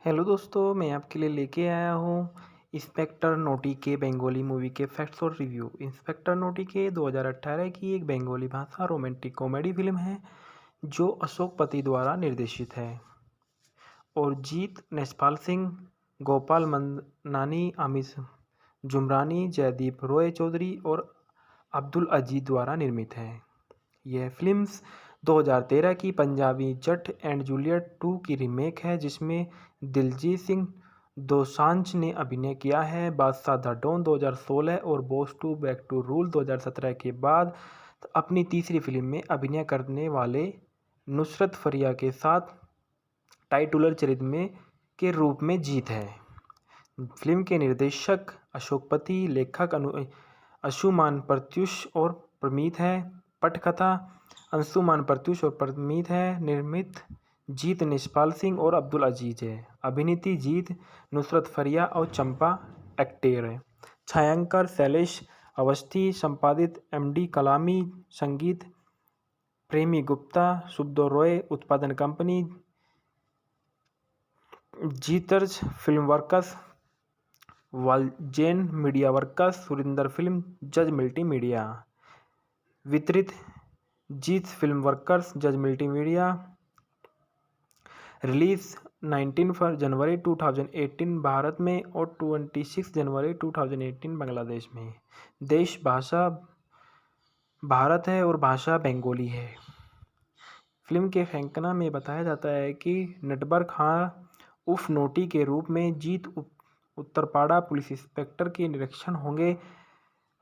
Hello दोस्तों, मैं आपके लिए लेके आया हूँ इंस्पेक्टर नोटी के बंगाली मूवी के फैक्ट्स और रिव्यू। इंस्पेक्टर नोटी के 2018 की एक बंगाली भाषा रोमांटिक कॉमेडी फिल्म है जो अशोक पति द्वारा निर्देशित है और जीत नेसपाल सिंह, गोपाल मंदानी, आमिर जुमरानी, जयदीप रॉय चौधरी और अब्दुल अजीज द्वारा निर्मित है। यह फिल्म 2013 की पंजाबी जट एंड जूलियट 2 की रीमेक है जिसमें दिलजीत सिंह दोसांझ ने अभिनय किया है। बादशाह द डॉन 2016 और बॉस 2 बैक टू रूल 2017 के बाद अपनी तीसरी फिल्म में अभिनय करने वाले नुसरत फरिया के साथ टाइटुलर चरित्र में के रूप में जीत है। फिल्म के निर्देशक अशोक पति, लेखक अंशुमान प्रत्यूष और प्रमीत है। पटकथा अंशुमान प्रत्यूष और प्रमीत है। निर्मित जीत निष्पाल सिंह और अब्दुल अजीज है। अभिनीति जीत, नुसरत फरिया और चंपा एक्टर है। छायांकन शैलेश अवस्थी, संपादित एमडी कलामी, संगीत प्रेमी गुप्ता, सुब्दो रॉय, उत्पादन company Jeetz film works, Walzen media works, Surinder film, Jaaz multi media. वितरित Jeet film workers, Jaaz multi media. Release 19 जनवरी 2018 भारत में और 26 जनवरी 2018 बांग्लादेश में। देश भाषा भारत है और भाषा बंगाली है। फिल्म के फैंकना में बताया जाता है कि नटबर खां उर्फ नोटी के रूप में जीत उत्तरपाड़ा पुलिस इंस्पेक्टर के निरीक्षण होंगे।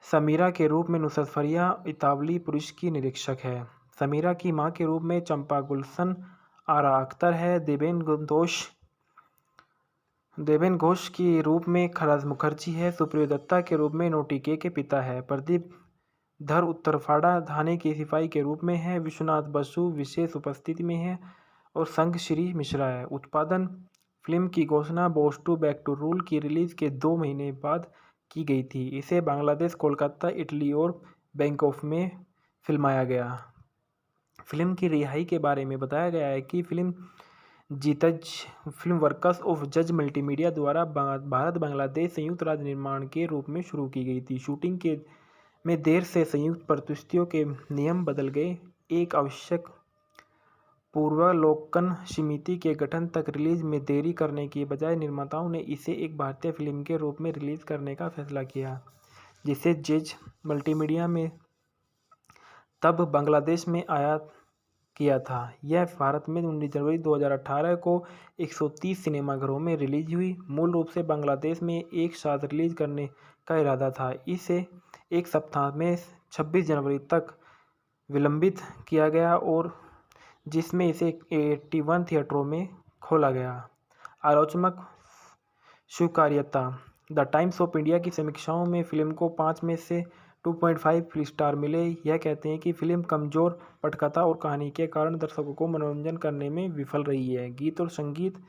समीरा के रूप में नुसरत फरिया इतावली पुलिस की निरीक्षक है। समीरा की मां के रूप में चंपा गुलशन आरा अख्तर है। देवेन घोष के रूप में खराज मुखर्जी है। सुप्रियो दत्ता के रूप में नोटी के पिता है। प्रदीप धर उत्तरपाड़ा थाने के सिपाही के रूप में है। विश्वनाथ बसु विशेष उपस्थिति में है और संग श्री मिश्रा है। उत्पादन फिल्म की घोषणा बॉस 2 बैक टू रूल की रिलीज के 2 महीने बाद की गई थी। इसे बांग्लादेश, कोलकाता, इटली और बैंकॉक में फिल्माया गया। फिल्म की रिहाई के बारे में बताया गया है कि फिल्म जीतज फिल्म वर्कर्स ऑफ जज मल्टीमीडिया द्वारा भारत बांग्लादेश संयुक्त राज्य निर्माण के रूप में शुरू की गई थी। शूटिंग के में देर से संयुक्त परिस्थितियों के नियम बदल गए। एक आवश्यक पूर्वावलोकन समिति के गठन तक रिलीज में देरी करने की बजाय निर्माताओं ने इसे एक भारतीय फिल्म के रूप में रिलीज करने का फैसला किया, जिसे जेज मल्टीमीडिया में तब बांग्लादेश में आया किया था। यह भारत में 19 जनवरी 2018 को 130 सिनेमाघरों में रिलीज हुई। मूल रूप से बांग्लादेश में एक साथ रिलीज करने का इरादा था। इसे एक सप्ताह में 26 जनवरी तक विलंबित किया गया और जिसमें इसे 81 थिएटरों में खोला गया। आलोचनात्मक स्वीकार्यता। द टाइम्स ऑफ इंडिया की समीक्षाओं में फिल्म को 5 में से 2.5 स्टार मिले। यह कहते हैं कि फिल्म कमजोर पटकथा और कहानी के कारण दर्शकों को मनोरंजन करने में विफल रही है। गीत और संगीत।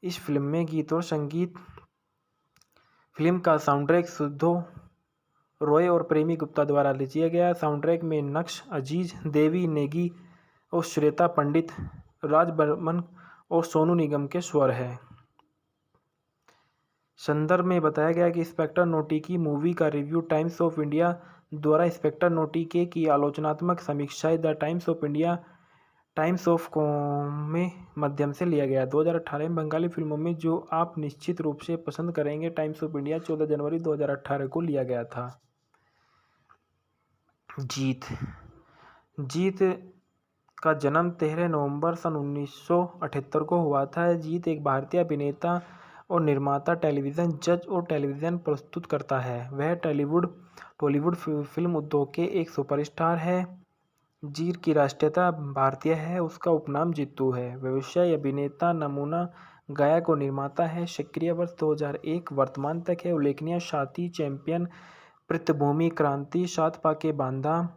इस फिल्म में गीत और संगीत फिल्म का साउंडट्रैक सुब्दो रॉय और प्रेमी गुप्ता द्वारा रचिया गया। साउंडट्रैक में नक्श अजीज, देवी नेगी और श्वेता पंडित, राज बर्मन और सोनू निगम के स्वर है। संदर्भ में बताया गया कि इंस्पेक्टर नोटी की मूवी का रिव्यू टाइम्स ऑफ इंडिया द्वारा इंस्पेक्टर नोटी के की आलोचनात्मक समीक्षाएं the Times of India Times of में माध्यम से लिया गया। 2018 में बंगाली फिल्मों में जो आप निश्चित रूप से पसंद करेंगे टाइम्स ऑफ इंडिया 14 जनवरी 2018 को लिया गया था। जीत का जन्म 13 नवंबर सन 1978 को हुआ था। जीत एक भारतीय अभिनेता और निर्माता, टेलीविज़न जज और टेलीविज़न प्रस्तुत करता है। वह टॉलीवुड फिल्म उद्योग के एक सुपरस्टार है। जीत की राष्ट्रीयता भारतीय है। उसका उपनाम जीतू है। व्यवसाय अभिनेता, नमूना गायक और निर्माता है। सक्रिय वर्ष 2001 वर्तमान तक है। उल्लेखनीय साथी चैंपियन, पृष्ठभूमि क्रांति, सात पाके बांधा,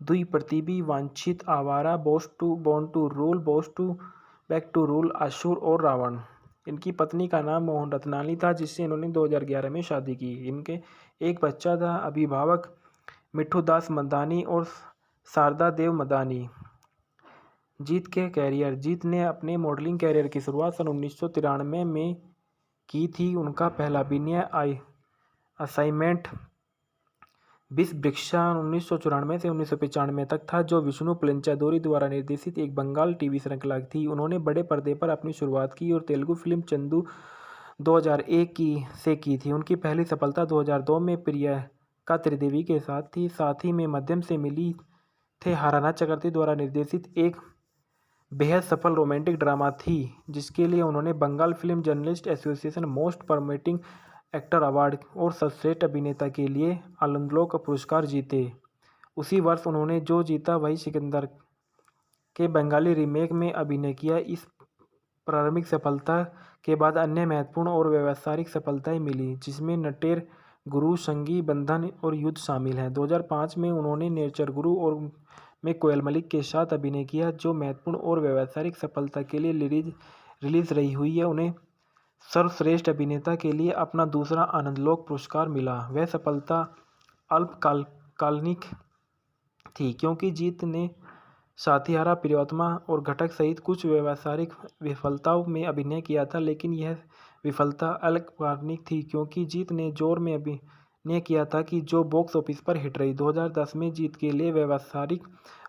दुई प्रतिबी, वांछित, Awara, Boss 2, born to rule, Boss 2 back to rule, Asur और रावण। इनकी पत्नी का नाम मोहन रत्नानी था जिससे इन्होंने 2011 में शादी की। इनके एक बच्चा था। अभिभावक मिठू दास मदानी और शारदा देव मदानी। जीत के कैरियर। जीत ने अपने मॉडलिंग कैरियर की शुरुआत सन 1993 में की थी। उनका पहला अभिनय असाइनमेंट विषवृक्षा 1994 से 1995 तक था, जो विष्णु पंचादुरी द्वारा निर्देशित एक बंगाल टीवी श्रृंखला थी। उन्होंने बड़े पर्दे पर अपनी शुरुआत की और तेलुगु फिल्म चंदू 2001 से की थी। उनकी पहली सफलता 2002 में प्रियंका त्रिदेवी के साथ थी। साथ ही में मध्यम से मिली थे हाराना चक्रवर्ती द्वारा निर्देशित एक बेहद सफल रोमांटिक ड्रामा थी, जिसके लिए उन्होंने Bengal film journalist association most promising actor award और सर्वश्रेष्ठ अभिनेता के लिए आनंदलोक पुरस्कार जीते। उसी वर्ष उन्होंने जो जीता वही सिकंदर के बंगाली रीमेक में अभिनय किया। इस प्रारंभिक सफलता के बाद अन्य महत्वपूर्ण और व्यावसायिक सफलताएं मिली, जिसमें नटेर गुरु, संगी बंधन और युद्ध शामिल हैं। 2005 में उन्होंने नेचर गुरु और में कोयल मलिक के साथ अभिनय किया, जो महत्वपूर्ण और व्यावसायिक सफलता के लिए रिलीज रही हुई है। उन्हें सर्वश्रेष्ठ अभिनेता के लिए अपना दूसरा आनंदलोक पुरस्कार मिला। वह सफलता अल्पकालिक थी, क्योंकि जीत ने साथियारा, प्रियोत्तमा और घटक सहित कुछ व्यावसायिक विफलताओं में अभिनय किया था, लेकिन यह विफलता अल्पकालिक थी क्योंकि जीत ने जोर में अभिनय किया था कि जो बॉक्स ऑफिस पर हिट रही। 2010 में जीत के लिए व्यावसायिक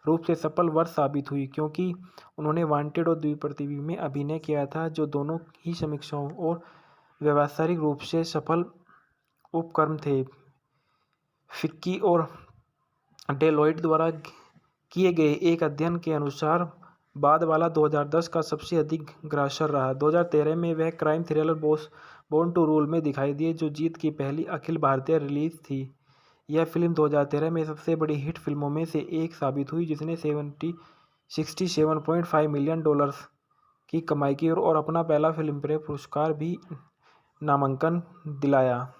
रूप से सफल वर्ष साबित हुई, क्योंकि उन्होंने वांटेड और द्विप्रतिवी में अभिनय किया था, जो दोनों ही समीक्षाओं और व्यावसायिक रूप से सफल उपक्रम थे। फिक्की और डेलॉयट द्वारा किए गए एक अध्ययन के अनुसार बाद वाला 2010 का सबसे अधिक ग्रासर रहा। 2013 में वह crime thriller born to rule में दिखाई दिए, जो जीत की पहली अखिल भारतीय रिलीज थी। यह फिल्म 2013 में सबसे बड़ी हिट फिल्मों में से एक साबित हुई, जिसने $67.5 मिलियन की कमाई की और अपना पहला फिल्मफेयर पुरस्कार भी नामांकन दिलाया।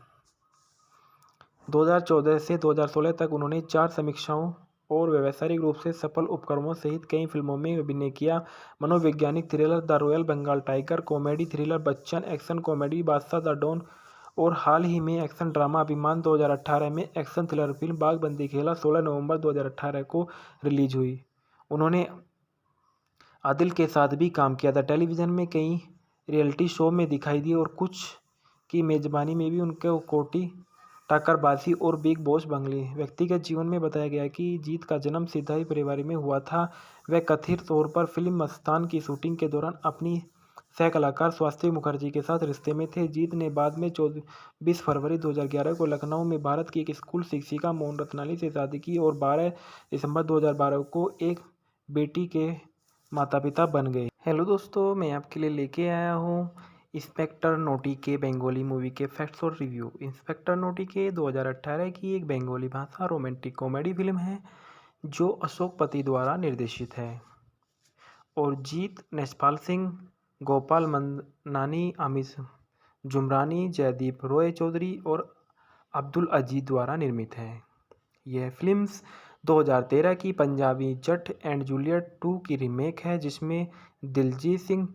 2014 से 2016 तक उन्होंने 4 समीक्षाओं और व्यावसायिक रूप से सफल उपक्रमों सहित कई फिल्मों में अभिनय किया। मनोवैज्ञानिक thriller the royal Bengal tiger, comedy thriller Bachchan, action comedy Badshah the don और हाल ही में एक्शन ड्रामा अभिमान 2018 में एक्शन थ्रिलर फिल्म बागबंदी खेला 16 नवंबर 2018 को रिलीज हुई। उन्होंने आदिल के साथ भी काम किया था। टेलीविज़न में कई रियलिटी शो में दिखाई दिए और कुछ की मेजबानी में भी उनके कोटी टक्करबाजी और बिग बॉस बंगले। व्यक्तिगत जीवन में बताया गया कि जीत का जन्म सिधाई परिवार में हुआ था। वह कथित तौर पर फिल्म मस्तान की शूटिंग के दौरान अपनी सह कलाकार स्वाति मुखर्जी के साथ रिश्ते में थे। जीत ने बाद में 24 फरवरी 2011 को लखनऊ में भारत की एक स्कूल शिक्षिका मोहन रत्नानी से शादी की और 12 दिसंबर 2012 को एक बेटी के माता पिता बन गए। हेलो दोस्तों, मैं आपके लिए लेके आया हूँ इंस्पेक्टर नोटी के बंगाली मूवी के फैक्ट्स और रिव्यू। इंस्पेक्टर नोटी के 2018 की एक बंगाली भाषा रोमांटिक कॉमेडी फिल्म है, जो अशोक पति द्वारा निर्देशित है और जीत नेशपाल सिंह, गोपाल मंदानी, अमिश जुमरानी, जयदीप रॉय चौधरी और अब्दुल अजीज द्वारा निर्मित है। यह फिल्म 2013 की पंजाबी जट एंड जूलियट 2 की रीमेक है, जिसमें दिलजीत सिंह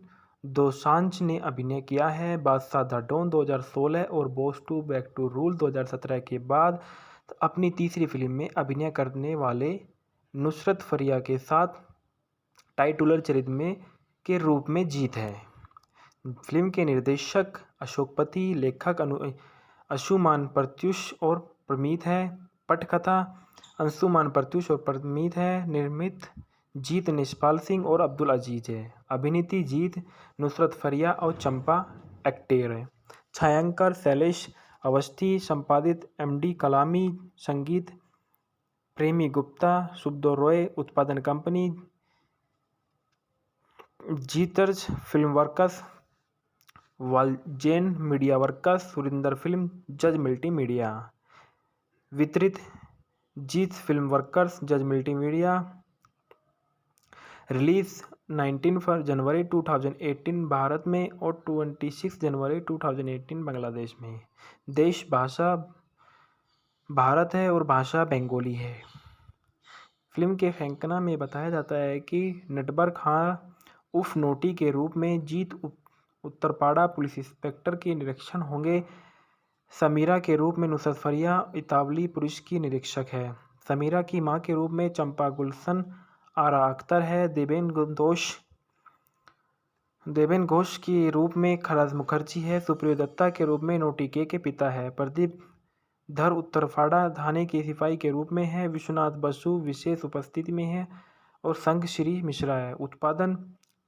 दोसांझ ने अभिनय किया है। बादशाह द डॉन 2016 और बॉस 2 बैक टू रूल 2017 के बाद अपनी तीसरी फिल्म में अभिनय करने वाले नुसरत फरिया के साथ टाइटुलर चरित्र में के रूप में जीत है। फिल्म के निर्देशक अशोक पति, लेखक अंशुमान प्रत्यूष और प्रमीत है। पटकथा अंशुमान प्रत्यूष और प्रमीत है। निर्मित जीत नेशपाल सिंह और अब्दुल अजीज है। अभिनेत्री जीत, नुसरत फरिया और चंपा एक्टर है। छायांकन शैलेश अवस्थी, संपादित एमडी कलामी, संगीत प्रेमी गुप्ता, सुब्दो रॉय, उत्पादन company Jeetz film works, Walzen media works, Surinder film, Jaaz multi media. वितरित Jeet film workers, Jaaz multi media. Release 19 जनवरी 2018 भारत में और 26 जनवरी 2018 बांग्लादेश में। देश भाषा भारत है और भाषा बंगाली है। फिल्म के फैंकना में बताया जाता है कि नटबर खां उर्फ नोटी के रूप में जीत उत्तरपाड़ा पुलिस इंस्पेक्टर के निरीक्षण होंगे। समीरा के रूप में नुसरत फरिया इतावली पुलिस की निरीक्षक है। समीरा की मां के रूप में चंपा गुलशन आरा अख्तर है। देवेन घोष के रूप में खराज मुखर्जी है। सुप्रियो दत्ता के रूप में नोटी के पिता है। प्रदीप धर उत्तरफाड़ा थाने के सिपाही के रूप में है। विश्वनाथ बसु विशेष उपस्थिति में है और संग श्री मिश्रा है। उत्पादन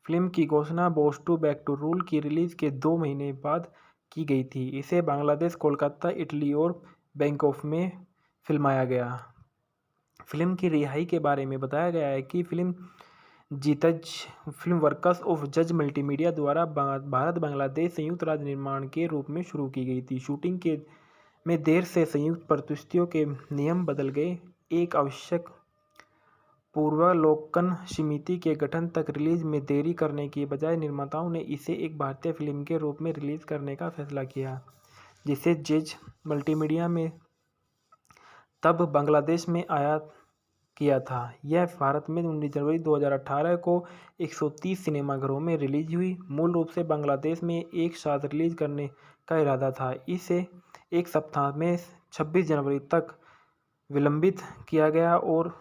फिल्म की घोषणा boss two back to rule की रिलीज के 2 महीने बाद की गई थी। इसे बांग्लादेश, कोलकाता, इटली और बैंकॉक में फिल्माया गया। फिल्म की रिहाई के बारे में बताया गया है कि फिल्म जीतज फिल्म वर्कर्स ऑफ जज मल्टीमीडिया द्वारा भारत बांग्लादेश संयुक्त राज्य निर्माण के रूप में शुरू की गई थी। शूटिंग के में देर से संयुक्त परिस्थितियों के नियम बदल गए। एक आवश्यक पूर्वावलोकन समिति के गठन तक रिलीज में देरी करने की बजाय निर्माताओं ने इसे एक भारतीय फिल्म के रूप में रिलीज करने का फैसला किया, जिसे जज मल्टीमीडिया में तब बांग्लादेश में आया किया था। यह भारत में 19 जनवरी 2018 को 130 सिनेमाघरों में रिलीज हुई। मूल रूप से बांग्लादेश में एक साथ रिलीज करने का इरादा था। इसे एक सप्ताह में 26 जनवरी तक विलंबित किया गया और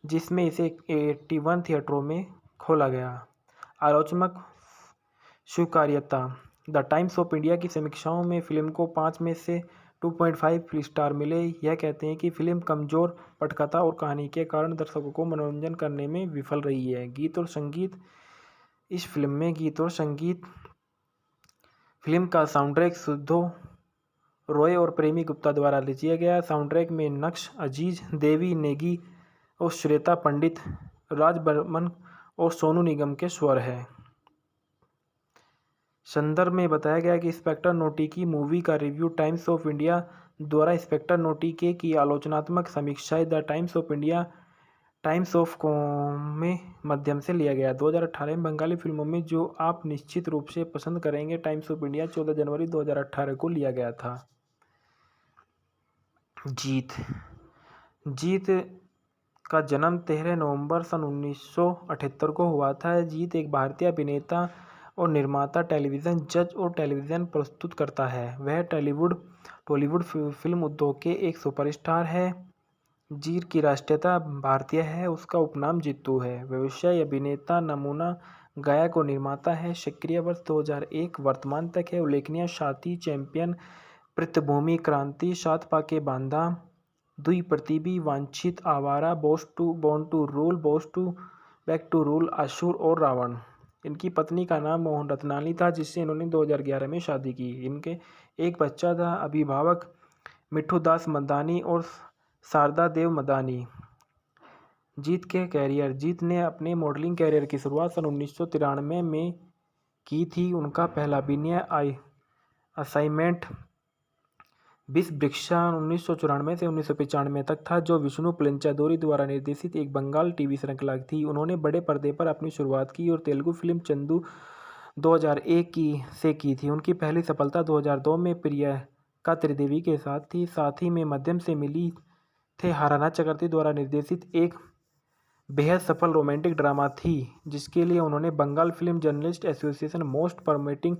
जिसमें इसे 81 थिएटरों में खोला गया। आलोचनात्मक स्वीकार्यता। द टाइम्स ऑफ इंडिया की समीक्षाओं में फिल्म को 5 में से 2.5 स्टार मिले। यह कहते हैं कि फिल्म कमजोर पटकथा और कहानी के कारण दर्शकों को मनोरंजन करने में विफल रही है। गीत और संगीत। इस फिल्म में गीत और संगीत फिल्म का साउंडट्रैक सुधो रॉय और प्रेमी गुप्ता द्वारा रचिया गया। साउंडट्रैक में नक्श अजीज, देवी नेगी और श्वेता पंडित, राज बर्मन और सोनू निगम के स्वर है। संदर्भ में बताया गया कि इंस्पेक्टर नोटी की मूवी का रिव्यू टाइम्स ऑफ इंडिया द्वारा इंस्पेक्टर नोटी के की आलोचनात्मक समीक्षाएं the Times of India Times of com में माध्यम से लिया गया। 2018 में बंगाली फिल्मों में जो आप निश्चित रूप से पसंद करेंगे टाइम्स ऑफ इंडिया 14 जनवरी 2018 को लिया गया था। जीत का जन्म 13 नवंबर सन 1978 को हुआ था। जीत एक भारतीय अभिनेता और निर्माता, टेलीविज़न जज और टेलीविज़न प्रस्तुतकर्ता है। वह टॉलीवुड फिल्म उद्योग के एक सुपरस्टार है। जीत की राष्ट्रीयता भारतीय है। उसका उपनाम जीतू है। व्यवसाय अभिनेता, नमूना गायक और निर्माता है। सक्रिय वर्ष 2001 वर्तमान तक है। उल्लेखनीय साथी, चैंपियन, पृष्ठभूमि क्रांति, सात पाके बांधा, दुई प्रतिबी, वांछित, Awara, born to rule, boss two back to rule, Asur और रावण। इनकी पत्नी का नाम मोहन रत्नानी था, जिससे इन्होंने 2011 में शादी की। इनके एक बच्चा था। अभिभावक मिठू दास मदानी और शारदा देव मदानी। जीत के कैरियर। जीत ने अपने मॉडलिंग कैरियर की शुरुआत सन 1993 में की थी। उनका पहला अभिनय असाइनमेंट विषवृक्षा 1994 से 1995 तक था, जो विष्णु पलेंचादोरी द्वारा निर्देशित एक बंगाल टीवी श्रृंखला थी। उन्होंने बड़े पर्दे पर अपनी शुरुआत की और तेलुगु फिल्म चंदू 2001 से की थी। उनकी पहली सफलता 2002 में प्रियंका त्रिदेवी के साथ ही में मध्यम से मिली थे हाराना चक्रवर्ती द्वारा निर्देशित एक बेहद सफल रोमांटिक ड्रामा थी, जिसके लिए उन्होंने Bengal film journalist association most promising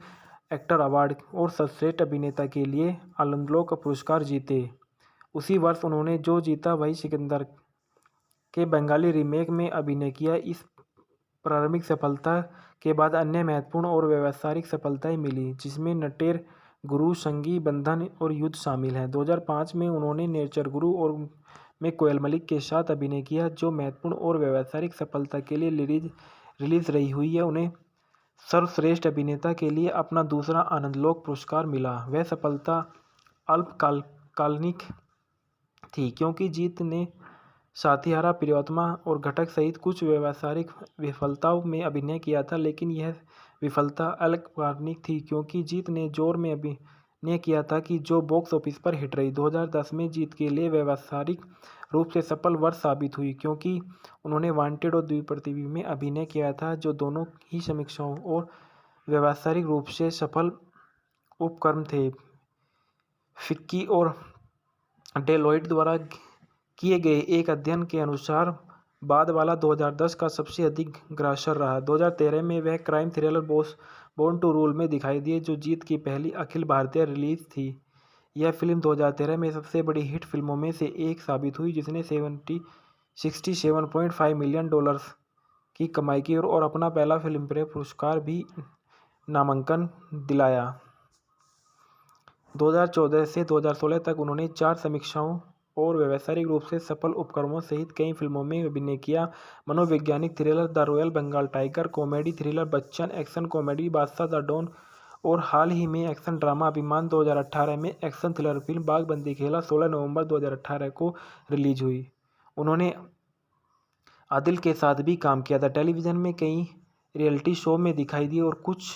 actor award और सर्वश्रेष्ठ अभिनेता के लिए आनंदलोक पुरस्कार जीते। उसी वर्ष उन्होंने जो जीता वही सिकंदर के बंगाली रीमेक में अभिनय किया। इस प्रारंभिक सफलता के बाद अन्य महत्वपूर्ण और व्यावसायिक सफलताएं मिली, जिसमें नटेर गुरु, संगी बंधन और युद्ध शामिल हैं। 2005 में उन्होंने नेचर गुरु और में कोयल मलिक के साथ अभिनय किया, जो महत्वपूर्ण और व्यावसायिक सफलता के लिए रिलीज रही हुई है। उन्हें सर्वश्रेष्ठ अभिनेता के लिए अपना दूसरा आनंदलोक पुरस्कार मिला। वह सफलता अल्पकालिक थी, क्योंकि जीत ने साथीहारा, प्रियोतमा और घटक सहित कुछ व्यावसायिक विफलताओं में अभिनय किया था, लेकिन यह विफलता अल्पकालिक थी क्योंकि जीत ने जोर में अभिनय किया था कि जो बॉक्स ऑफिस पर हिट रही। 2010 में जीत के लिए व्यावसायिक रूप से सफल वर्ष साबित हुई, क्योंकि उन्होंने वांटेड और द्विप्रतिबी में अभिनय किया था, जो दोनों ही समीक्षाओं और व्यावसायिक रूप से सफल उपक्रम थे। फिक्की और डेलॉयट द्वारा किए गए एक अध्ययन के अनुसार बाद वाला 2010 का सबसे अधिक ग्रासर रहा। 2013 में वह crime thriller born to rule में दिखाई दिए, जो जीत की पहली अखिल भारतीय रिलीज थी। यह फिल्म 2013 में सबसे बड़ी हिट फिल्मों में से एक साबित हुई, जिसने $67.5 मिलियन की कमाई की और अपना पहला फिल्मफेयर पुरस्कार भी नामांकन दिलाया। 2014 से 2016 तक उन्होंने 4 समीक्षाओं और व्यावसायिक रूप से सफल उपक्रमों सहित कई फिल्मों में अभिनय किया। मनोवैज्ञानिक thriller the royal Bengal tiger, comedy thriller Bachchan, action comedy Badshah the don और हाल ही में एक्शन ड्रामा अभिमान 2018 में एक्शन थ्रिलर फिल्म बागबंदी खेला 16 नवंबर 2018 को रिलीज हुई। उन्होंने आदिल के साथ भी काम किया था। टेलीविज़न में कई रियलिटी शो में दिखाई दिए और कुछ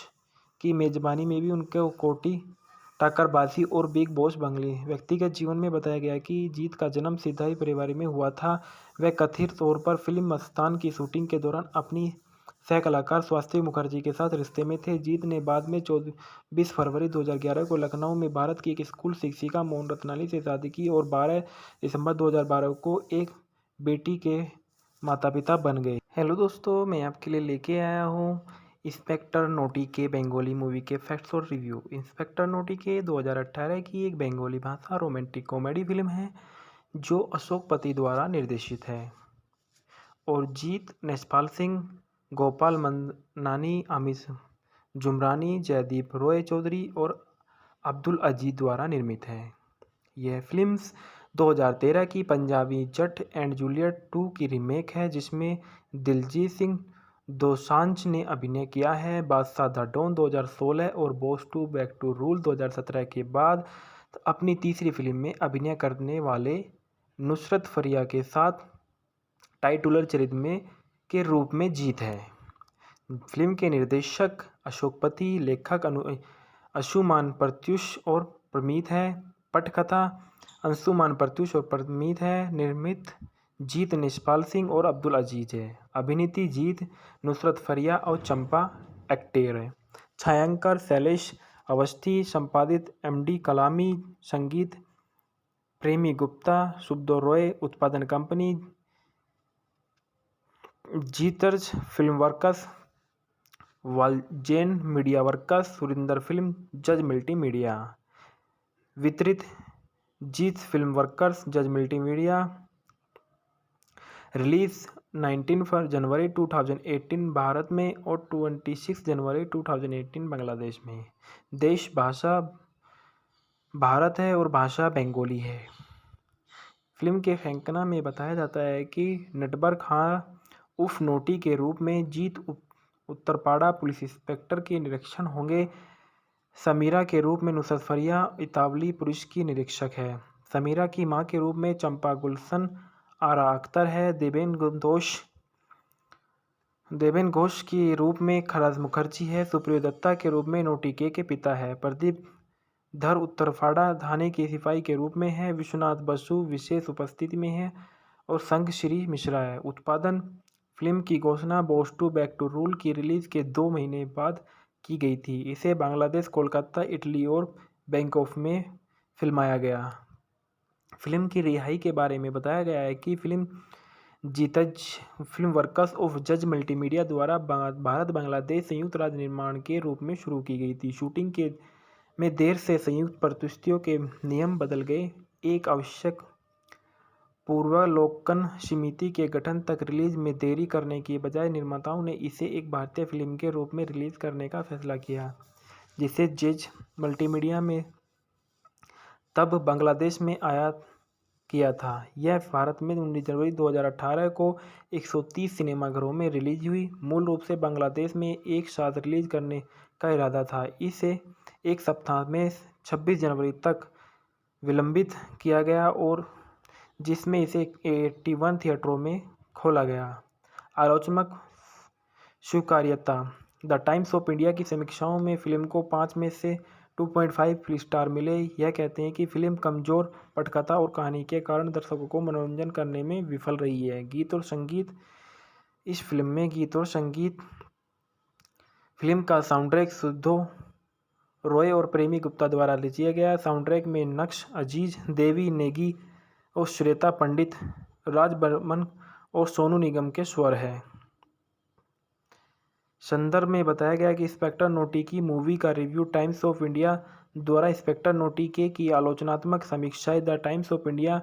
की मेज़बानी में भी उनके कोटी टक्करबाजी और बिग बॉस बंगले। व्यक्तिगत जीवन में बताया गया कि जीत का जन्म सिधाई परिवार में हुआ था। वह कथित तौर पर फिल्म मस्तान की शूटिंग के दौरान अपनी सह कलाकार स्वाति मुखर्जी के साथ रिश्ते में थे। जीत ने बाद में 20 फरवरी 2011 को लखनऊ में भारत की एक स्कूल शिक्षिका मोहन रत्नानी से शादी की और 12 दिसंबर 2012 को एक बेटी के माता पिता बन गए। हेलो दोस्तों, मैं आपके लिए लेके आया हूँ इंस्पेक्टर नोटी के बंगाली मूवी के फैक्ट्स और रिव्यू। इंस्पेक्टर नोटी के 2018 की एक बंगाली भाषा रोमांटिक कॉमेडी फिल्म है जो अशोक पति द्वारा निर्देशित है और जीत नेशपाल सिंह, गोपाल मंदानी, अमिश जुमरानी, जयदीप रॉय चौधरी और अब्दुल अजीज द्वारा निर्मित है। यह फिल्म 2013 की पंजाबी जट एंड जूलियट 2 की रीमेक है जिसमें दिलजीत सिंह दोसांझ ने अभिनय किया है। बादशाह द डॉन 2016 और बॉस 2 बैक टू रूल 2017 के बाद अपनी तीसरी फिल्म में अभिनय करने वाले नुसरत फरिया के साथ टाइटुलर चरित्र में के रूप में जीत है। फिल्म के निर्देशक अशोक पति, लेखक अंशुमान प्रत्यूष और प्रमीत है। पटकथा अंशुमान प्रत्यूष और प्रमीत है। निर्मित जीत नेशपाल सिंह और अब्दुल अजीज है। अभिनेत्री जीत, नुसरत फरिया और चंपा एक्टर है। छायांकन शैलेश अवस्थी, संपादित एमडी कलामी, संगीत प्रेमी गुप्ता, सुब्दो रॉय, उत्पादन company Jeetz film works, Walzen media works, Surinder film, Jaaz multi media. वितरित Jeet film workers, Jaaz multi media. Release 19 जनवरी 2018 भारत में और 26 जनवरी 2018 बांग्लादेश में। देश भाषा भारत है और भाषा बंगाली है। फिल्म के फैंकना में बताया जाता है कि नटबर खां उर्फ नोटी के रूप में जीत उत्तरपाड़ा पुलिस इंस्पेक्टर के निरीक्षण होंगे। समीरा के रूप में नुसरत फरिया इतावली पुलिस की निरीक्षक है। समीरा की मां के रूप में चंपा गुलशन आरा अख्तर है। देवेन घोष के रूप में खराज मुखर्जी है। सुप्रियो दत्ता के रूप में नोटी के पिता है। प्रदीप धर उत्तरपाड़ा थाने के सिपाही के रूप में है। विश्वनाथ बसु विशेष उपस्थिति में है और संघ श्री मिश्रा है। उत्पादन फिल्म की घोषणा बॉस 2 बैक टू रूल की रिलीज के 2 महीने बाद की गई थी। इसे बांग्लादेश, कोलकाता, इटली और बैंकॉक में फिल्माया गया। फिल्म की रिहाई के बारे में बताया गया है कि फिल्म जीतज फिल्म वर्कर्स ऑफ जज मल्टीमीडिया द्वारा भारत बांग्लादेश संयुक्त राज्य निर्माण के रूप में शुरू की गई थी। शूटिंग के में देर से संयुक्त परिस्थितियों के नियम बदल गए। एक आवश्यक पूर्वावलोकन समिति के गठन तक रिलीज में देरी करने की बजाय निर्माताओं ने इसे एक भारतीय फिल्म के रूप में रिलीज करने का फैसला किया, जिसे जज मल्टीमीडिया में तब बांग्लादेश में आया किया था। यह भारत में 19 जनवरी 2018 को 130 सिनेमाघरों में रिलीज हुई। मूल रूप से बांग्लादेश में एक साथ रिलीज करने का इरादा था। इसे एक सप्ताह में 26 जनवरी तक विलंबित किया गया और जिसमें इसे 81 थिएटरों में खोला गया। आलोचनात्मक स्वीकार्यता। द टाइम्स ऑफ इंडिया की समीक्षाओं में फिल्म को 5 में से 2.5 स्टार मिले। यह कहते हैं कि फिल्म कमजोर पटकथा और कहानी के कारण दर्शकों को मनोरंजन करने में विफल रही है। गीत और संगीत। इस फिल्म में गीत और संगीत फिल्म का साउंडट्रैक सुब्दो रॉय और प्रेमी गुप्ता द्वारा रचिया गया। साउंडट्रैक में नक्श अजीज, देवी नेगी और श्वेता पंडित, राज बर्मन और सोनू निगम के स्वर है। संदर्भ में बताया गया कि इंस्पेक्टर नोटी की मूवी का रिव्यू टाइम्स ऑफ इंडिया द्वारा इंस्पेक्टर नोटी की आलोचनात्मक समीक्षाएं the Times of India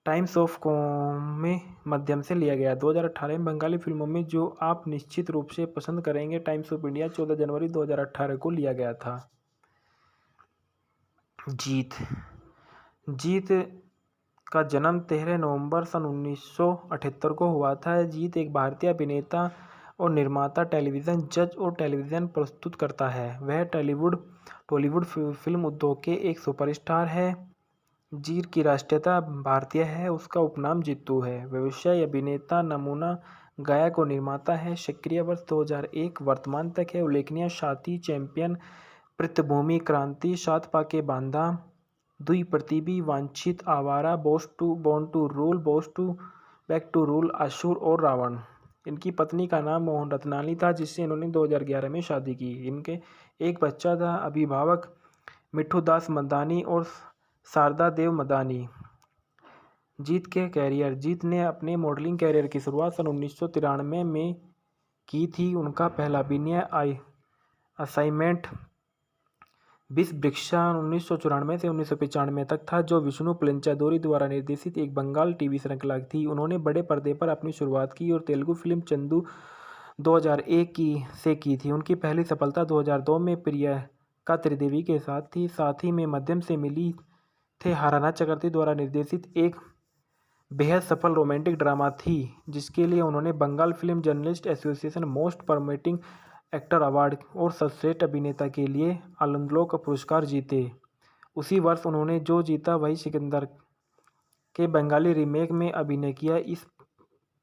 Times of में माध्यम से लिया गया। 2018 में बंगाली फिल्मों में जो आप निश्चित रूप से पसंद करेंगे, टाइम्स ऑफ इंडिया 14 जनवरी 2018 को लिया गया था। जीत का जन्म 13 नवंबर सन 1978 को हुआ था। जीत एक भारतीय अभिनेता और निर्माता, टेलीविज़न जज और टेलीविज़न प्रस्तुतकर्ता है। वह टॉलीवुड फिल्म उद्योग के एक सुपरस्टार है। जीत की राष्ट्रीयता भारतीय है। उसका उपनाम जीतू है। व्यवसाय अभिनेता, नमूना गायक और निर्माता है। सक्रिय वर्ष 2001 वर्तमान तक है। उल्लेखनीय साथी, चैंपियन, पृष्ठभूमि क्रांति, सात पाके बांधा, दुई प्रतिबी, वांछित, Awara, born to rule, back to rule, Asur और रावण। इनकी पत्नी का नाम मोहन रत्नानी था, जिससे इन्होंने 2011 में शादी की। इनके एक बच्चा था। अभिभावक मिठू दास मदानी और शारदा देव मदानी। जीत के कैरियर। जीत ने अपने मॉडलिंग कैरियर की शुरुआत सन 1993 में की थी। उनका पहला अभिनय असाइनमेंट विषवृक्षा 1994 से 1995 तक था, जो विष्णु पलेंचादोरी द्वारा निर्देशित एक बंगाल टीवी श्रृंखला थी। उन्होंने बड़े पर्दे पर अपनी शुरुआत की और तेलुगु फिल्म चंदू 2001 से की थी। उनकी पहली सफलता 2002 में प्रियंका त्रिदेवी के साथ थी। साथ ही में मध्यम से मिली थे हाराना चक्रवर्ती द्वारा निर्देशित एक बेहद सफल रोमांटिक ड्रामा थी, जिसके लिए उन्होंने Bengal film journalist association most promising actor award और सर्वश्रेष्ठ अभिनेता के लिए आनंदलोक पुरस्कार जीते। उसी वर्ष उन्होंने जो जीता वही सिकंदर के बंगाली रीमेक में अभिनय किया। इस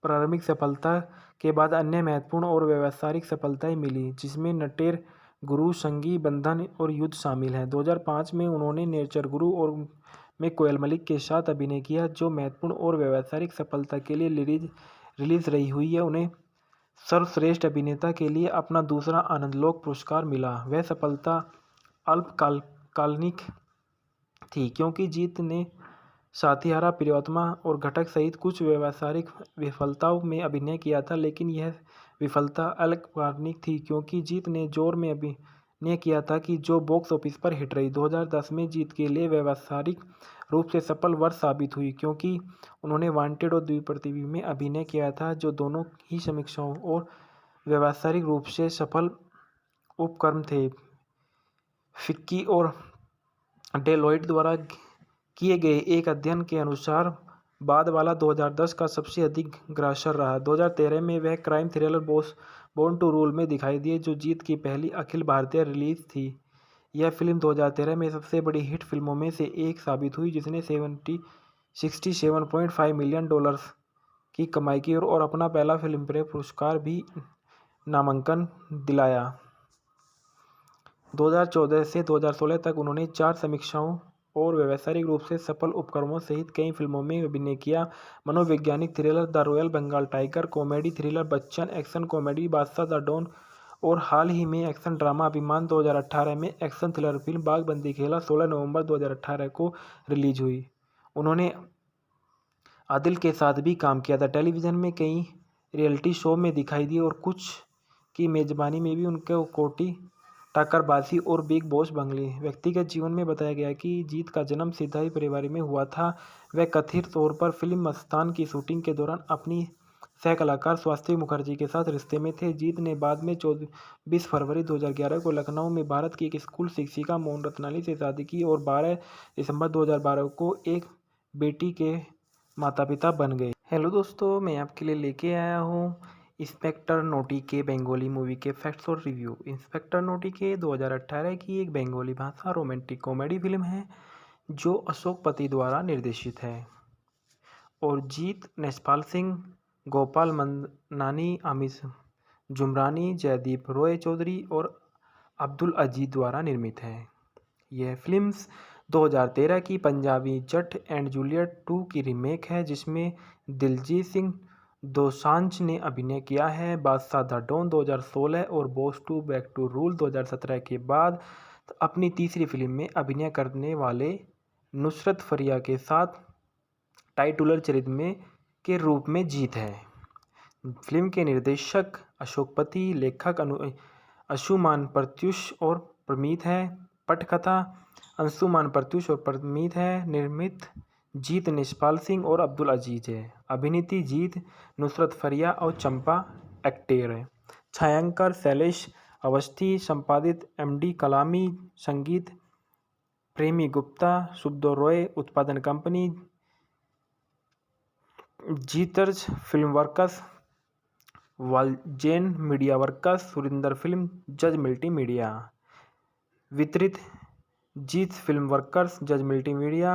प्रारंभिक सफलता के बाद अन्य महत्वपूर्ण और व्यावसायिक सफलताएं मिली, जिसमें नटेर गुरु, संगी बंधन और युद्ध शामिल हैं। 2005 में उन्होंने नेचर गुरु और में कोयल मलिक के साथ अभिनय किया, जो महत्वपूर्ण और व्यावसायिक सफलता के लिए रिलीज रही हुई है। उन्हें सर्वश्रेष्ठ अभिनेता के लिए अपना दूसरा आनंदलोक पुरस्कार मिला। वह सफलता अल्पकालिक थी, क्योंकि जीत ने साथीहारा, प्रियोतमा और घटक सहित कुछ व्यावसायिक विफलताओं में अभिनय किया था, लेकिन यह विफलता अल्पकालिक थी, क्योंकि जीत ने जोर में अभिनय किया था कि जो बॉक्स ऑफिस पर हिट रही। 2010 में जीत के लिए व्यावसायिक रूप से सफल वर्ष साबित हुई, क्योंकि उन्होंने वांटेड और द्विप्रतिबी में अभिनय किया था, जो दोनों ही समीक्षाओं और व्यावसायिक रूप से सफल उपक्रम थे। फिक्की और डेलॉयट द्वारा किए गए एक अध्ययन के अनुसार बाद वाला 2010 का सबसे अधिक ग्रासर रहा। 2013 में वह crime thriller born to rule में दिखाई दिए, जो जीत की पहली अखिल भारतीय रिलीज थी। यह फिल्म 2013 में सबसे बड़ी हिट फिल्मों में से एक साबित हुई, जिसने $67.5 मिलियन की कमाई की और अपना पहला फिल्मफेयर पुरस्कार भी नामांकन दिलाया। 2014 से 2016 तक उन्होंने 4 समीक्षाओं और व्यावसायिक रूप से सफल उपक्रमों सहित कई फिल्मों में अभिनय किया। मनोवैज्ञानिक thriller the royal Bengal tiger, comedy thriller Bachchan, action comedy Badshah the don और हाल ही में एक्शन ड्रामा अभिमान 2018 में एक्शन थ्रिलर फिल्म बागबंदी खेला 16 नवंबर 2018 को रिलीज हुई। उन्होंने आदिल के साथ भी काम किया था। टेलीविज़न में कई रियलिटी शो में दिखाई दी और कुछ की मेजबानी में भी उनके कोटी टक्करबाजी और बिग बॉस बंगले। व्यक्तिगत जीवन में बताया गया कि जीत का जन्म सिधाई परिवार में हुआ था। वह कथित तौर पर फिल्म मस्तान की शूटिंग के दौरान अपनी सह कलाकार स्वाति मुखर्जी के साथ रिश्ते में थे। जीत ने बाद में 24 फरवरी 2011 को लखनऊ में भारत की एक स्कूल शिक्षिका मोहन रत्नानी से शादी की और 12 दिसंबर 2012 को एक बेटी के माता पिता बन गए। हेलो दोस्तों, मैं आपके लिए लेके आया हूँ इंस्पेक्टर नोटी के बंगाली मूवी के फैक्ट्स और रिव्यू। इंस्पेक्टर नोटी के 2018 की एक बंगाली भाषा रोमांटिक कॉमेडी फिल्म है, जो अशोक पति द्वारा निर्देशित है और जीत नेशपाल सिंह, गोपाल मंदानी, अमित जुमरानी, जयदीप रॉय चौधरी और अब्दुल अजीज द्वारा निर्मित है। यह फिल्म 2013 की पंजाबी जट एंड जूलियट 2 की रीमेक है, जिसमें दिलजीत सिंह दोसांझ ने अभिनय किया है। बादशाह द डॉन 2016 और boss two back to rule 2017 के बाद अपनी तीसरी फिल्म में अभिनय करने वाले नुसरत फरिया के साथ टाइटुलर चरित्र के रूप में जीत है। फिल्म के निर्देशक अशोक पति, लेखक अंशुमान प्रत्यूष और प्रमीत है। पटकथा अंशुमान प्रत्यूष और प्रमीत है। निर्मित जीत निष्पाल सिंह और अब्दुल अजीज है। अभिनेत्री जीत, नुसरत फरिया और चंपा एक्टर है। छायांकन शैलेश अवस्थी, संपादित एमडी कलामी, संगीत प्रेमी गुप्ता, सुखदेव रॉय, उत्पादन company Jeetz film works, Walzen media works, Surinder film, Jaaz multimedia. वितरित Jeet film workers, Jaaz multimedia.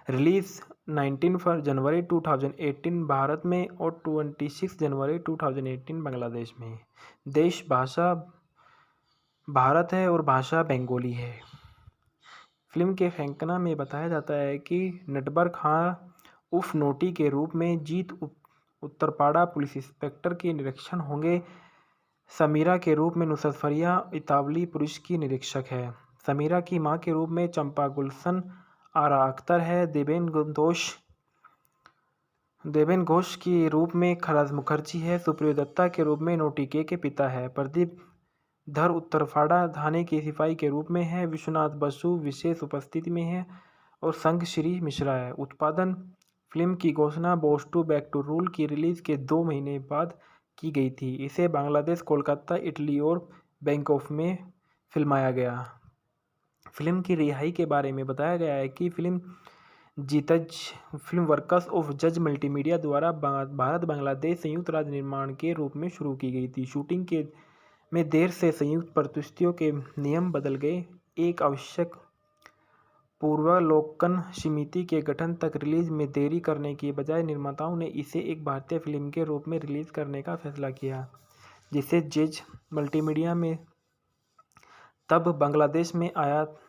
Release 19 जनवरी 2018 भारत में और 26 जनवरी 2018 बांग्लादेश में। देश भाषा भारत है और भाषा बंगाली है। फिल्म के फैंकना में बताया जाता है कि नटबर खां उर्फ नोटी के रूप में जीत उत्तरपाड़ा पुलिस इंस्पेक्टर के निरीक्षण होंगे। समीरा के रूप में नुसरत फरिया इतावली पुलिस की निरीक्षक है। समीरा की मां के रूप में चंपा गुलशन आरा अख्तर है। देवेन घोष के रूप में खराज मुखर्जी है। सुप्रियो दत्ता के रूप में नोटी के पिता है। प्रदीप धर उत्तरपाड़ा थाने के सिपाही के रूप में है। विश्वनाथ बसु विशेष उपस्थिति में है और संघ श्री मिश्रा है। उत्पादन फिल्म की घोषणा boss two back to rule की रिलीज के 2 महीने बाद की गई थी। इसे बांग्लादेश, कोलकाता, इटली और बैंकॉक में फिल्माया गया। फिल्म की रिहाई के बारे में बताया गया है कि फिल्म जीतज फिल्म वर्कर्स ऑफ जज मल्टीमीडिया द्वारा भारत बांग्लादेश संयुक्त राज्य निर्माण के रूप में शुरू की गई थी। शूटिंग के में देर से संयुक्त परिस्थितियों के नियम बदल गए। एक आवश्यक पूर्वावलोकन समिति के गठन तक रिलीज में देरी करने की बजाय निर्माताओं ने इसे एक भारतीय फिल्म के रूप में रिलीज करने का फैसला किया, जिसे जज मल्टीमीडिया में तब बांग्लादेश में आयात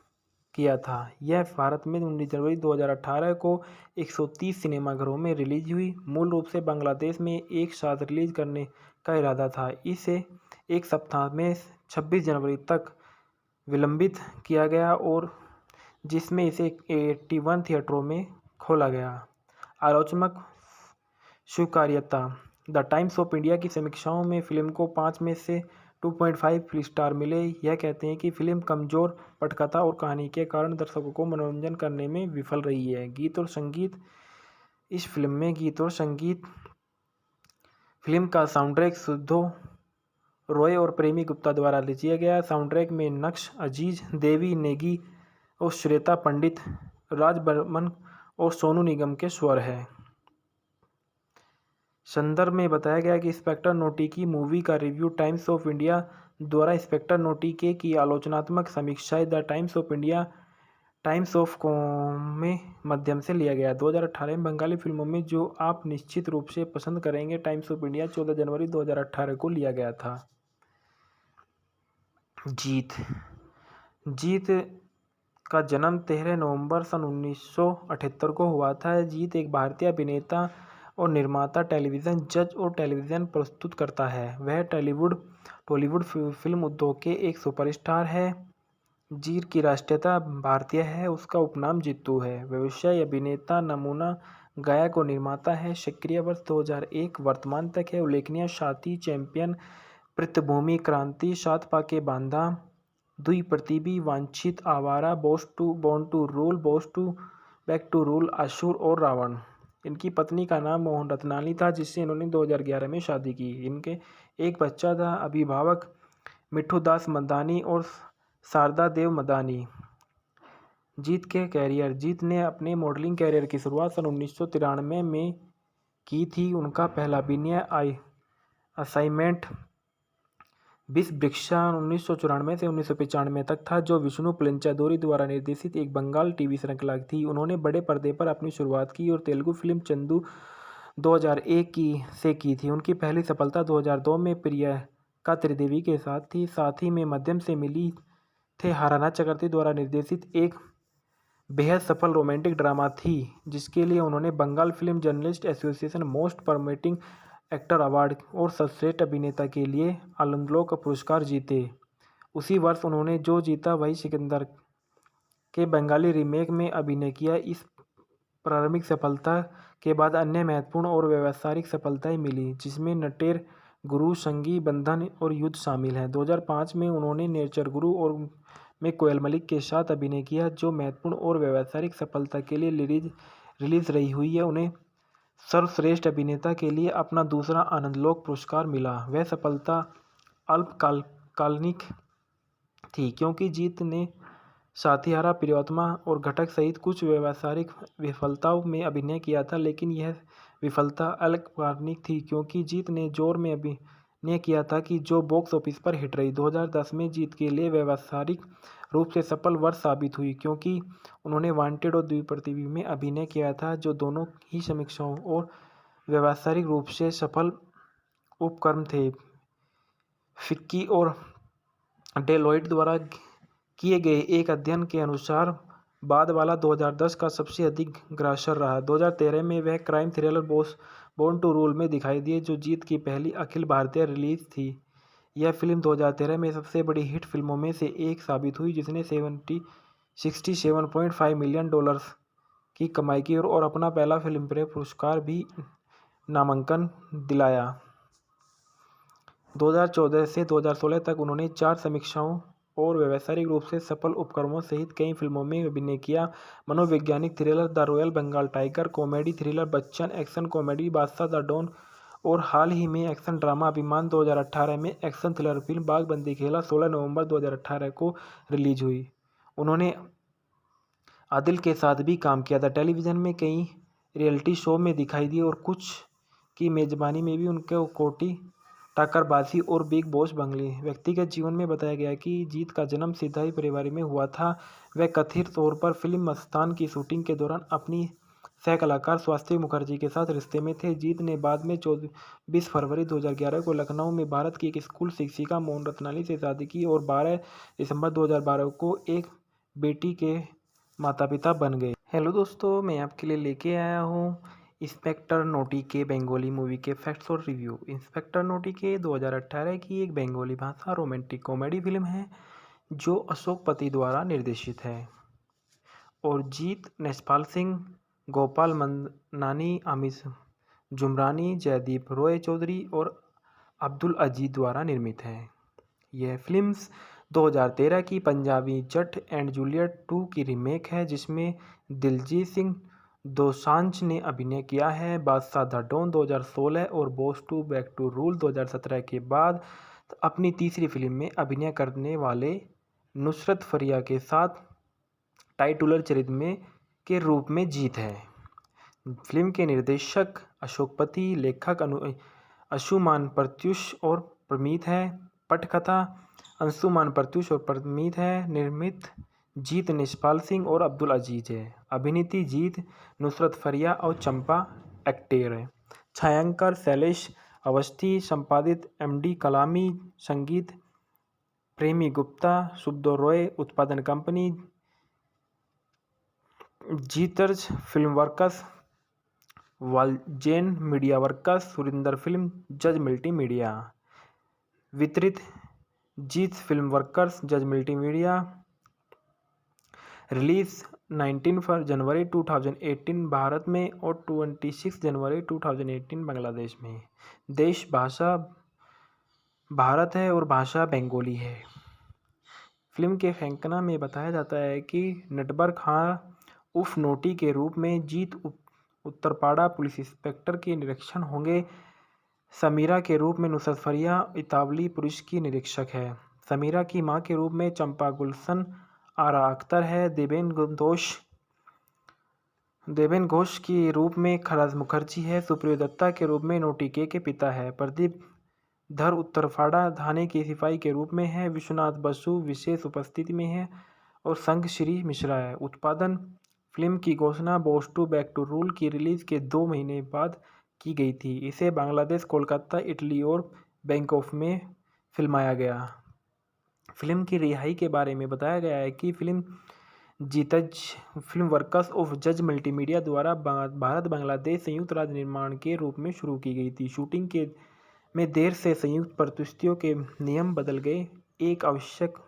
किया था। यह भारत में 19 जनवरी 2018 को 130 सिनेमाघरों में रिलीज हुई। मूल रूप से बांग्लादेश में एक साथ रिलीज करने का इरादा था। इसे एक सप्ताह में 26 जनवरी तक विलंबित किया गया और जिसमें इसे 81 थिएटरों में खोला गया। आलोचनात्मक स्वीकार्यता। द टाइम्स ऑफ इंडिया की समीक्षाओं में फिल्म को 5 में से 2.5 स्टार मिले। यह कहते हैं कि फिल्म कमजोर पटकथा और कहानी के कारण दर्शकों को मनोरंजन करने में विफल रही है। गीत और संगीत। इस फिल्म में गीत और संगीत फिल्म का साउंडट्रैक सुखदेव रॉय और प्रेमी गुप्ता द्वारा रचिया गया। साउंडट्रैक में नक्श अजीज, देवी नेगी और श्वेता पंडित, राज बर्मन और सोनू निगम के स्वर है। संदर्भ में बताया गया कि इंस्पेक्टर नोटी की मूवी का रिव्यू टाइम्स ऑफ इंडिया द्वारा इंस्पेक्टर नोटी के की आलोचनात्मक समीक्षाएं the Times of India Times of com में माध्यम से लिया गया। 2018 में बंगाली फिल्मों में जो आप निश्चित रूप से पसंद करेंगे टाइम्स ऑफ इंडिया 14 जनवरी 2018 को लिया गया था। जीत का जन्म 13 नवंबर सन 1978 को हुआ था। जीत एक भारतीय अभिनेता और निर्माता, टेलीविज़न जज और टेलीविज़न प्रस्तुतकर्ता है। वह टॉलीवुड फिल्म उद्योग के एक सुपरस्टार है। जीत की राष्ट्रीयता भारतीय है। उसका उपनाम जीतू है। व्यवसाय अभिनेता, नमूना गायक और निर्माता है। सक्रिय वर्ष 2001 वर्तमान तक है। उल्लेखनीय साथी चैंपियन, पृष्ठभूमि क्रांति, सात पाके बांधा, दुई प्रतिबी, वांछित, Awara, born to rule, boss two back to rule, Asur और रावण। इनकी पत्नी का नाम मोहन रत्नानी था, जिससे इन्होंने 2011 में शादी की। इनके एक बच्चा था। अभिभावक मिठू दास मदानी और शारदा देव मदानी। जीत के कैरियर। जीत ने अपने मॉडलिंग कैरियर की शुरुआत सन 1993 में की थी। उनका पहला अभिनय असाइनमेंट 20 वृक्षा 1994 से 1995 तक था, जो विष्णु पलेंचादोरी द्वारा निर्देशित एक बंगाल टीवी श्रृंखला थी। उन्होंने बड़े पर्दे पर अपनी शुरुआत की और तेलुगु फिल्म चंदू 2001 से की थी। उनकी पहली सफलता 2002 में प्रियंका त्रिदेवी के साथ थी। साथ ही में मध्यम से मिली थे हाराना चक्रवर्ती द्वारा निर्देशित एक बेहद सफल रोमांटिक ड्रामा थी, जिसके लिए उन्होंने Bengal film journalist association most promising actor award और सर्वश्रेष्ठ अभिनेता के लिए आनंदलोक पुरस्कार जीते। उसी वर्ष उन्होंने जो जीता वही सिकंदर के बंगाली रीमेक में अभिनय किया। इस प्रारंभिक सफलता के बाद अन्य महत्वपूर्ण और व्यावसायिक सफलताएं मिली, जिसमें नटेर गुरु, संगी बंधन और युद्ध शामिल हैं। 2005 में उन्होंने नेचर गुरु और में कोयल मलिक के साथ अभिनय किया, जो महत्वपूर्ण और व्यावसायिक सफलता के लिए रिलीज रही हुई है। उन्हें सर्वश्रेष्ठ अभिनेता के लिए अपना दूसरा आनंदलोक पुरस्कार मिला। वह सफलता अल्पकालिक थी, क्योंकि जीत ने साथियारा, प्रियोत्तमा और घटक सहित कुछ व्यावसायिक विफलताओं में अभिनय किया था, लेकिन यह विफलता अल्पकालिक थी क्योंकि जीत ने जोर में अभिनय किया था कि जो बॉक्स ऑफिस पर हिट रही। 2010 में जीत के लिए व्यावसायिक रूप से सफल वर्ष साबित हुई, क्योंकि उन्होंने वांटेड और द्विप्रतिवी में अभिनय किया था, जो दोनों ही समीक्षाओं और व्यावसायिक रूप से सफल उपक्रम थे। फिक्की और डेलॉयट द्वारा किए गए एक अध्ययन के अनुसार बाद वाला 2010 का सबसे अधिक ग्रासर रहा। 2013 में वह crime thriller born to rule में दिखाई दिए, जो जीत की पहली अखिल भारतीय रिलीज थी। यह फिल्म 2013 में सबसे बड़ी हिट फिल्मों में से एक साबित हुई, जिसने $67.5 मिलियन की कमाई की और अपना पहला फिल्मफेयर पुरस्कार भी नामांकन दिलाया। 2014 से 2016 तक उन्होंने 4 समीक्षाओं और व्यावसायिक रूप से सफल उपक्रमों सहित कई फिल्मों में अभिनय किया। मनोवैज्ञानिक thriller the royal Bengal tiger, comedy thriller Bachchan, action comedy Badshah the don और हाल ही में एक्शन ड्रामा अभिमान 2018 में एक्शन थ्रिलर फिल्म बागबंदी खेला 16 नवंबर 2018 को रिलीज हुई। उन्होंने आदिल के साथ भी काम किया था। टेलीविज़न में कई रियलिटी शो में दिखाई दिए और कुछ की मेजबानी में भी उनके कोटी टक्करबाजी और बिग बॉस बंगले। व्यक्तिगत जीवन में बताया गया कि जीत का जन्म सिधाई परिवार में हुआ था। वह कथित तौर पर फिल्म मस्तान की शूटिंग के दौरान अपनी सह कलाकार स्वाति मुखर्जी के साथ रिश्ते में थे। जीत ने बाद में 24 फरवरी 2011 को लखनऊ में भारत की एक स्कूल शिक्षिका मोहन रत्नानी से शादी की और 12 दिसंबर 2012 को एक बेटी के माता पिता बन गए। हेलो दोस्तों, मैं आपके लिए लेके आया हूँ इंस्पेक्टर नोटी के बंगाली मूवी के फैक्ट्स और रिव्यू। इंस्पेक्टर नोटी के 2018 की एक बंगाली भाषा रोमांटिक कॉमेडी फिल्म है, जो अशोक पति द्वारा निर्देशित है और जीत नेशपाल सिंह, गोपाल मंदानी, अमिश जुमरानी, जयदीप रॉय चौधरी और अब्दुल अजीज द्वारा निर्मित है। यह फिल्म 2013 की पंजाबी जट एंड जूलियट 2 की रीमेक है, जिसमें दिलजीत सिंह दोसांझ ने अभिनय किया है। बादशाह द डॉन 2016 और बॉस 2 बैक टू रूल 2017 के बाद अपनी तीसरी फिल्म में अभिनय करने वाले नुसरत फरिया के साथ टाइटुलर चरित्र में के रूप में जीत है। फिल्म के निर्देशक अशोक पति, लेखक अंशुमान प्रत्यूष और प्रमीत है। पटकथा अंशुमान प्रत्यूष और प्रमीत है। निर्मित जीत नेशपाल सिंह और अब्दुल अजीज है। अभिनेत्री जीत, नुसरत फरिया और चंपा एक्टर है। छायांकन शैलेश अवस्थी, संपादित MD कलामी, संगीत प्रेमी गुप्ता, सुबोध रॉय, उत्पादन company Jeetz film works, Walzen media works, Surinder film, Jaaz multimedia. वितरित Jeet film workers, Jaaz multimedia. Release 19 जनवरी 2018 भारत में और 26 जनवरी 2018 बांग्लादेश में। देश भाषा भारत है और भाषा बंगाली है। फिल्म के फैंकना में बताया जाता है कि नटबर खां उर्फ नोटी के रूप में जीत उत्तरपाड़ा पुलिस इंस्पेक्टर के निरीक्षण होंगे। समीरा के रूप में नुसरत फरिया इतावली पुलिस की निरीक्षक है। समीरा की मां के रूप में चंपा गुलशन आरा अख्तर है। देवेन घोष के रूप में खराज मुखर्जी है। सुप्रियो दत्ता के रूप में नोटी के पिता है। प्रदीप धर उत्तरपाड़ा थाने के सिपाही के रूप में है। विश्वनाथ बसु विशेष उपस्थिति में है और संघ श्री मिश्रा है। उत्पादन फिल्म की घोषणा बॉस 2 बैक टू रूल की रिलीज के 2 महीने बाद की गई थी। इसे बांग्लादेश, कोलकाता, इटली और बैंकॉक में फिल्माया गया। फिल्म की रिहाई के बारे में बताया गया है कि फिल्म जीतज फिल्म वर्कर्स ऑफ जज मल्टीमीडिया द्वारा भारत बांग्लादेश संयुक्त राज्य निर्माण के रूप में शुरू की गई थी। शूटिंग के में देर से संयुक्त परिस्थितियों के नियम बदल गए। एक आवश्यक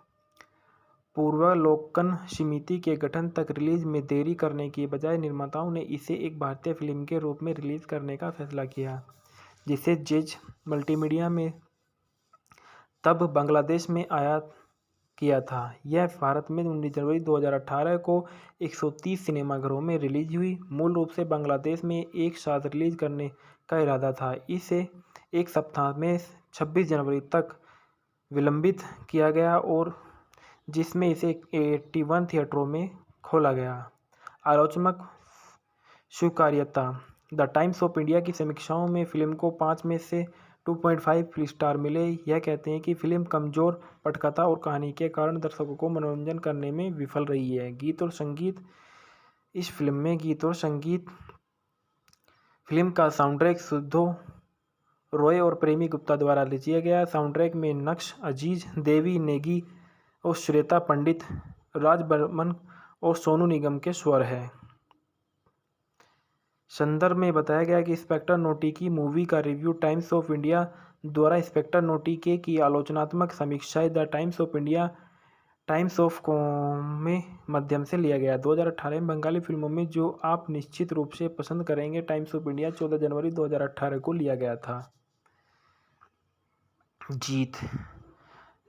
पूर्वावलोकन समिति के गठन तक रिलीज में देरी करने की बजाय निर्माताओं ने इसे एक भारतीय फिल्म के रूप में रिलीज करने का फैसला किया, जिसे जज मल्टीमीडिया में तब बांग्लादेश में आया किया था। यह भारत में 19 जनवरी 2018 को 130 सिनेमाघरों में रिलीज हुई। मूल रूप से बांग्लादेश में एक साथ रिलीज करने का इरादा था। इसे एक सप्ताह में 26 जनवरी तक विलंबित किया गया और जिसमें इसे 81 थिएटरों में खोला गया। आलोचनात्मक स्वीकार्यता। द टाइम्स ऑफ इंडिया की समीक्षाओं में फिल्म को 5 में से 2.5 स्टार मिले। यह कहते हैं कि फिल्म कमजोर पटकथा और कहानी के कारण दर्शकों को मनोरंजन करने में विफल रही है। गीत और संगीत। इस फिल्म में गीत और संगीत। फिल्म का साउंडट्रैक सुधो रॉय और प्रेमी गुप्ता द्वारा रचिया गया। साउंडट्रैक में नक्श अजीज, देवी नेगी और श्वेता पंडित, राज बर्मन और सोनू निगम के स्वर है। संदर्भ में बताया गया कि इंस्पेक्टर नोटी की मूवी का रिव्यू टाइम्स ऑफ इंडिया द्वारा इंस्पेक्टर नोटी के की आलोचनात्मक समीक्षाएं the Times of India Times of com में माध्यम से लिया गया। 2018 में बंगाली फिल्मों में जो आप निश्चित रूप से पसंद करेंगे टाइम्स ऑफ इंडिया 14 जनवरी 2018 को लिया गया था। जीत।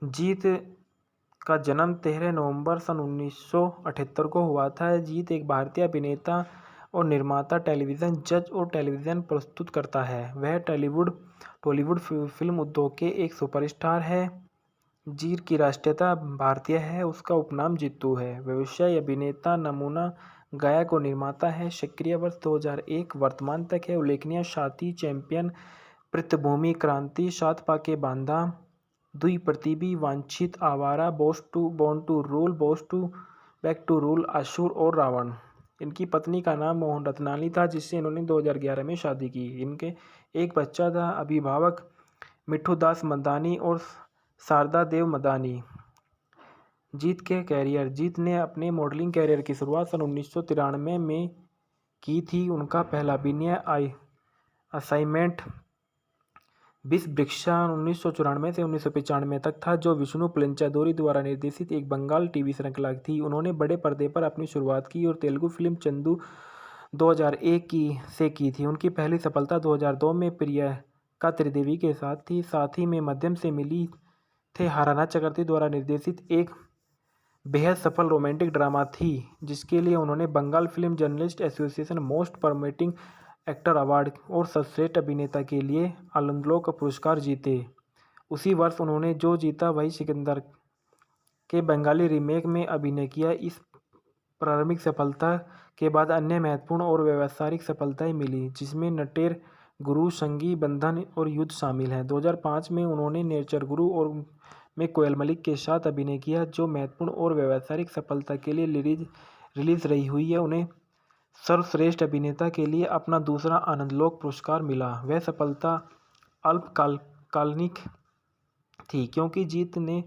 जीत का जन्म 13 नवंबर सन 1978 को हुआ था। जीत एक भारतीय अभिनेता और निर्माता, टेलीविज़न जज और टेलीविज़न प्रस्तुत करता है। वह टॉलीवुड फिल्म उद्योग के एक सुपरस्टार है। जीत की राष्ट्रीयता भारतीय है। उसका उपनाम जीतू है। व्यवसाय अभिनेता, नमूना गायक और निर्माता है। सक्रिय वर्ष 2001 वर्तमान तक है। उल्लेखनीय साथी, चैंपियन, पृष्ठभूमि क्रांति, सात पाके बांधा, दुई प्रतिबी, वांछित, Awara, born to rule, back to rule, Asur और रावण। इनकी पत्नी का नाम मोहन रत्नानी था जिससे इन्होंने 2011 में शादी की। इनके एक बच्चा था। अभिभावक मिठू दास मदानी और शारदा देव मदानी। जीत के कैरियर। जीत ने अपने मॉडलिंग कैरियर की शुरुआत सन 1993 में की थी। उनका पहला अभिनय असाइनमेंट 20 वृक्षा 1994 से 1995 तक था, जो विष्णु पलेंचादोरी द्वारा निर्देशित एक बंगाल टीवी श्रृंखला थी। उन्होंने बड़े पर्दे पर अपनी शुरुआत की और तेलुगु फिल्म चंदू 2001 से की थी। उनकी पहली सफलता 2002 में प्रियंका त्रिदेवी के साथ ही में मध्यम से मिली थे। हाराना चक्रवर्ती द्वारा निर्देशित एक बेहद सफल रोमांटिक ड्रामा थी जिसके लिए उन्होंने Bengal film journalist association most promising actor award और सर्वश्रेष्ठ अभिनेता के लिए आनंदलोक पुरस्कार जीते। उसी वर्ष उन्होंने जो जीता वही सिकंदर के बंगाली रीमेक में अभिनय किया। इस प्रारंभिक सफलता के बाद अन्य महत्वपूर्ण और व्यावसायिक सफलताएं मिली जिसमें नटेर, गुरु, संगी, बंधन और युद्ध शामिल हैं। 2005 में उन्होंने नेचर गुरु और में कोयल मलिक के साथ अभिनय किया जो महत्वपूर्ण और व्यावसायिक सफलता के लिए रिलीज रही हुई है। उन्हें सर्वश्रेष्ठ अभिनेता के लिए अपना दूसरा आनंदलोक पुरस्कार मिला। वह सफलता अल्पकालिक थी क्योंकि जीत ने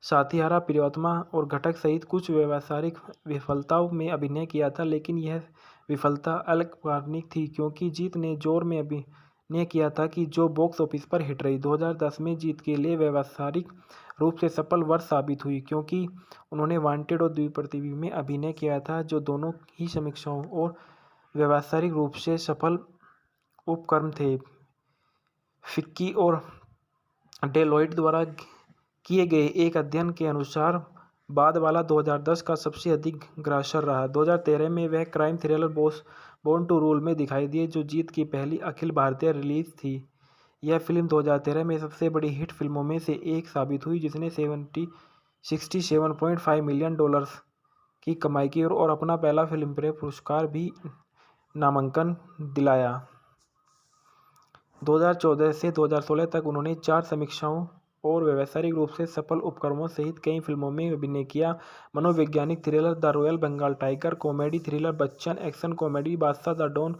साथियारा, प्रियोत्तमा और घटक सहित कुछ व्यावसायिक विफलताओं में अभिनय किया था, लेकिन यह विफलता अल्पकालिक थी क्योंकि जीत ने जोर में अभिनय किया था कि जो बॉक्स ऑफिस पर हिट रही। 2010 में जीत के लिए व्यावसायिक रूप से सफल वर्ष साबित हुई क्योंकि उन्होंने वांटेड और द्विप्रतिबी में अभिनय किया था जो दोनों ही समीक्षाओं और व्यावसायिक रूप से सफल उपक्रम थे। फिक्की और डेलॉयट द्वारा किए गए एक अध्ययन के अनुसार बाद वाला 2010 का सबसे अधिक ग्रासर रहा। 2013 में वह crime thriller born to rule में दिखाई दिए जो जीत की पहली अखिल भारतीय रिलीज थी। यह फिल्म 2013 में सबसे बड़ी हिट फिल्मों में से एक साबित हुई जिसने $67.5 मिलियन की कमाई की और अपना पहला फिल्मफेयर पुरस्कार भी नामांकन दिलाया। 2014 से 2016 तक उन्होंने 4 समीक्षाओं और व्यावसायिक रूप से सफल उपक्रमों सहित कई फिल्मों में अभिनय किया। मनोवैज्ञानिक thriller the royal Bengal tiger, comedy thriller Bachchan, action comedy Badshah the don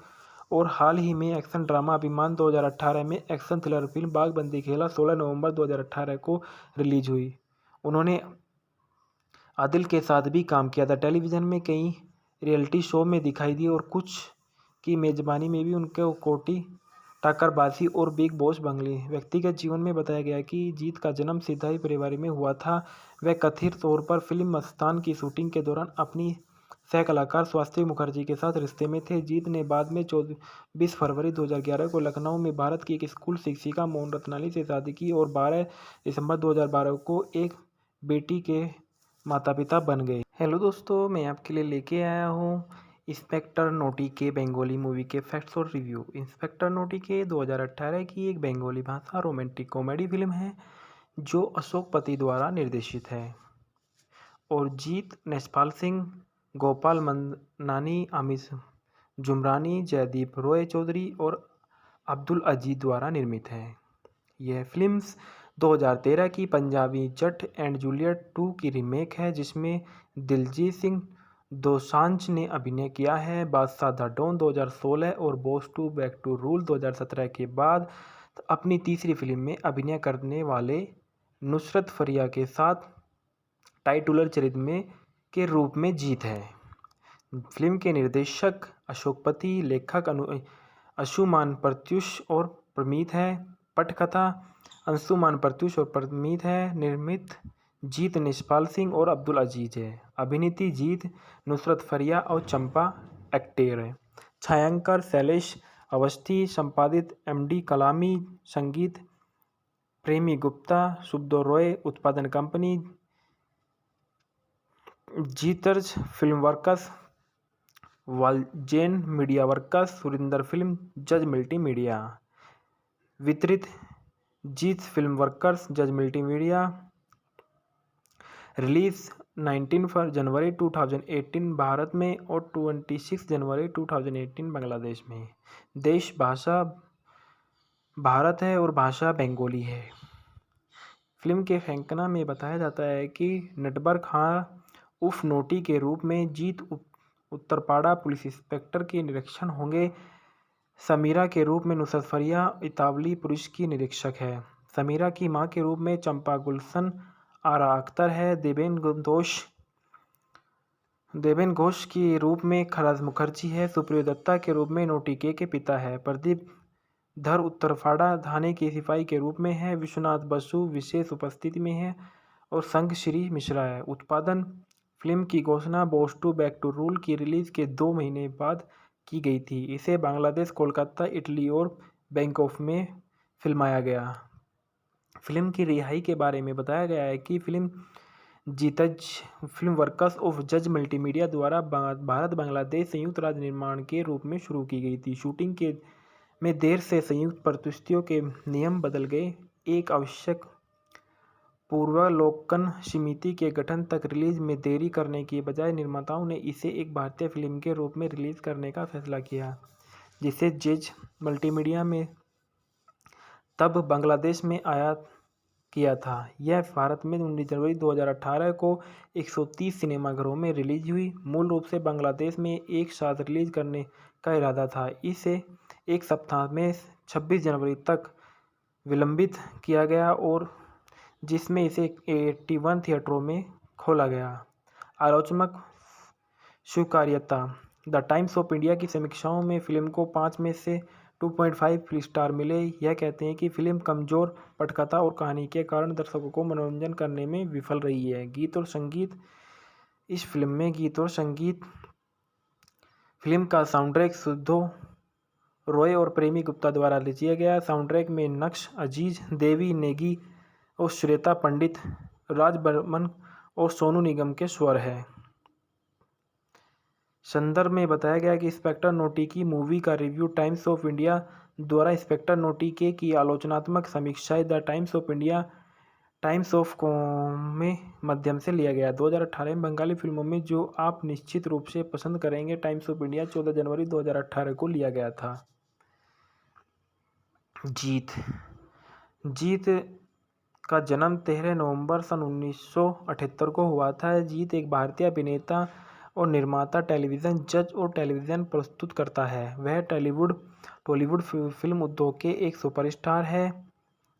और हाल ही में एक्शन ड्रामा अभिमान 2018 में एक्शन थ्रिलर फिल्म बागबंदी खेला 16 नवंबर 2018 को रिलीज हुई। उन्होंने आदिल के साथ भी काम किया था। टेलीविज़न में कई रियलिटी शो में दिखाई दी और कुछ की मेजबानी में भी उनके कोटी टक्करबाजी और बिग बॉस बंगले। व्यक्तिगत जीवन में बताया गया कि जीत का जन्म सिधाई परिवार में हुआ था। वह कथित तौर पर फिल्म मस्तान की शूटिंग के दौरान अपनी सह कलाकार स्वाति मुखर्जी के साथ रिश्ते में थे। जीत ने बाद में 24 फरवरी 2011 को लखनऊ में भारत की एक स्कूल शिक्षिका मोहन रत्नानी से शादी की और 12 दिसंबर 2012 को एक बेटी के माता पिता बन गए। हेलो दोस्तों, मैं आपके लिए लेके आया हूँ इंस्पेक्टर नोटी के बंगाली मूवी के फैक्ट्स और रिव्यू। इंस्पेक्टर नोटी के 2018 की एक बंगाली भाषा रोमांटिक कॉमेडी फिल्म है जो अशोक पति द्वारा निर्देशित है और जीत नेसपाल सिंह, गोपाल मंदानी, अमित जुमरानी, जयदीप रॉय चौधरी और अब्दुल अजीज द्वारा निर्मित है। यह फिल्म 2013 की पंजाबी जट एंड जूलियट 2 की रीमेक है जिसमें दिलजीत सिंह दोसांझ ने अभिनय किया है। बादशाह द डॉन 2016 और बॉस 2 बैक टू रूल 2017 के बाद अपनी तीसरी फिल्म में अभिनय करने वाले नुसरत फरिया के साथ टाइटुलर चरित्र में के रूप में जीत है। फिल्म के निर्देशक अशोक पति, लेखक अंशुमान प्रत्यूष और प्रमीत है। पटकथा अंशुमान प्रत्यूष और प्रमीत है। निर्मित जीत नेसपाल सिंह और अब्दुल अजीज है। अभिनेत्री जीत, नुसरत फरिया और चंपा एक्टर है। छायांकन शैलेश अवस्थी, संपादित एमडी कलामी, संगीत प्रेमी गुप्ता, सुब्दो रॉय, उत्पादन company Jeetz film works, Walzen media works, Surinder film, Jaaz multimedia. वितरित Jeet film workers, Jaaz multimedia. Release 19 जनवरी 2018 भारत में और 26 जनवरी 2018 बांग्लादेश में। देश भाषा भारत है और भाषा बंगाली है। फिल्म के फैंकना में बताया जाता है कि नटबर खां उर्फ नोटी के रूप में जीत उत्तरपाड़ा पुलिस इंस्पेक्टर के निरीक्षण होंगे। समीरा के रूप में नुसरत फरिया इतावली पुलिस की निरीक्षक है। समीरा की मां के रूप में चंपा गुलशन आरा अख्तर है। देवेन घोष के रूप में खराज मुखर्जी है। सुप्रियो दत्ता के रूप में नोटी के पिता है। प्रदीप धर उत्तरपाड़ा थाने के सिपाही के रूप में है। विश्वनाथ बसु विशेष उपस्थिति में है और संघ श्री मिश्रा है। उत्पादन फिल्म की घोषणा बॉस 2 बैक टू रूल की रिलीज के 2 महीने बाद की गई थी। इसे बांग्लादेश, कोलकाता, इटली और बैंकॉक में फिल्माया गया। फिल्म की रिहाई के बारे में बताया गया है कि फिल्म जीतज फिल्म वर्कर्स ऑफ जज मल्टीमीडिया द्वारा भारत बांग्लादेश संयुक्त राज्य निर्माण के रूप में शुरू की गई थी। शूटिंग के में देर से संयुक्त परिस्थितियों के नियम बदल गए। एक आवश्यक पूर्वावलोकन समिति के गठन तक रिलीज में देरी करने की बजाय निर्माताओं ने इसे एक भारतीय फिल्म के रूप में रिलीज करने का फैसला किया, जिसे जेज मल्टीमीडिया में तब बांग्लादेश में आयात किया था। यह भारत में 19 जनवरी 2018 को 130 सिनेमाघरों में रिलीज हुई। मूल रूप से बांग्लादेश में एक साथ रिलीज करने का इरादा था। इसे एक सप्ताह में 26 जनवरी तक विलंबित किया गया और जिसमें इसे 81 थिएटरों में खोला गया। आलोचनात्मक स्वीकार्यता। द टाइम्स ऑफ इंडिया की समीक्षाओं में फिल्म को 5 में से 2.5 स्टार मिले। यह कहते हैं कि फिल्म कमजोर पटकथा और कहानी के कारण दर्शकों को मनोरंजन करने में विफल रही है। गीत और संगीत। इस फिल्म में गीत और संगीत फिल्म का साउंडट्रैक सुब्दो रॉय और प्रेमी गुप्ता द्वारा रचिया गया। साउंडट्रैक में नक्श अजीज, देवी नेगी और श्वेता पंडित, राज बर्मन और सोनू निगम के स्वर है। संदर्भ में बताया गया कि इंस्पेक्टर नोटी की मूवी का रिव्यू टाइम्स ऑफ इंडिया द्वारा इंस्पेक्टर नोटी के की आलोचनात्मक समीक्षाएं the Times of India Times of में माध्यम से लिया गया। 2018 में बंगाली फिल्मों में जो आप निश्चित रूप से पसंद करेंगे टाइम्स ऑफ इंडिया 14 जनवरी 2018 को लिया गया था। जीत का जन्म 13 नवंबर सन 1978 को हुआ था। जीत एक भारतीय अभिनेता और निर्माता, टेलीविज़न जज और टेलीविज़न प्रस्तुत करता है। वह टॉलीवुड फिल्म उद्योग के एक सुपरस्टार है।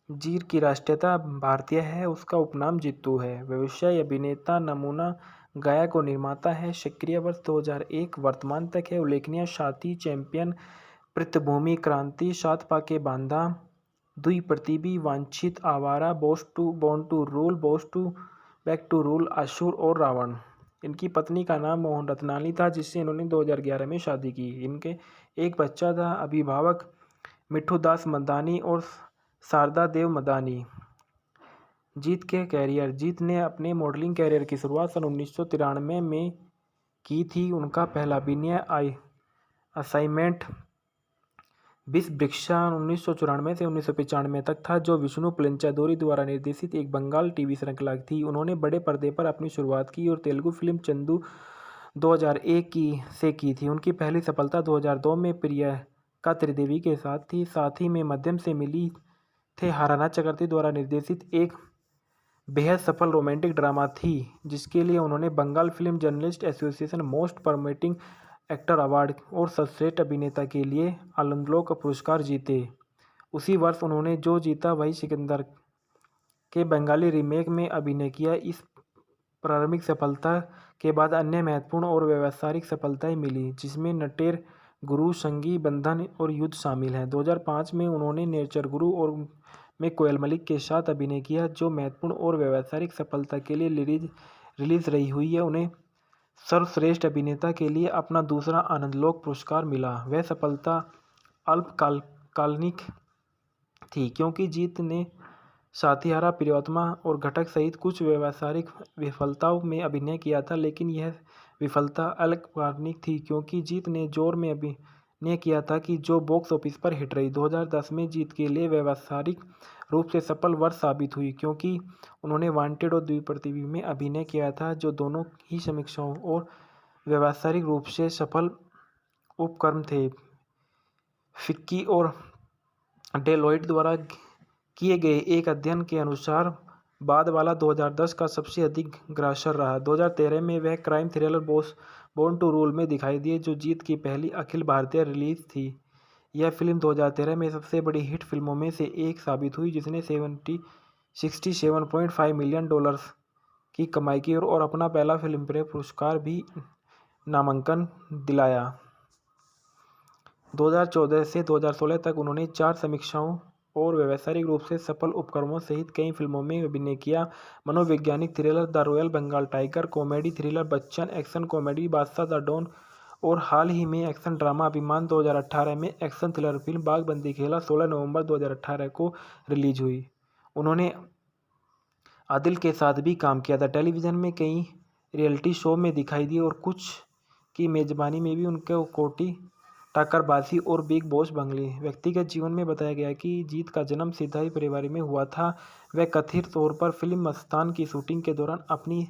जीत की राष्ट्रीयता भारतीय है। उसका उपनाम जीतू है। व्यवसाय अभिनेता, नमूना गायक और निर्माता है। सक्रिय वर्ष 2001 वर्तमान तक है। उल्लेखनीय साथी, चैंपियन, पृष्ठभूमि, क्रांति, सात पाके बांधा, दुई प्रतिबी, वांछित, Awara, Boss 2, born to rule, Boss 2 back to rule, Asur और रावण। इनकी पत्नी का नाम मोहन रत्नानी था जिससे इन्होंने 2011 में शादी की। इनके एक बच्चा था। अभिभावक मिठू दास मदानी और शारदा देव मदानी। जीत के कैरियर। जीत ने अपने मॉडलिंग कैरियर की शुरुआत सन 1993 में की थी। उनका पहला अभिनय असाइनमेंट विषवृक्षा 1994 से 1995 तक था, जो विष्णु पलेंचादोरी द्वारा निर्देशित एक बंगाल टीवी श्रृंखला थी। उन्होंने बड़े पर्दे पर अपनी शुरुआत की और तेलुगु फिल्म चंदू 2001 से की थी। उनकी पहली सफलता 2002 में प्रियंका त्रिदेवी के साथ थी। साथ ही में मध्यम से मिली थे हाराना चक्रवर्ती द्वारा निर्देशित एक बेहद सफल रोमांटिक ड्रामा थी, जिसके लिए उन्होंने Bengal film journalist association most promising actor award और सर्वश्रेष्ठ अभिनेता के लिए आनंदलोक पुरस्कार जीते। उसी वर्ष उन्होंने जो जीता वही सिकंदर के बंगाली रीमेक में अभिनय किया। इस प्रारंभिक सफलता के बाद अन्य महत्वपूर्ण और व्यावसायिक सफलताएं मिली, जिसमें नटेर गुरु, संगी बंधन और युद्ध शामिल हैं। 2005 में उन्होंने नेचर गुरु और में कोयल मलिक के साथ अभिनय किया, जो महत्वपूर्ण और व्यावसायिक सफलता के लिए रिलीज रही हुई है। उन्हें सर्वश्रेष्ठ अभिनेता के लिए अपना दूसरा आनंदलोक पुरस्कार मिला। वह सफलता अल्पकालिक थी, क्योंकि जीत ने साथियारा, प्रियोत्तमा और घटक सहित कुछ व्यावसायिक विफलताओं में अभिनय किया था, लेकिन यह विफलता अल्पकालिक थी क्योंकि जीत ने जोर में अभिनय किया था कि जो बॉक्स ऑफिस पर हिट रही। 2010 में जीत के लिए व्यावसायिक रूप से सफल वर्ष साबित हुई, क्योंकि उन्होंने वांटेड और द्विप्रतिवी में अभिनय किया था, जो दोनों ही समीक्षाओं और व्यावसायिक रूप से सफल उपक्रम थे। फिक्की और डेलॉयट द्वारा किए गए एक अध्ययन के अनुसार बाद वाला 2010 का सबसे अधिक ग्रासर रहा। 2013 में वह crime thriller born to rule में दिखाई दिए, जो जीत की पहली अखिल भारतीय रिलीज थी। यह फिल्म 2013 में सबसे बड़ी हिट फिल्मों में से एक साबित हुई, जिसने $67.5 मिलियन की कमाई की और अपना पहला फिल्मफेयर पुरस्कार भी नामांकन दिलाया। 2014 से 2016 तक उन्होंने 4 समीक्षाओं और व्यावसायिक रूप से सफल उपक्रमों सहित कई फिल्मों में अभिनय किया। मनोवैज्ञानिक thriller the royal Bengal tiger, comedy thriller Bachchan, action comedy Badshah the don और हाल ही में एक्शन ड्रामा अभिमान 2018 में एक्शन थ्रिलर फिल्म बागबंदी खेला 16 नवंबर 2018 को रिलीज हुई। उन्होंने आदिल के साथ भी काम किया था। टेलीविज़न में कई रियलिटी शो में दिखाई दिए और कुछ की मेजबानी में भी उनके कोटी टक्करबाजी और बिग बॉस बंगली। व्यक्तिगत जीवन में बताया गया कि जीत का जन्म सिधाई परिवार में हुआ था। वह कथित तौर पर फिल्म मस्तान की शूटिंग के दौरान अपनी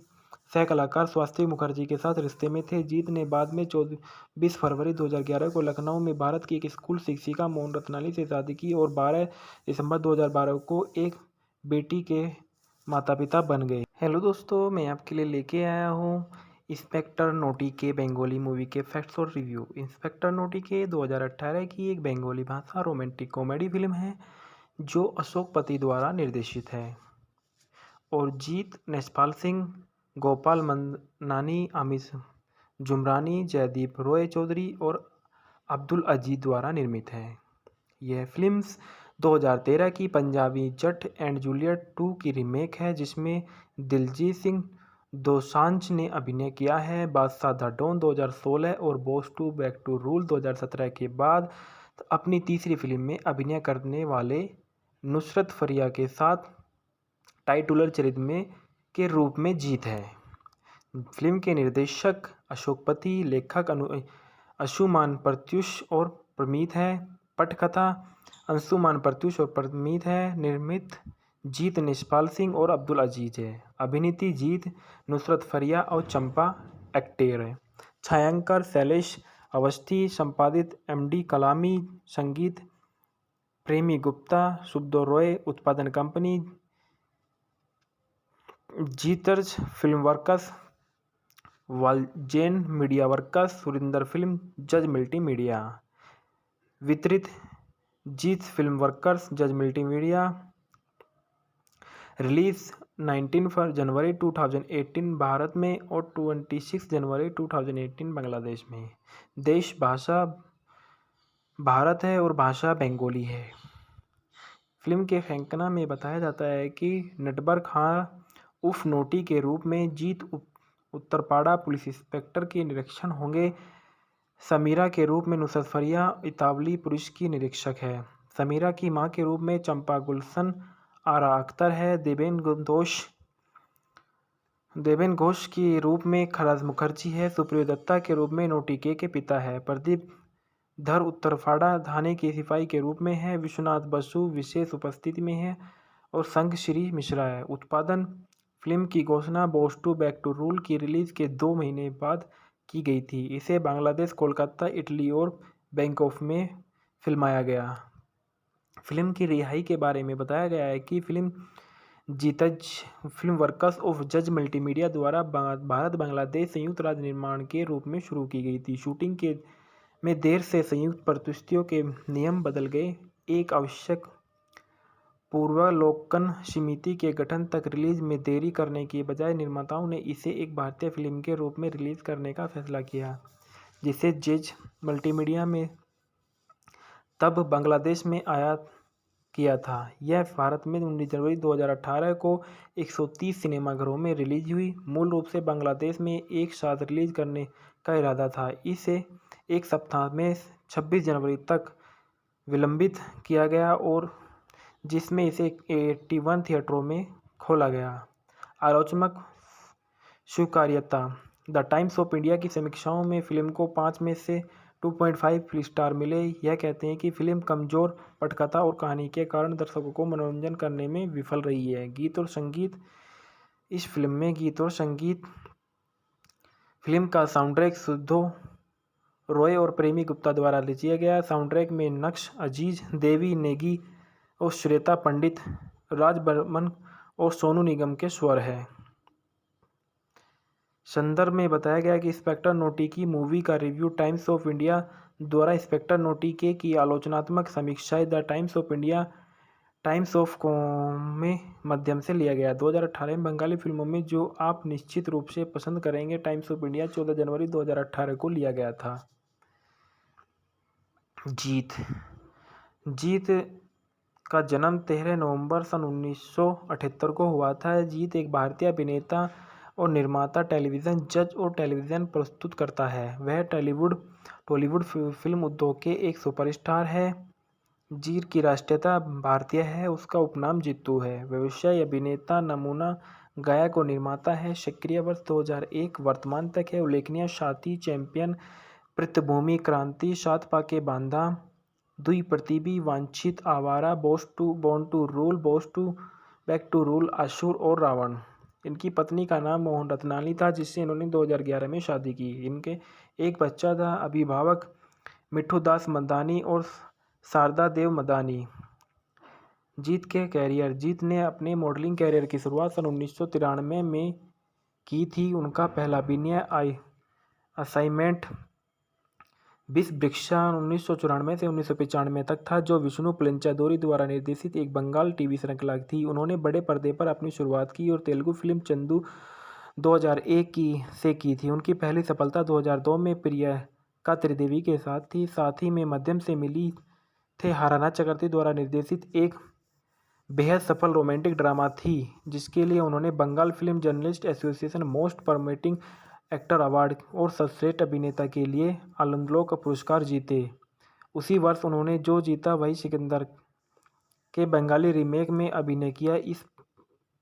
सह कलाकार स्वाति मुखर्जी के साथ रिश्ते में थे। जीत ने बाद में 24 फरवरी 2011 को लखनऊ में भारत की एक स्कूल शिक्षिका मोहन रत्नानी से शादी की और 12 दिसंबर 2012 को एक बेटी के माता पिता बन गए। हेलो दोस्तों, मैं आपके लिए लेके आया हूँ इंस्पेक्टर नोटी के बंगाली मूवी के फैक्ट्स और रिव्यू। इंस्पेक्टर नोटी के 2018 की एक बंगाली भाषा रोमांटिक कॉमेडी फिल्म है, जो अशोक पति द्वारा निर्देशित है और जीत नेशपाल सिंह, गोपाल मंदानी, अमित जुमरानी, जयदीप रॉय चौधरी और अब्दुल अजीज द्वारा निर्मित है। यह फिल्म 2013 की पंजाबी जट एंड जूलियट 2 की रीमेक है, जिसमें दिलजीत सिंह दोसांझ ने अभिनय किया है। बादशाह द डॉन 2016 और बॉस 2 बैक टू रूल 2017 के बाद अपनी तीसरी फिल्म में अभिनय करने वाले नुसरत फरिया के साथ टाइटुलर चरित्र में के रूप में जीत है। फिल्म के निर्देशक अशोक पति, लेखक अंशुमान प्रत्यूष और प्रमीत है। पटकथा अंशुमान प्रत्यूष और प्रमीत है। निर्मित जीत नेशपाल सिंह और अब्दुल अजीज है। अभिनेत्री जीत, नुसरत फरिया और चंपा एक्टर है। छायांकन शैलेश अवस्थी, संपादित एमडी कलामी, संगीत प्रेमी गुप्ता, सुब्दो रॉय, उत्पादन company Jeetz film works, Walzen media works, Surinder film, Jaaz multi media. वितरित Jeet film workers, Jaaz multi media. Release 19 जनवरी 2018 भारत में और 26 जनवरी 2018 बांग्लादेश में। देश भाषा भारत है और भाषा बंगाली है। फिल्म के फैंकना में बताया जाता है कि नटबर खां उर्फ नोटी के रूप में जीत उत्तरपाड़ा पुलिस इंस्पेक्टर के निरीक्षण होंगे। समीरा के रूप में नुसरत फरिया इतावली पुलिस की निरीक्षक है। समीरा की मां के रूप में चंपा गुलशन आरा अख्तर है। देवेन घोष के रूप में खराज मुखर्जी है। सुप्रियो दत्ता के रूप में नोटी के पिता है। प्रदीप धर उत्तरफाड़ा थाने के सिपाही के रूप में है। विश्वनाथ बसु विशेष उपस्थिति में है और संग श्री मिश्रा है। उत्पादन फिल्म की घोषणा boss two back to rule की रिलीज के 2 महीने बाद की गई थी। इसे बांग्लादेश, कोलकाता, इटली और बैंकॉक में फिल्माया गया। फिल्म की रिहाई के बारे में बताया गया है कि फिल्म जीतज फिल्म वर्कर्स ऑफ जज मल्टीमीडिया द्वारा भारत बांग्लादेश संयुक्त राज्य निर्माण के रूप में शुरू की गई थी। शूटिंग के में देर से संयुक्त परिस्थितियों के नियम बदल गए। एक आवश्यक पूर्वावलोकन समिति के गठन तक रिलीज में देरी करने की बजाय निर्माताओं ने इसे एक भारतीय फिल्म के रूप में रिलीज करने का फैसला किया, जिसे जेज मल्टीमीडिया में तब बांग्लादेश में आया किया था। यह भारत में 19 जनवरी 2018 को 130 सिनेमाघरों में रिलीज हुई। मूल रूप से बांग्लादेश में एक साथ रिलीज करने का इरादा था। इसे एक सप्ताह में 26 जनवरी तक विलंबित किया गया और जिसमें इसे 81 थिएटरों में खोला गया। आलोचनात्मक स्वीकार्यता। द टाइम्स ऑफ इंडिया की समीक्षाओं में फिल्म को 5 में से 2.5 स्टार मिले। यह कहते हैं कि फिल्म कमजोर पटकथा और कहानी के कारण दर्शकों को मनोरंजन करने में विफल रही है। गीत और संगीत। इस फिल्म में गीत और संगीत फिल्म का साउंडट्रैक सुधो रॉय और प्रेमी गुप्ता द्वारा रचिया गया। साउंडट्रैक में नक्श अजीज, देवी नेगी और श्वेता पंडित, राज बर्मन और सोनू निगम के स्वर है। संदर्भ में बताया गया कि इंस्पेक्टर नोटी की मूवी का रिव्यू टाइम्स ऑफ इंडिया द्वारा इंस्पेक्टर नोटी के की आलोचनात्मक समीक्षाएं the Times of India Times of com में माध्यम से लिया गया। 2018 में बंगाली फिल्मों में जो आप निश्चित रूप से पसंद करेंगे टाइम्स ऑफ इंडिया 14 जनवरी 2018 को लिया गया था। जीत का जन्म 13 नवंबर सन 1978 को हुआ था। जीत एक भारतीय अभिनेता और निर्माता, टेलीविज़न जज और टेलीविज़न प्रस्तुत करता है। वह टॉलीवुड फिल्म उद्योग के एक सुपरस्टार है। जीत की राष्ट्रीयता भारतीय है। उसका उपनाम जीतू है। व्यवसाय अभिनेता, नमूना गायक और निर्माता है। सक्रिय वर्ष 2001 वर्तमान तक है। उल्लेखनीय साथी, चैंपियन, पृष्ठभूमि, क्रांति, सात पाके बांधा, दुई प्रतिबी, वांछित, Awara, born to rule, boss two back to rule, Asur और रावण। इनकी पत्नी का नाम मोहन रत्नानी था, जिससे इन्होंने 2011 में शादी की। इनके एक बच्चा था। अभिभावक मिठू दास मदानी और शारदा देव मदानी। जीत के कैरियर। जीत ने अपने मॉडलिंग कैरियर की शुरुआत सन 1993 में की थी। उनका पहला अभिनय असाइनमेंट विषवृक्षा 1994 से 1995 तक था, जो विष्णु पलेंचादोरी द्वारा निर्देशित एक बंगाल टीवी श्रृंखला थी। उन्होंने बड़े पर्दे पर अपनी शुरुआत की और तेलुगु फिल्म चंदू 2001 से की थी। उनकी पहली सफलता 2002 में प्रियंका त्रिदेवी के साथ थी। साथ ही में माध्यम से मिली थे हाराना चक्रवर्ती द्वारा निर्देशित एक बेहद सफल रोमांटिक ड्रामा थी, जिसके लिए उन्होंने Bengal film journalist association most promising actor award और सर्वश्रेष्ठ अभिनेता के लिए आनंदलोक पुरस्कार जीते। उसी वर्ष उन्होंने जो जीता वही सिकंदर के बंगाली रीमेक में अभिनय किया। इस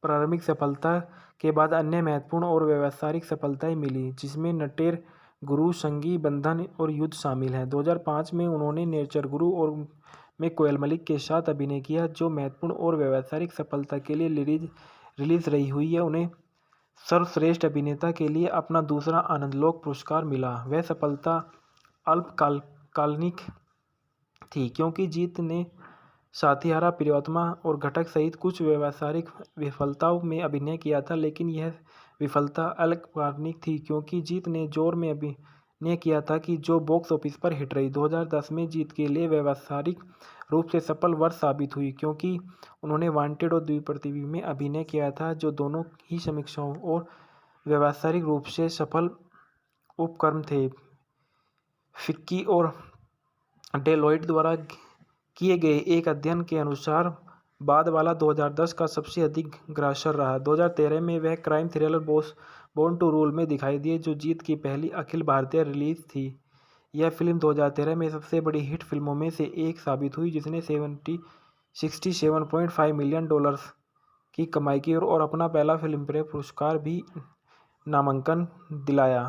प्रारंभिक सफलता के बाद अन्य महत्वपूर्ण और व्यावसायिक सफलताएं मिली, जिसमें नटेर गुरु, संगी बंधन और युद्ध शामिल हैं। 2005 में उन्होंने नेचर गुरु और में कोयल मलिक के साथ अभिनय किया, जो महत्वपूर्ण और व्यावसायिक सफलता के लिए रिलीज रही हुई है। उन्हें सर्वश्रेष्ठ अभिनेता के लिए अपना दूसरा आनंदलोक पुरस्कार मिला। वह सफलता अल्पकालिक थी, क्योंकि जीत ने साथीहारा, प्रियोतमा और घटक सहित कुछ व्यावसायिक विफलताओं में अभिनय किया था, लेकिन यह विफलता अल्पकालिक थी क्योंकि जीत ने जोर में अभिनय किया था कि जो बॉक्स ऑफिस पर हिट रही। 2010 में जीत के लिए व्यावसायिक रूप से सफल वर्ष साबित हुई, क्योंकि उन्होंने वांटेड और द्विप्रतिबी में अभिनय किया था, जो दोनों ही समीक्षाओं और व्यावसायिक रूप से सफल उपक्रम थे। फिक्की और डेलॉयट द्वारा किए गए एक अध्ययन के अनुसार बाद वाला 2010 का सबसे अधिक ग्रासर रहा। 2013 में वह crime thriller born to rule में दिखाई दिए, जो जीत की पहली अखिल भारतीय रिलीज थी। यह फिल्म 2013 में सबसे बड़ी हिट फिल्मों में से एक साबित हुई, जिसने $67.5 मिलियन की कमाई की और अपना पहला फिल्मफेयर पुरस्कार भी नामांकन दिलाया।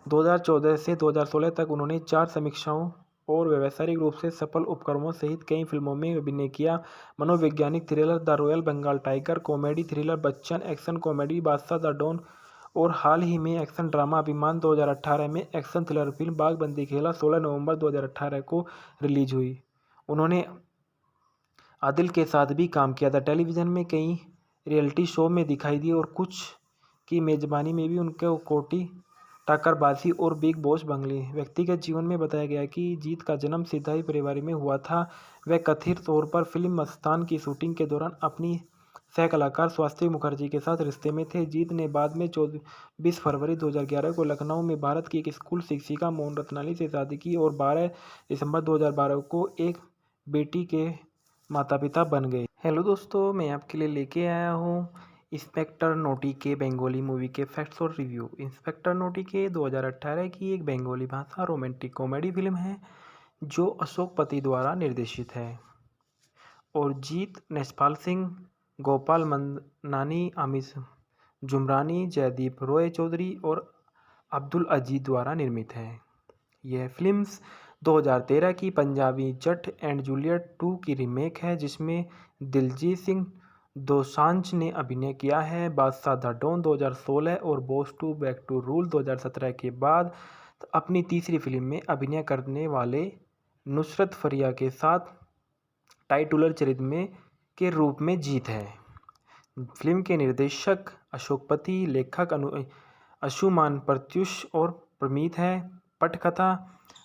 2014 से 2016 तक उन्होंने 4 समीक्षाओं और व्यावसायिक रूप से सफल उपक्रमों सहित कई फिल्मों में अभिनय किया। मनोवैज्ञानिक thriller the royal Bengal tiger, comedy thriller Bachchan, action comedy Badshah the don और हाल ही में एक्शन ड्रामा अभिमान 2018 में एक्शन थ्रिलर फिल्म बागबंदी खेला 16 नवंबर 2018 को रिलीज हुई। उन्होंने आदिल के साथ भी काम किया था। टेलीविज़न में कई रियलिटी शो में दिखाई दिए और कुछ की मेज़बानी में भी उनके कोटी टक्करबाजी और बिग बॉस बंगले। व्यक्तिगत जीवन में बताया गया कि जीत का जन्म सिधाई परिवार में हुआ था। वह कथित तौर पर फिल्म मस्तान की शूटिंग के दौरान अपनी सह कलाकार स्वाति मुखर्जी के साथ रिश्ते में थे। जीत ने बाद में 24 फरवरी 2011 को लखनऊ में भारत की एक स्कूल शिक्षिका मोहन रत्नानी से शादी की और 12 दिसंबर 2012 को एक बेटी के माता पिता बन गए। हेलो दोस्तों, मैं आपके लिए लेके आया हूँ इंस्पेक्टर नोटी के बंगाली मूवी के फैक्ट्स और रिव्यू। इंस्पेक्टर नोटी के 2018 की एक बंगाली भाषा रोमांटिक कॉमेडी फिल्म है जो अशोक पति द्वारा निर्देशित है और जीत नेशपाल सिंह, गोपाल मंदानी, अमिश जुमरानी, जयदीप रॉय चौधरी और अब्दुल अजीज द्वारा निर्मित है। यह फिल्म 2013 की पंजाबी जट एंड जूलियट 2 की रीमेक है जिसमें दिलजीत सिंह दोसांझ ने अभिनय किया है। बादशाह द डॉन 2016 और बॉस 2 बैक टू रूल 2017 के बाद अपनी तीसरी फिल्म में अभिनय करने वाले नुसरत फरिया के साथ टाइटुलर चरित्र में के रूप में जीत है। फिल्म के निर्देशक अशोक पति, लेखक अंशुमान प्रत्यूष और प्रमीत है। पटकथा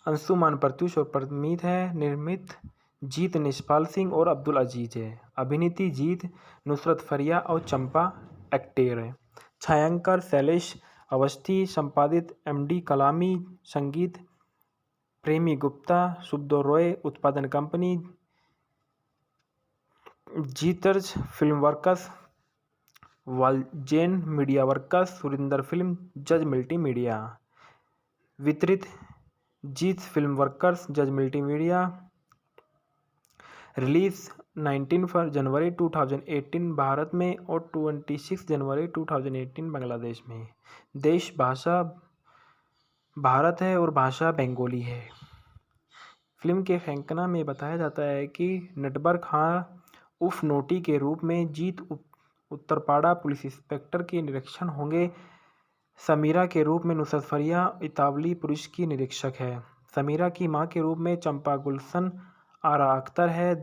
अंशुमान प्रत्यूष और प्रमीत है। निर्मित जीत नेशपाल सिंह और अब्दुल अजीज है। अभिनेत्री जीत, नुसरत फरिया और चंपा एक्टर है। छायांकन शैलेश अवस्थी, संपादित एमडी कलामी, संगीत प्रेमी गुप्ता, सुब्दो रॉय, उत्पादन company Jeetz film works, Walzen media works, Surinder film, Jaaz multi media. वितरित Jeet film workers, Jaaz multi media. Release 19 जनवरी 2018 भारत में और 26 जनवरी 2018 बांग्लादेश में। देश भाषा भारत है और भाषा बंगाली है। फिल्म के फैंकना में बताया जाता है कि नटबर खां उर्फ नोटी के रूप में जीत उत्तरपाड़ा पुलिस इंस्पेक्टर के निरीक्षण होंगे। समीरा के रूप में नुसरत फरिया इतावली पुलिस की निरीक्षक है। समीरा की मां के रूप में चंपा गुलशन आरा अख्तर है।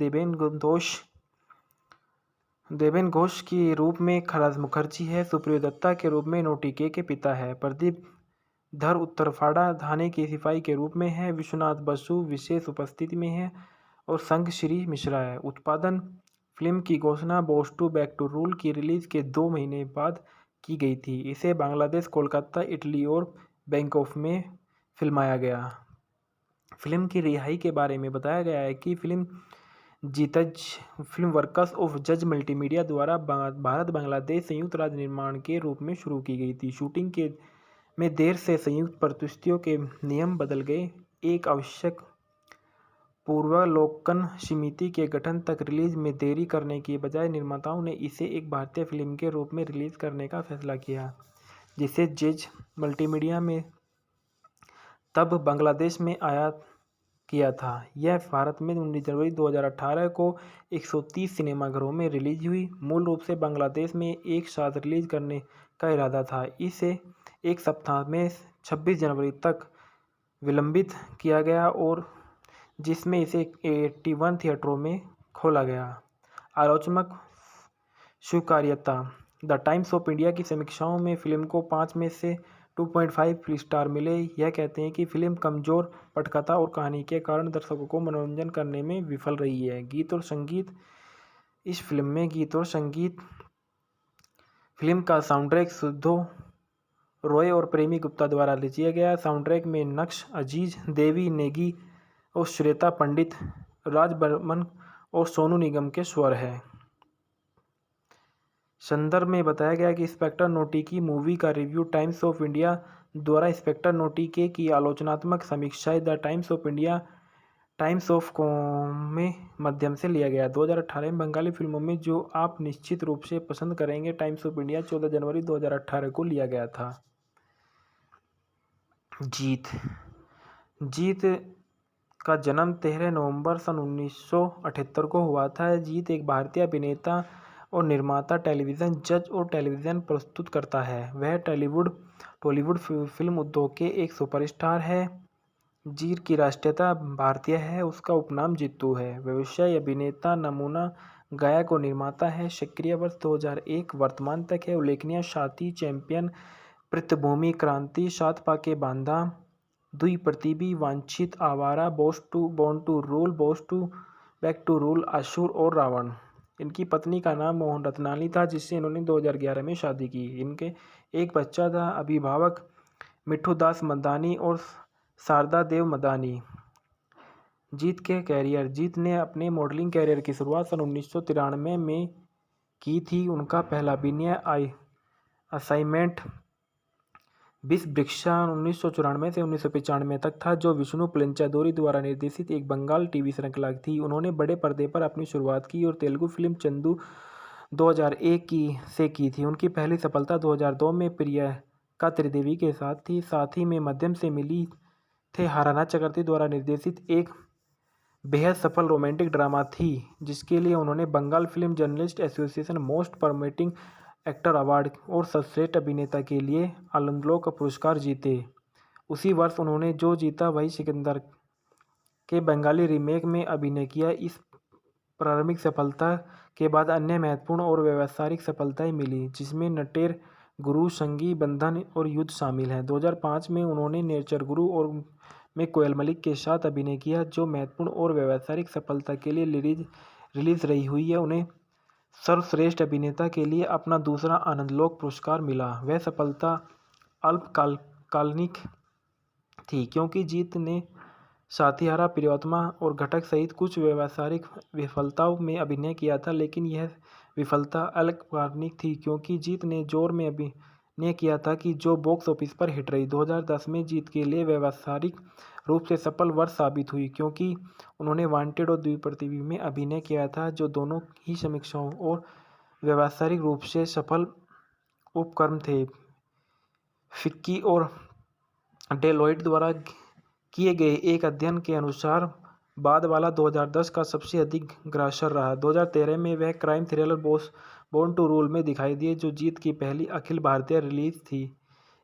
देवेन घोष के रूप में खराज मुखर्जी है। सुप्रियो दत्ता के रूप में नोटी के पिता है। प्रदीप धर उत्तरपाड़ा थाने के सिपाही के रूप में है। विश्वनाथ बसु विशेष उपस्थिति में है और संघ श्री मिश्रा है। उत्पादन फिल्म की घोषणा बॉस 2 बैक टू रूल की रिलीज के 2 महीने बाद की गई थी। इसे बांग्लादेश, कोलकाता, इटली और बैंकॉक में फिल्माया गया। फिल्म की रिहाई के बारे में बताया गया है कि फिल्म जीतज फिल्म वर्कर्स ऑफ जज मल्टीमीडिया द्वारा भारत बांग्लादेश संयुक्त राज्य निर्माण के रूप में शुरू की गई थी। शूटिंग के में देर से संयुक्त परिस्थितियों के नियम बदल गए। एक आवश्यक पूर्वावलोकन समिति के गठन तक रिलीज में देरी करने की बजाय निर्माताओं ने इसे एक भारतीय फिल्म के रूप में रिलीज करने का फैसला किया, जिसे जज मल्टीमीडिया में तब बांग्लादेश में आया किया था। यह भारत में 19 जनवरी 2018 को 130 सिनेमाघरों में रिलीज हुई। मूल रूप से बांग्लादेश में एक साथ रिलीज करने का इरादा था। इसे एक सप्ताह में 26 जनवरी तक विलंबित किया गया और जिसमें इसे 81 थिएटरों में खोला गया। आलोचनात्मक स्वीकार्यता। द टाइम्स ऑफ इंडिया की समीक्षाओं में फिल्म को 5 में से 2.5 स्टार मिले। यह कहते हैं कि फिल्म कमजोर पटकथा और कहानी के कारण दर्शकों को मनोरंजन करने में विफल रही है। गीत और संगीत। इस फिल्म में गीत और संगीत फिल्म का साउंडट्रैक सुब्दो रॉय और प्रेमी गुप्ता द्वारा रचिया गया। साउंडट्रैक में नक्श अजीज, देवी नेगी और श्वेता पंडित, राज बर्मन और सोनू निगम के स्वर है। संदर्भ में बताया गया कि इंस्पेक्टर नोटी की मूवी का रिव्यू टाइम्स ऑफ इंडिया द्वारा इंस्पेक्टर नोटी की आलोचनात्मक समीक्षाएं। The Times of India Times of com माध्यम से लिया गया। 2018 में बंगाली फिल्मों में जो आप निश्चित रूप से पसंद करेंगे, टाइम्स ऑफ इंडिया 14 जनवरी 2018 को लिया गया था। जीत का जन्म 13 नवंबर सन 1978 को हुआ था। जीत एक भारतीय अभिनेता और निर्माता, टेलीविज़न जज और टेलीविज़न प्रस्तुतकर्ता है। वह टॉलीवुड फिल्म उद्योग के एक सुपरस्टार है। जीत की राष्ट्रीयता भारतीय है। उसका उपनाम जीतू है। व्यवसाय अभिनेता, नमूना गायक और निर्माता है। सक्रिय वर्ष 2001 वर्तमान तक है। उल्लेखनीय साथी, चैंपियन, पृष्ठभूमि क्रांति, सात पाके बांधा, दुई प्रतिबी, वांछित, Awara, born to rule, boss two back to rule, Asur और रावण। इनकी पत्नी का नाम मोहन रत्नानी था, जिससे इन्होंने 2011 में शादी की। इनके एक बच्चा था। अभिभावक मिठू दास मदानी और शारदा देव मदानी। जीत के कैरियर। जीत ने अपने मॉडलिंग कैरियर की शुरुआत सन 1993 में की थी। उनका पहला अभिनय असाइनमेंट बिस वृक्षा 1994 से 1995 तक था, जो विष्णु पलेंचादोरी द्वारा निर्देशित एक बंगाल टीवी श्रृंखला थी। उन्होंने बड़े पर्दे पर अपनी शुरुआत की और तेलुगु फिल्म चंदू 2001 से की थी। उनकी पहली सफलता 2002 में प्रियंका त्रिदेवी के साथ ही में मध्यम से मिली थे हाराना चक्रवर्ती द्वारा निर्देशित एक बेहद सफल रोमांटिक ड्रामा थी, जिसके लिए उन्होंने Bengal film journalist association most promising actor award और सर्वश्रेष्ठ अभिनेता के लिए आनंदलोक पुरस्कार जीते। उसी वर्ष उन्होंने जो जीता वही सिकंदर के बंगाली रीमेक में अभिनय किया। इस प्रारंभिक सफलता के बाद अन्य महत्वपूर्ण और व्यावसायिक सफलताएं मिली, जिसमें नटेर गुरु, संगी बंधन और युद्ध शामिल हैं। 2005 में उन्होंने नेचर गुरु और में कोयल मलिक के साथ अभिनय किया, जो महत्वपूर्ण और व्यावसायिक सफलता के लिए रिलीज रही हुई है। उन्हें सर्वश्रेष्ठ अभिनेता के लिए अपना दूसरा आनंदलोक पुरस्कार मिला। वह सफलता अल्पकालिक थी, क्योंकि जीत ने साथियारा, प्रियोत्तमा और घटक सहित कुछ व्यावसायिक विफलताओं में अभिनय किया था, लेकिन यह विफलता अल्पकालिक थी, क्योंकि जीत ने जोर में अभिनय किया था कि जो बॉक्स ऑफिस पर हिट रही। 2010 में जीत के लिए व्यावसायिक रूप से सफल वर्ष साबित हुई, क्योंकि उन्होंने वांटेड और द्विप्रतिबी में अभिनय किया था, जो दोनों ही समीक्षाओं और व्यावसायिक रूप से सफल उपक्रम थे। फिक्की और डेलॉयट द्वारा किए गए एक अध्ययन के अनुसार बाद वाला 2010 का सबसे अधिक ग्रासर रहा। 2013 में वह crime thriller born to rule में दिखाई दिए, जो जीत की पहली अखिल भारतीय रिलीज थी।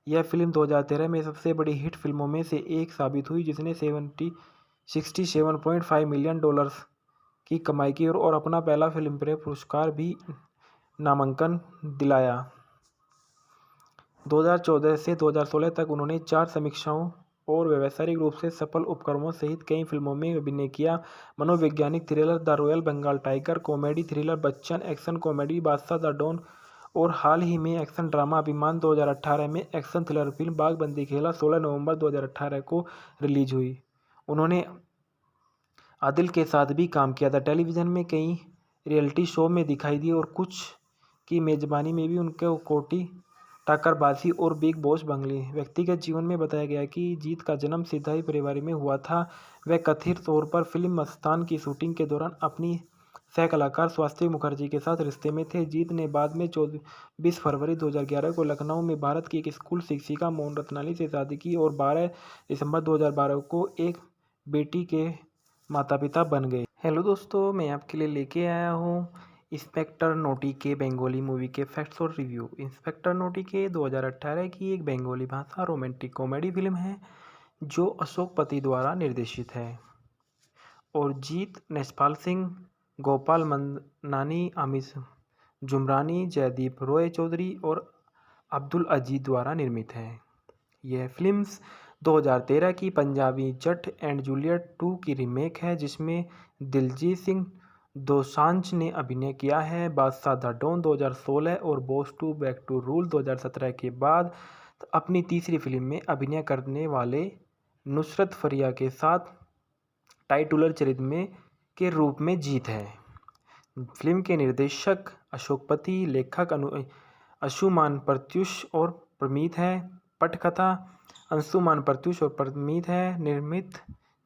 यह फिल्म 2013 में सबसे बड़ी हिट फिल्मों में से एक साबित हुई, जिसने $67.5 मिलियन की कमाई की और अपना पहला फिल्मफेयर पुरस्कार भी नामांकन दिलाया। 2014 से 2016 तक उन्होंने 4 समीक्षाओं और व्यावसायिक रूप से सफल उपक्रमों सहित कई फिल्मों में अभिनय किया। मनोवैज्ञानिक thriller the royal Bengal tiger, comedy thriller Bachchan, action comedy Badshah the don और हाल ही में एक्शन ड्रामा अभिमान 2018 में एक्शन थ्रिलर फिल्म बागबंदी खेला 16 नवंबर 2018 को रिलीज हुई। उन्होंने आदिल के साथ भी काम किया था। टेलीविज़न में कई रियलिटी शो में दिखाई दी और कुछ की मेजबानी में भी उनके कोटी टक्करबाजी और बिग बॉस बंगले। व्यक्तिगत जीवन में बताया गया कि जीत का जन्म सिधाई परिवार में हुआ था। वह कथित तौर पर फिल्म मस्तान की शूटिंग के दौरान अपनी सह कलाकार स्वाति मुखर्जी के साथ रिश्ते में थे। जीत ने बाद में 24 फरवरी 2011 को लखनऊ में भारत की एक स्कूल शिक्षिका मोहन रत्नानी से शादी की और 12 दिसंबर 2012 को एक बेटी के माता पिता बन गए। हेलो दोस्तों, मैं आपके लिए लेके आया हूँ इंस्पेक्टर नोटी के बंगाली मूवी के फैक्ट्स और रिव्यू। इंस्पेक्टर नोटी के 2018 की एक बंगाली भाषा रोमांटिक कॉमेडी फिल्म है, जो अशोक पति द्वारा निर्देशित है और जीत नेशपाल सिंह, गोपाल मंदानी, अमिश जुमरानी, जयदीप रॉय चौधरी और अब्दुल अजीज द्वारा निर्मित है। यह फिल्म 2013 की पंजाबी जट एंड जूलियट 2 की रीमेक है, जिसमें दिलजीत सिंह दोसांझ ने अभिनय किया है। बादशाह द डॉन 2016 और boss two back to rule 2017 के बाद अपनी तीसरी फिल्म में अभिनय करने वाले नुसरत फरिया के साथ टाइटुलर चरित्र के रूप में जीत है। फिल्म के निर्देशक अशोक पति, लेखक अंशुमान प्रत्यूष और प्रमीत है। पटकथा अंशुमान प्रत्यूष और प्रमीत है। निर्मित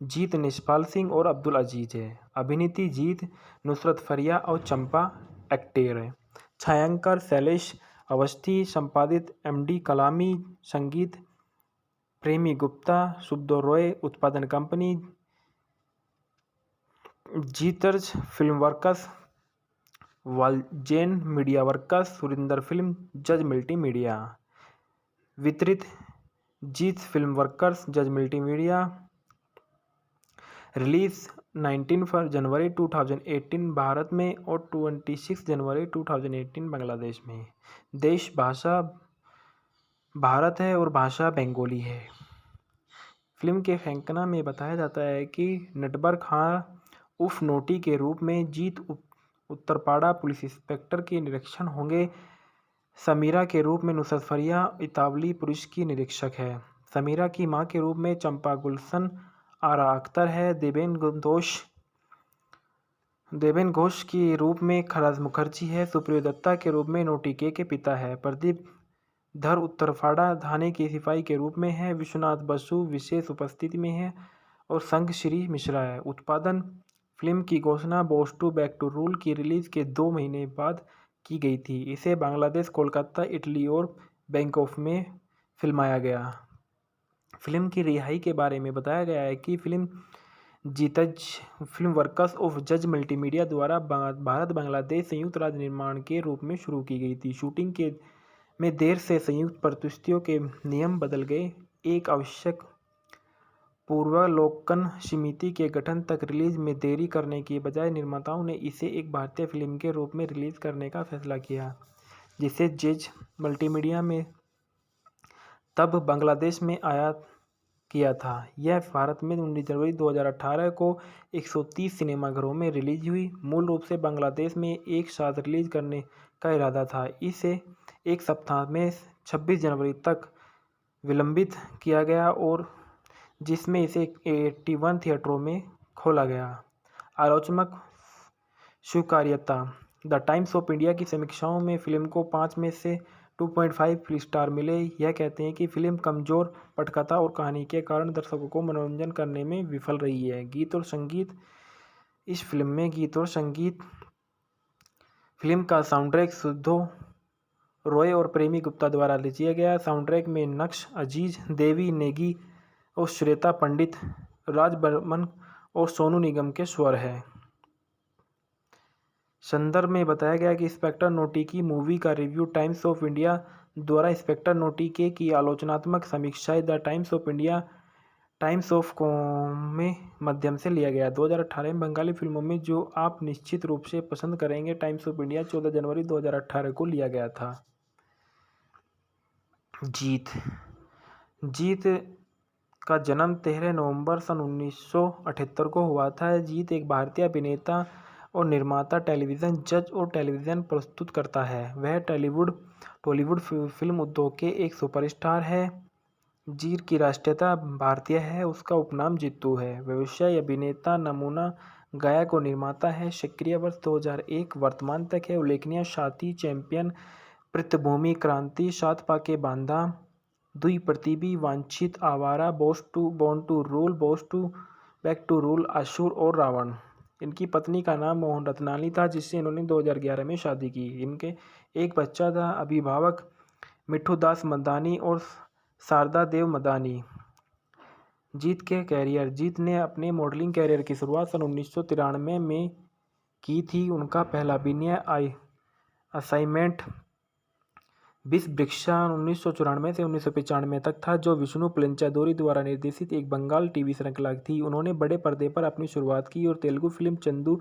जीत निष्पाल सिंह और अब्दुल अजीज है। अभिनीति जीत, नुसरत फरिया और चंपा एक्टर है। छायांकन शैलेश अवस्थी, संपादित एमडी कलामी, संगीत प्रेमी गुप्ता, सुब्दो रॉय, उत्पादन company Jeetz film works, Walzen media works, Surinder film, Jaaz multimedia. वितरित Jeet film workers, Jaaz multimedia. Release 19 जनवरी 2018 भारत में और 26 जनवरी 2018 बांग्लादेश में। देश भाषा भारत है और भाषा बंगाली है। फिल्म के फैंकना में बताया जाता है कि नटबर खां उर्फ नोटी के रूप में जीत उत्तरपाड़ा पुलिस इंस्पेक्टर के निरीक्षण होंगे। समीरा के रूप में नुसरत फरिया इतावली पुलिस की निरीक्षक है। समीरा की मां के रूप में चंपा गुलशन आरा अख्तर है। देवेन घोष के रूप में खराज मुखर्जी है। सुप्रियो दत्ता के रूप में नोटी के पिता है। प्रदीप धर उत्तरपाड़ा थाने के सिपाही के रूप में है। विश्वनाथ बसु विशेष उपस्थिति में है और संघ श्री मिश्रा है। उत्पादन फिल्म की घोषणा boss two back to rule की रिलीज के 2 महीने बाद की गई थी। इसे बांग्लादेश, कोलकाता, इटली और बैंकॉक में फिल्माया गया। फिल्म की रिहाई के बारे में बताया गया है कि फिल्म जीतज फिल्म वर्कर्स ऑफ जज मल्टीमीडिया द्वारा भारत बांग्लादेश संयुक्त राज्य निर्माण के रूप में शुरू की गई थी। शूटिंग के में देर से संयुक्त परिस्थितियों के नियम बदल गए। एक आवश्यक पूर्वावलोकन समिति के गठन तक रिलीज में देरी करने के बजाय निर्माताओं ने इसे एक भारतीय फिल्म के रूप में रिलीज करने का फैसला किया, जिसे जज मल्टीमीडिया में तब बांग्लादेश में आया किया था। यह भारत में 19 जनवरी 2018 को 130 सिनेमाघरों में रिलीज हुई। मूल रूप से बांग्लादेश में एक साथ रिलीज करने का इरादा था। इसे एक सप्ताह में 26 जनवरी तक विलंबित किया गया और जिसमें इसे 81 थिएटरों में खोला गया। आलोचनात्मक स्वीकार्यता। द टाइम्स ऑफ इंडिया की समीक्षाओं में फिल्म को 5 में से 2.5 स्टार मिले। यह कहते हैं कि फिल्म कमजोर पटकथा और कहानी के कारण दर्शकों को मनोरंजन करने में विफल रही है। गीत और संगीत। इस फिल्म में गीत और संगीत फिल्म का साउंडट्रैक सुब्दो रॉय और प्रेमी गुप्ता द्वारा रचिया गया। साउंडट्रैक में नक्श अजीज, देवी नेगी और श्वेता पंडित, राज बर्मन और सोनू निगम के स्वर है। संदर्भ में बताया गया कि इंस्पेक्टर नोटी की मूवी का रिव्यू टाइम्स ऑफ इंडिया द्वारा इंस्पेक्टर नोटी के की आलोचनात्मक समीक्षाएं the Times of India Times of में माध्यम से लिया गया। 2018 में बंगाली फिल्मों में जो आप निश्चित रूप से पसंद करेंगे टाइम्स ऑफ इंडिया 14 जनवरी 2018 को लिया गया था। जीत का जन्म 13 नवंबर सन 1978 को हुआ था। जीत एक भारतीय अभिनेता और निर्माता, टेलीविज़न जज और टेलीविज़न प्रस्तुत करता है। वह टॉलीवुड फिल्म उद्योग के एक सुपरस्टार है। जीत की राष्ट्रीयता भारतीय है। उसका उपनाम जीतू है। व्यवसाय अभिनेता, नमूना गायक और निर्माता है। सक्रिय वर्ष 2001 वर्तमान तक है। उल्लेखनीय साथी, चैंपियन, पृष्ठभूमि क्रांति, सात पाके बांधा, दुई प्रतिबी, वांछित, Awara, born to rule, boss two back to rule, Asur और रावण। इनकी पत्नी का नाम मोहन रत्नानी था, जिससे इन्होंने 2011 में शादी की। इनके एक बच्चा था। अभिभावक मिठू दास मदानी और शारदा देव मदानी। जीत के कैरियर। जीत ने अपने मॉडलिंग कैरियर की शुरुआत सन 1993 में की थी। उनका पहला अभिनय असाइनमेंट विष वृक्षा 1994 से 1995 तक था, जो विष्णु पलेंचादोरी द्वारा निर्देशित एक बंगाल टीवी श्रृंखला थी। उन्होंने बड़े पर्दे पर अपनी शुरुआत की और तेलुगु फिल्म चंदू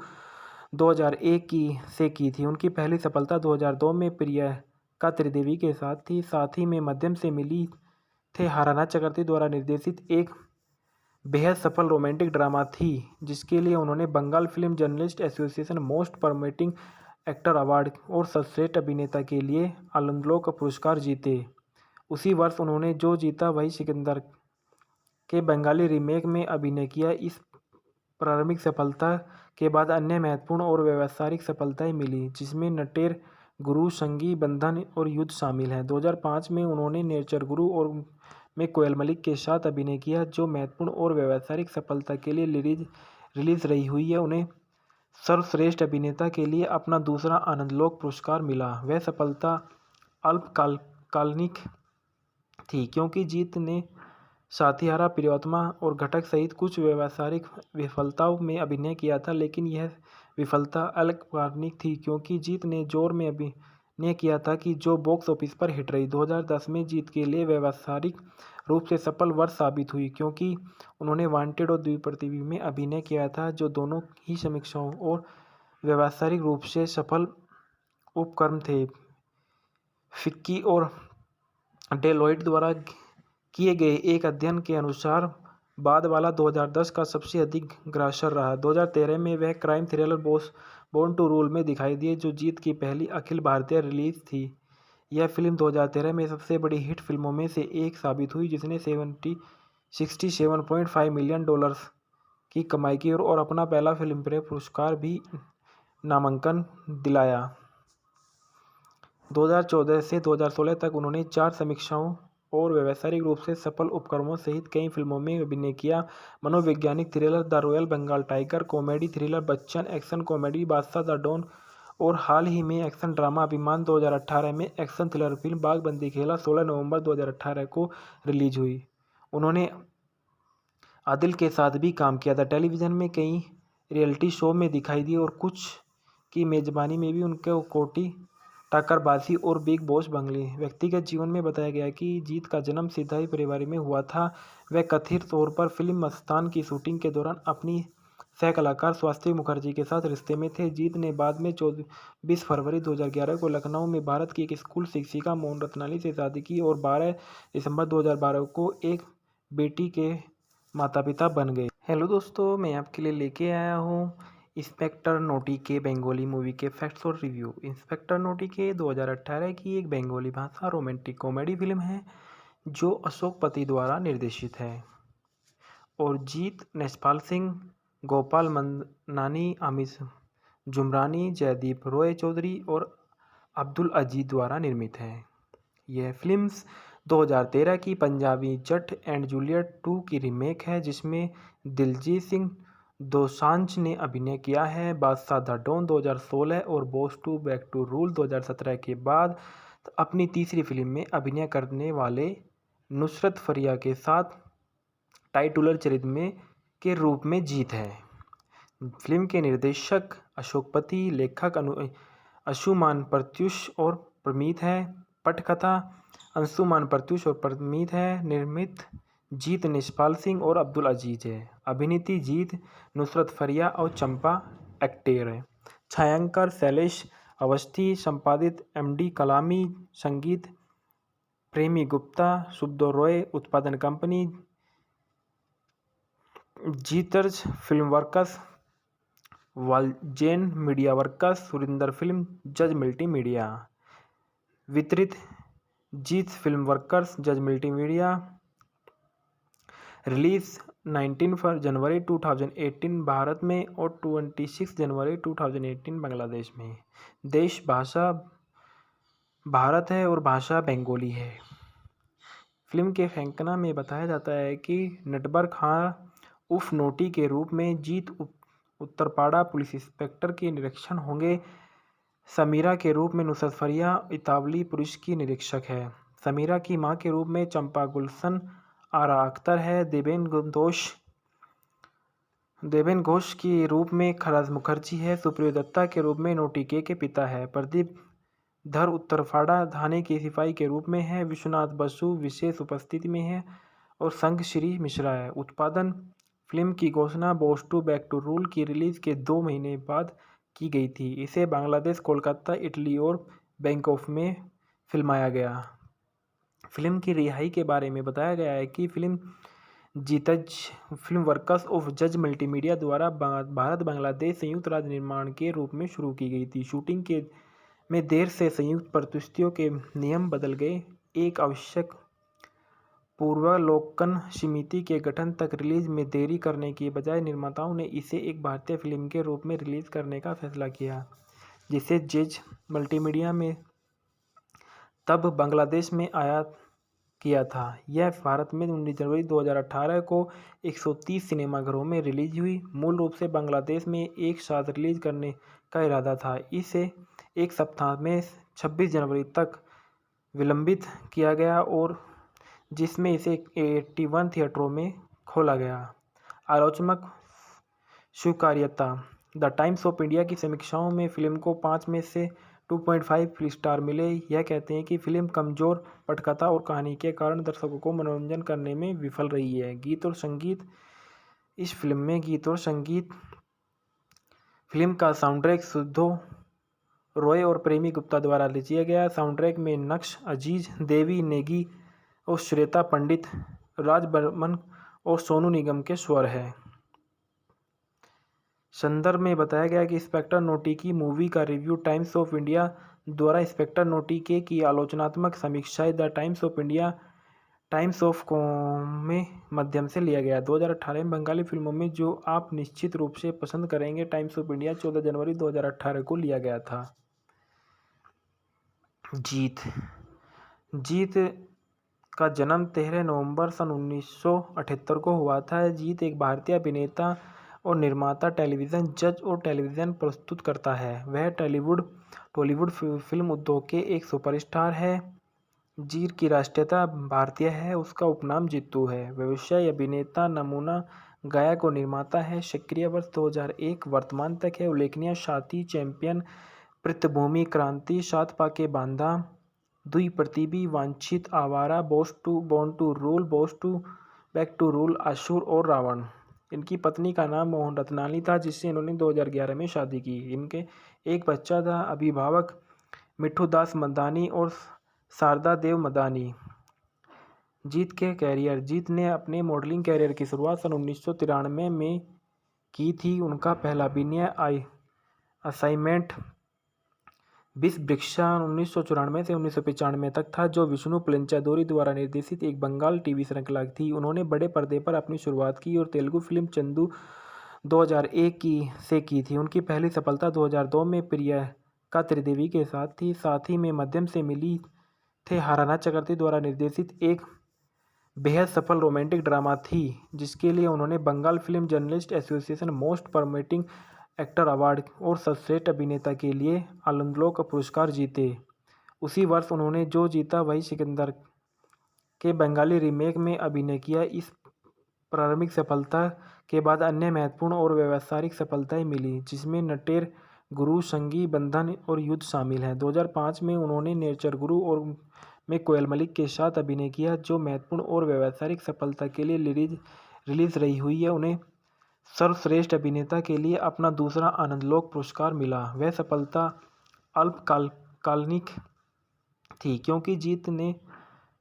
2001 से की थी। उनकी पहली सफलता 2002 में प्रियंका त्रिदेवी के साथ ही में मध्यम से मिली थे हाराना चक्रवर्ती द्वारा निर्देशित एक बेहद सफल रोमांटिक ड्रामा थी, जिसके लिए उन्होंने Bengal film journalist association most promising actor award और सर्वश्रेष्ठ अभिनेता के लिए आनंदलोक पुरस्कार जीते। उसी वर्ष उन्होंने जो जीता वही सिकंदर के बंगाली रीमेक में अभिनय किया। इस प्रारंभिक सफलता के बाद अन्य महत्वपूर्ण और व्यावसायिक सफलताएं मिली, जिसमें नटेर गुरु, संगी बंधन और युद्ध शामिल हैं। 2005 में उन्होंने नेचर गुरु और में कोयल मलिक के साथ अभिनय किया, जो महत्वपूर्ण और व्यावसायिक सफलता के लिए रिलीज रही हुई है। उन्हें सर्वश्रेष्ठ अभिनेता के लिए अपना दूसरा आनंदलोक पुरस्कार मिला। वह सफलता अल्पकालिक थी, क्योंकि जीत ने साथियारा, प्रियोतमा और घटक सहित कुछ व्यावसायिक विफलताओं में अभिनय किया था, लेकिन यह विफलता अल्पकालिक थी क्योंकि जीत ने जोर में अभिनय किया था कि जो बॉक्स ऑफिस पर हिट रही। 2010 में जीत के लिए व्यावसायिक रूप से सफल वर्ष साबित हुई, क्योंकि उन्होंने वांटेड और द्विप्रतिबिंब में अभिनय किया था, जो दोनों ही समीक्षाओं और व्यावसायिक रूप से सफल उपक्रम थे। फिक्की और डेलॉयट द्वारा किए गए एक अध्ययन के अनुसार बाद वाला 2010 का सबसे अधिक ग्रासर रहा। 2013 में वह crime thriller born to rule में दिखाई दिए, जो जीत की पहली अखिल भारतीय रिलीज थी। यह फिल्म 2013 में सबसे बड़ी हिट फिल्मों में से एक साबित हुई, जिसने $67.5 मिलियन की कमाई की और अपना पहला फिल्मफेयर पुरस्कार भी नामांकन दिलाया। 2014 से 2016 तक उन्होंने 4 समीक्षाओं और व्यावसायिक रूप से सफल उपक्रमों सहित कई फिल्मों में अभिनय किया। मनोवैज्ञानिक thriller the royal Bengal tiger, comedy thriller Bachchan, action comedy Badshah the don और हाल ही में एक्शन ड्रामा अभिमान 2018 में एक्शन थ्रिलर फिल्म बागबंदी खेला 16 नवंबर 2018 को रिलीज हुई। उन्होंने आदिल के साथ भी काम किया था। टेलीविज़न में कई रियलिटी शो में दिखाई दी और कुछ की मेजबानी में भी उनके कोटी टक्करबाजी और बिग बॉस बंगले। व्यक्तिगत जीवन में बताया गया कि जीत का जन्म सिधाई परिवार में हुआ था। वह कथित तौर पर फिल्म मस्तान की शूटिंग के दौरान अपनी सह कलाकार स्वाति मुखर्जी के साथ रिश्ते में थे। जीत ने बाद में 24 फरवरी 2011 को लखनऊ में भारत की एक स्कूल शिक्षिका मोहन रत्नानी से शादी की और 12 दिसंबर 2012 को एक बेटी के माता पिता बन गए। हेलो दोस्तों, मैं आपके लिए लेके आया हूँ इंस्पेक्टर नोटी के बंगाली मूवी के फैक्ट्स और रिव्यू। इंस्पेक्टर नोटी के 2018 की एक बंगाली भाषा रोमांटिक कॉमेडी फिल्म है, जो अशोक पति द्वारा निर्देशित है और जीत नेशपाल सिंह, गोपाल मंदानी, अमित जुमरानी, जयदीप रॉय चौधरी और अब्दुल अजीज द्वारा निर्मित है। यह फिल्म 2013 की पंजाबी जट एंड जूलियट 2 की रीमेक है, जिसमें दिलजीत सिंह दोसांझ ने अभिनय किया है। बादशाह द डॉन 2016 और बॉस 2 बैक टू रूल 2017 के बाद अपनी तीसरी फिल्म में अभिनय करने वाले नुसरत फरिया के साथ टाइटुलर चरित्र के रूप में जीत है। फिल्म के निर्देशक अशोक पति, लेखक अंशुमान प्रत्यूष और प्रमीत है। पटकथा अंशुमान प्रत्यूष और प्रमीत है। निर्मित जीत नेशपाल सिंह और अब्दुल अजीज है। अभिनेत्री जीत, नुसरत फरिया और चंपा एक्टर है। छायांकन शैलेश अवस्थी, संपादित MD कलामी, संगीत प्रेमी गुप्ता, सुबोध रॉय, उत्पादन company Jeetz film works, Walzen media works, Surinder film, Jaaz multimedia. वितरित Jeet film workers, Jaaz multimedia. Release 19 जनवरी 2018 भारत में और 26 जनवरी 2018 बांग्लादेश में। देश भाषा भारत है और भाषा बंगाली है। फिल्म के फैंकना में बताया जाता है कि नटबर खां उर्फ नोटी के रूप में जीत उत्तरपाड़ा पुलिस इंस्पेक्टर के निरीक्षण होंगे। समीरा के रूप में नुसरत फरिया इतावली पुलिस की निरीक्षक है। समीरा की मां के रूप में चंपा गुलशन आरा अख्तर है। देवेन घोष के रूप में खराज मुखर्जी है। सुप्रियो दत्ता के रूप में नोटी के पिता है। प्रदीप धर उत्तरपाड़ा थाने के सिपाही के रूप में है। विश्वनाथ बसु विशेष उपस्थिति में है और संघ श्री मिश्रा है। उत्पादन फिल्म की घोषणा बॉस 2 बैक टू रूल की रिलीज के 2 महीने बाद की गई थी। इसे बांग्लादेश, कोलकाता, इटली और बैंकॉक में फिल्माया गया। फिल्म की रिहाई के बारे में बताया गया है कि फिल्म जीतज फिल्म वर्कर्स ऑफ जज मल्टीमीडिया द्वारा भारत बांग्लादेश संयुक्त राज्य निर्माण के रूप में शुरू की गई थी। शूटिंग के में देर से संयुक्त परिस्थितियों के नियम बदल गए। एक आवश्यक पूर्वावलोकन समिति के गठन तक रिलीज में देरी करने की बजाय निर्माताओं ने इसे एक भारतीय फिल्म के रूप में रिलीज करने का फैसला किया, जिसे जज मल्टीमीडिया में तब बांग्लादेश में आया किया था। यह भारत में 19 जनवरी 2018 को 130 सिनेमाघरों में रिलीज हुई। मूल रूप से बांग्लादेश में एक साथ रिलीज करने का इरादा था। इसे एक सप्ताह में 26 जनवरी तक विलंबित किया गया और जिसमें इसे 81 थिएटरों में खोला गया। आलोचनात्मक स्वीकार्यता। द टाइम्स ऑफ इंडिया की समीक्षाओं में फिल्म को 5 में से 2.5 स्टार मिले। यह कहते हैं कि फिल्म कमजोर पटकथा और कहानी के कारण दर्शकों को मनोरंजन करने में विफल रही है। गीत और संगीत। इस फिल्म में गीत और संगीत फिल्म का साउंडट्रैक सुद्धो रॉय और प्रेमी गुप्ता द्वारा रचिया गया। साउंडट्रैक में नक्श अजीज, देवी नेगी और श्वेता पंडित, राज बर्मन और सोनू निगम के स्वर हैं। संदर्भ में बताया गया कि इंस्पेक्टर नोटी की मूवी का रिव्यू टाइम्स ऑफ इंडिया द्वारा इंस्पेक्टर नोटी के की आलोचनात्मक समीक्षाएं the Times of India Times of com में माध्यम से लिया गया। 2018 में बंगाली फिल्मों में जो आप निश्चित रूप से पसंद करेंगे टाइम्स ऑफ इंडिया 14 जनवरी 2018 को लिया गया था। जीत का जन्म 13 नवंबर सन 1978 को हुआ था। जीत एक भारतीय अभिनेता और निर्माता, टेलीविज़न जज और टेलीविज़न प्रस्तुतकर्ता है। वह टॉलीवुड फिल्म उद्योग के एक सुपरस्टार है। जीत की राष्ट्रीयता भारतीय है। उसका उपनाम जीतू है। व्यवसाय अभिनेता, नमूना गायक और निर्माता है। सक्रिय वर्ष 2001 वर्तमान तक है। उल्लेखनीय साथी, चैंपियन, पृष्ठभूमि क्रांति, सात पाके बांधा, दुई प्रतिबी, वांछित, Awara, born to rule, boss two back to rule, Asur और रावण। इनकी पत्नी का नाम मोहन रत्नानी था जिससे इन्होंने 2011 में शादी की। इनके एक बच्चा था। अभिभावक मिठू दास मदानी और शारदा देव मदानी। जीत के कैरियर। जीत ने अपने मॉडलिंग कैरियर की शुरुआत सन 1993 में की थी। उनका पहला अभिनय असाइनमेंट 20 वृक्षा 1994 से 1995 तक था, जो विष्णु पलेंचादोरी द्वारा निर्देशित एक बंगाल टीवी श्रृंखला थी। उन्होंने बड़े पर्दे पर अपनी शुरुआत की और तेलुगु फिल्म चंदू 2001 से की थी। उनकी पहली सफलता 2002 में प्रियंका त्रिदेवी के साथ ही में मध्यम से मिली थे हाराना चक्रवर्ती द्वारा निर्देशित एक बेहद सफल रोमांटिक ड्रामा थी, जिसके लिए उन्होंने Bengal film journalist association most promising actor award और सर्वश्रेष्ठ अभिनेता के लिए आनंदलोक पुरस्कार जीते। उसी वर्ष उन्होंने जो जीता वही सिकंदर के बंगाली रीमेक में अभिनय किया। इस प्रारंभिक सफलता के बाद अन्य महत्वपूर्ण और व्यावसायिक सफलताएं मिली, जिसमें नटेर, गुरु, संगी, बंधन और युद्ध शामिल हैं। 2005 में उन्होंने नेचर गुरु और में कोयल मलिक के साथ अभिनय किया, जो महत्वपूर्ण और व्यावसायिक सफलता के लिए रिलीज रही हुई है। उन्हें सर्वश्रेष्ठ अभिनेता के लिए अपना दूसरा आनंदलोक पुरस्कार मिला। वह सफलता अल्पकालिक थी क्योंकि जीत ने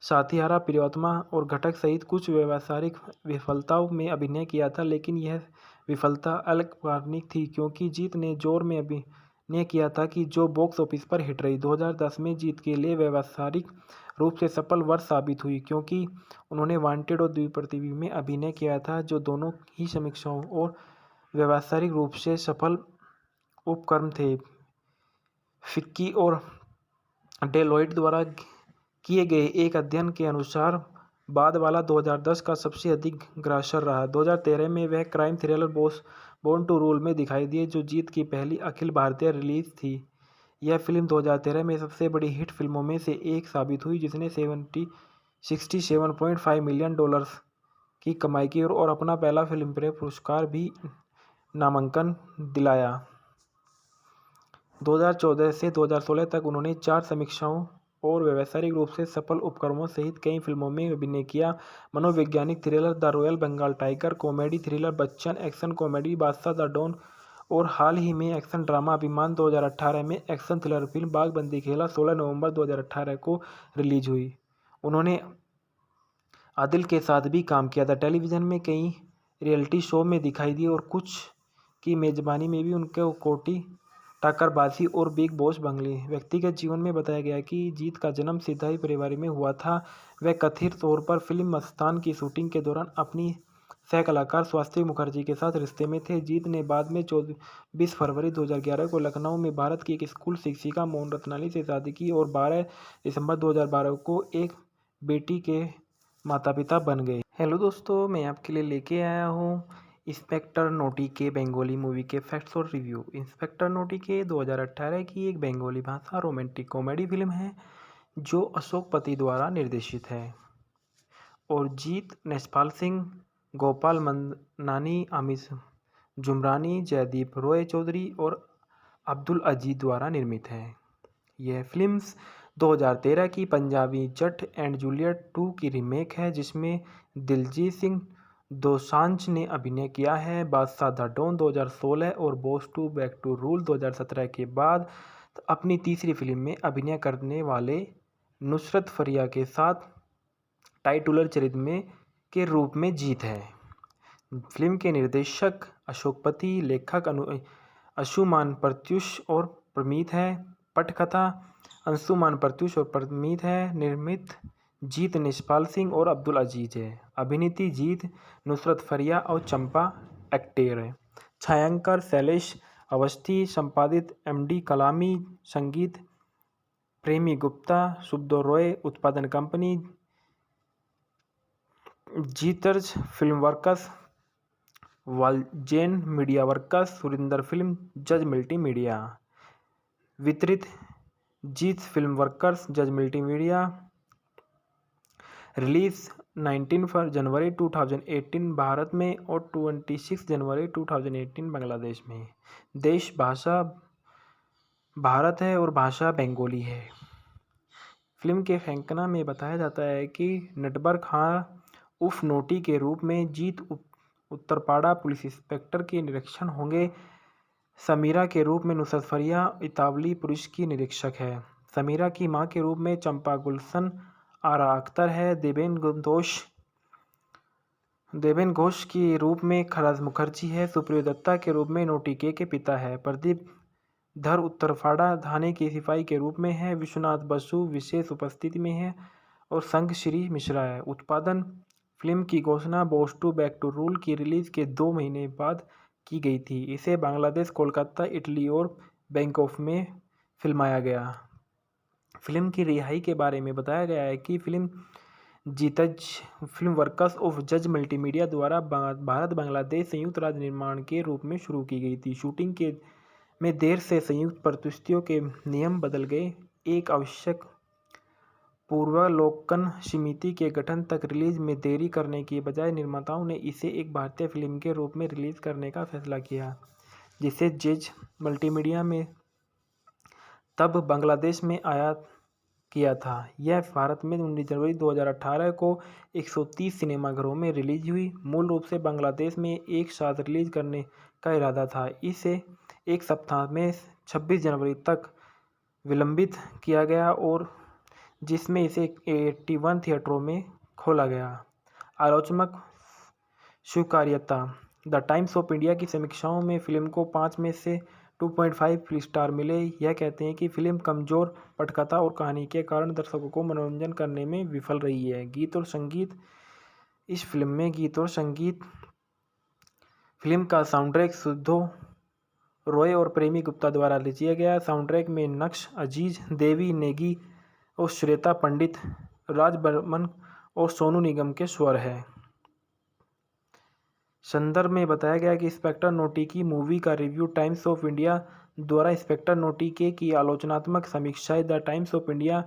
साथियारा, प्रियोत्तमा और घटक सहित कुछ व्यावसायिक विफलताओं में अभिनय किया था, लेकिन यह विफलता अल्पकालिक थी क्योंकि जीत ने जोर में अभिनय किया था कि जो बॉक्स ऑफिस पर हिट रही। 2010 में जीत के लिए व्यावसायिक रूप से सफल वर्ष साबित हुई क्योंकि उन्होंने वांटेड और द्विप्रतिबी में अभिनय किया था, जो दोनों ही समीक्षाओं और व्यावसायिक रूप से सफल उपक्रम थे। फिक्की और डेलॉयट द्वारा किए गए एक अध्ययन के अनुसार बाद वाला 2010 का सबसे अधिक ग्रासर रहा। 2013 में वह crime thriller born to rule में दिखाई दिए, जो जीत की पहली अखिल भारतीय रिलीज थी। यह फिल्म 2013 में सबसे बड़ी हिट फिल्मों में से एक साबित हुई, जिसने $67.5 मिलियन की कमाई की और अपना पहला फिल्मफेयर पुरस्कार भी नामांकन दिलाया। 2014 से 2016 तक उन्होंने 4 समीक्षाओं और व्यावसायिक रूप से सफल उपक्रमों सहित कई फिल्मों में अभिनय किया। मनोवैज्ञानिक thriller the royal Bengal tiger, comedy thriller Bachchan, action comedy Badshah the don और हाल ही में एक्शन ड्रामा अभिमान 2018 में एक्शन थ्रिलर फिल्म बागबंदी खेला 16 नवंबर 2018 को रिलीज हुई। उन्होंने आदिल के साथ भी काम किया था। टेलीविज़न में कई रियलिटी शो में दिखाई दी और कुछ की मेजबानी में भी उनके कोटी टक्करबाजी और बिग बॉस बंगले। व्यक्तिगत जीवन में बताया गया कि जीत का जन्म सिधाई परिवार में हुआ था। वह कथित तौर पर फिल्म मस्तान की शूटिंग के दौरान अपनी सह कलाकार स्वाति मुखर्जी के साथ रिश्ते में थे। जीत ने बाद में 24 फरवरी 2011 को लखनऊ में भारत की एक स्कूल शिक्षिका मोहन रत्नानी से शादी की और 12 दिसंबर 2012 को एक बेटी के माता पिता बन गए। हेलो दोस्तों, मैं आपके लिए लेके आया हूँ इंस्पेक्टर नोटी के बंगाली मूवी के फैक्ट्स और रिव्यू। इंस्पेक्टर नोटी के 2018 की एक बंगाली भाषा रोमांटिक कॉमेडी फिल्म है जो अशोक पति द्वारा निर्देशित है और जीत नेशपाल सिंह, गोपाल मंदानी, आमिर जुमरानी, जयदीप रॉय चौधरी और अब्दुल अजीज द्वारा निर्मित है। यह फिल्म 2013 की पंजाबी जट एंड जूलियट 2 की रीमेक है जिसमें दिलजीत सिंह दोसांझ ने अभिनय किया है। बादशाह द डॉन 2016 और बॉस 2 बैक टू रूल 2017 के बाद अपनी तीसरी फिल्म में अभिनय करने वाले नुसरत फरिया के साथ टाइटुलर चरित्र में के रूप में जीत है। फिल्म के निर्देशक अशोक पति, लेखक अंशुमान प्रत्यूष और प्रमीत है। पटकथा अंशुमान प्रत्यूष और प्रमीत है। निर्मित जीत नेशपाल सिंह और अब्दुल अजीज है। अभिनेत्री जीत, नुसरत फरिया और चंपा एक्टर है। छायांकन शैलेश अवस्थी, संपादित एमडी कलामी, संगीत प्रेमी गुप्ता, सुब्दो रॉय, उत्पादन company Jeetz film workers, Walzen media workers, Surinder film, Jaaz multimedia. वितरित Jeet film workers, Jaaz multimedia. Release 19 जनवरी 2018 भारत में और 26 जनवरी 2018 बांग्लादेश में। देश भाषा भारत है और भाषा बंगाली है। फिल्म के फैंकना में बताया जाता है कि नटबर खां उर्फ नोटी के रूप में जीत उत्तरपाड़ा पुलिस इंस्पेक्टर के निरीक्षण होंगे। समीरा के रूप में नुसरत फरिया इतावली पुलिस की निरीक्षक है। समीरा की मां के रूप में चंपा गुलशन आरा अख्तर है। देवेन घोष के रूप में खराज मुखर्जी है। सुप्रियो दत्ता के रूप में नोटी के पिता है। प्रदीप धर उत्तरपाड़ा थाने के सिपाही के रूप में है। विश्वनाथ बसु विशेष उपस्थिति में है और संग श्री मिश्रा है। उत्पादन फिल्म की घोषणा बॉस 2 बैक टू रूल की रिलीज के 2 महीने बाद की गई थी। इसे बांग्लादेश, कोलकाता, इटली और बैंकॉक में फिल्माया गया। फिल्म की रिहाई के बारे में बताया गया है कि फिल्म जीतज फिल्म वर्कर्स ऑफ जज मल्टीमीडिया द्वारा भारत बांग्लादेश संयुक्त राज्य निर्माण के रूप में शुरू की गई थी। शूटिंग के में देर से संयुक्त परिस्थितियों के नियम बदल गए। एक आवश्यक पूर्वावलोकन समिति के गठन तक रिलीज में देरी करने की बजाय निर्माताओं ने इसे एक भारतीय फिल्म के रूप में रिलीज करने का फैसला किया, जिसे जज मल्टीमीडिया में तब बांग्लादेश में आयात किया था। यह भारत में 19 जनवरी 2018 को 130 सिनेमाघरों में रिलीज हुई। मूल रूप से बांग्लादेश में एक साथ रिलीज करने का इरादा था। इसे एक सप्ताह में 26 जनवरी तक विलंबित किया गया और जिसमें इसे 81 थिएटरों में खोला गया। आलोचनात्मक स्वीकार्यता। द टाइम्स ऑफ इंडिया की समीक्षाओं में फिल्म को 5 में से 2.5 स्टार मिले। यह कहते हैं कि फिल्म कमजोर पटकथा और कहानी के कारण दर्शकों को मनोरंजन करने में विफल रही है। गीत और संगीत। इस फिल्म में गीत और संगीत फिल्म का साउंडट्रैक सुब्दो रॉय और प्रेमी गुप्ता द्वारा रचिया गया। साउंडट्रैक में नक्श अजीज, देवी नेगी और श्वेता पंडित, राज बर्मन और सोनू निगम के स्वर है। संदर्भ में बताया गया कि इंस्पेक्टर नोटी की मूवी का रिव्यू टाइम्स ऑफ इंडिया द्वारा इंस्पेक्टर नोटी के की आलोचनात्मक समीक्षाएं the Times of India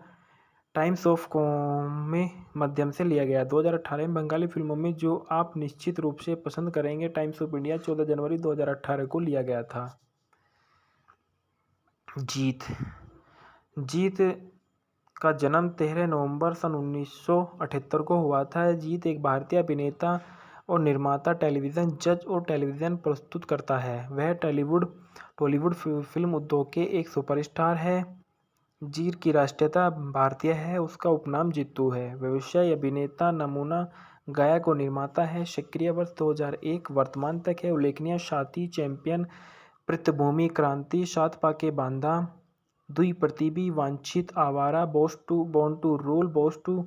Times of com में माध्यम से लिया गया। 2018 में बंगाली फिल्मों में जो आप निश्चित रूप से पसंद करेंगे टाइम्स ऑफ इंडिया 14 जनवरी 2018 को लिया गया था। जीत का जन्म 13 नवंबर सन 1978 को हुआ था। जीत एक भारतीय अभिनेता और निर्माता, टेलीविज़न जज और टेलीविज़न प्रस्तुत करता है। वह टॉलीवुड फिल्म उद्योग के एक सुपरस्टार है। जीत की राष्ट्रीयता भारतीय है। उसका उपनाम जीतू है। व्यवसाय अभिनेता, नमूना गायक और निर्माता है। सक्रिय वर्ष 2001 वर्तमान तक है। उल्लेखनीय साथी चैंपियन, पृष्ठभूमि क्रांति, सात पाके बांधा, दुई प्रतिबी, वांछित, Awara, Boss 2, born to rule, Boss 2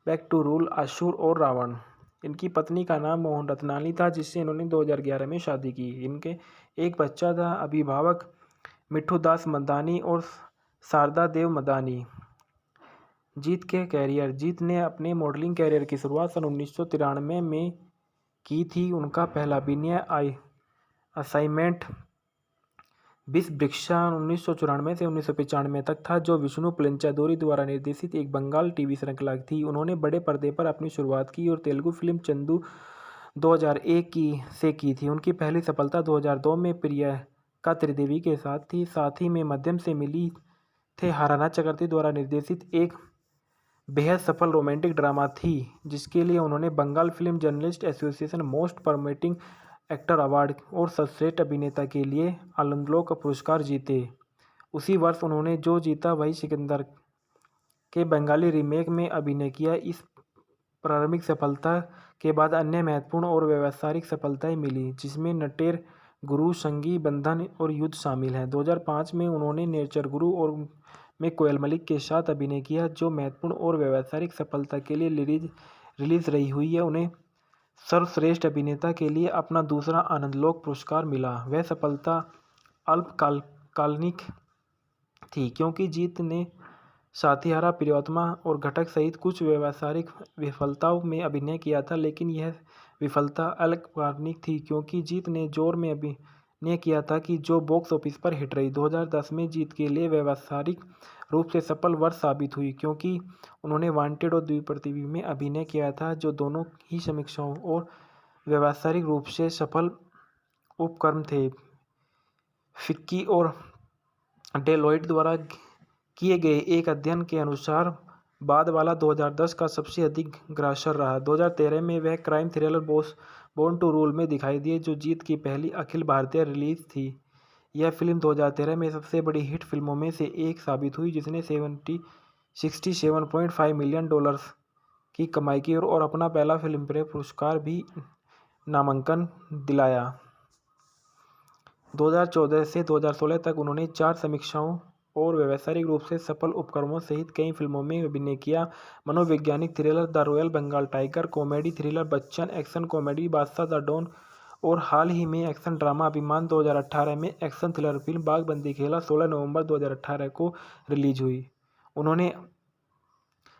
back to rule, Asur और रावण। इनकी पत्नी का नाम मोहन रत्नानी था जिससे इन्होंने 2011 में शादी की। इनके एक बच्चा था। अभिभावक मिठू दास मदानी और शारदा देव मदानी। जीत के कैरियर। जीत ने अपने मॉडलिंग कैरियर की शुरुआत सन 1993 में की थी। उनका पहला अभिनय असाइनमेंट विषवृक्षा 1994 से 1995 तक था, जो विष्णु पंचादुरी द्वारा निर्देशित एक बंगाल टीवी श्रृंखला थी। उन्होंने बड़े पर्दे पर अपनी शुरुआत की और तेलुगु फिल्म चंदू 2001 से की थी। उनकी पहली सफलता 2002 में प्रियंका त्रिवेदी के साथ थी। साथ ही में माध्यम से मिली थे हाराना चक्रवर्ती द्वारा निर्देशित एक बेहद सफल रोमांटिक ड्रामा थी, जिसके लिए उन्होंने Bengal film journalist association most promising actor award और सर्वश्रेष्ठ अभिनेता के लिए आनंदलोक पुरस्कार जीते। उसी वर्ष उन्होंने जो जीता वही सिकंदर के बंगाली रीमेक में अभिनय किया। इस प्रारंभिक सफलता के बाद अन्य महत्वपूर्ण और व्यावसायिक सफलताएं मिली, जिसमें नटेर गुरु, संगी बंधन और युद्ध शामिल हैं। 2005 में उन्होंने नेचर गुरु और में कोयल मलिक के साथ अभिनय किया, जो महत्वपूर्ण और व्यावसायिक सफलता के लिए रिलीज रही हुई है। उन्हें सर्वश्रेष्ठ अभिनेता के लिए अपना दूसरा आनंदलोक पुरस्कार मिला। वह सफलता अल्पकालिक थी, क्योंकि जीत ने साथियारा, प्रियोत्तमा और घटक सहित कुछ व्यावसायिक विफलताओं में अभिनय किया था, लेकिन यह विफलता अल्पकालिक थी, क्योंकि जीत ने जोर में अभिनय किया था कि जो बॉक्स ऑफिस पर हिट रही। 2010 में जीत के लिए व्यावसायिक रूप से सफल वर्ष साबित हुई, क्योंकि उन्होंने वांटेड और द्विप्रतिबिंब में अभिनय किया था, जो दोनों ही समीक्षाओं और व्यावसायिक रूप से सफल उपक्रम थे। फिक्की और डेलॉयट द्वारा किए गए एक अध्ययन के अनुसार बाद वाला 2010 का सबसे अधिक ग्रासर रहा। 2013 में वह crime thriller born to rule में दिखाई दिए, जो जीत की पहली अखिल भारतीय रिलीज थी। यह फिल्म 2013 में सबसे बड़ी हिट फिल्मों में से एक साबित हुई, जिसने $67.5 मिलियन की कमाई की और अपना पहला फिल्मफेयर पुरस्कार भी नामांकन दिलाया। 2014 से 2016 तक उन्होंने 4 समीक्षाओं और व्यावसायिक रूप से सफल उपक्रमों सहित कई फिल्मों में अभिनय किया। मनोवैज्ञानिक thriller the royal Bengal tiger, comedy thriller Bachchan, action comedy Badshah the don और हाल ही में एक्शन ड्रामा अभिमान 2018 में एक्शन थ्रिलर फिल्म बागबंदी खेला 16 नवंबर 2018 को रिलीज हुई। उन्होंने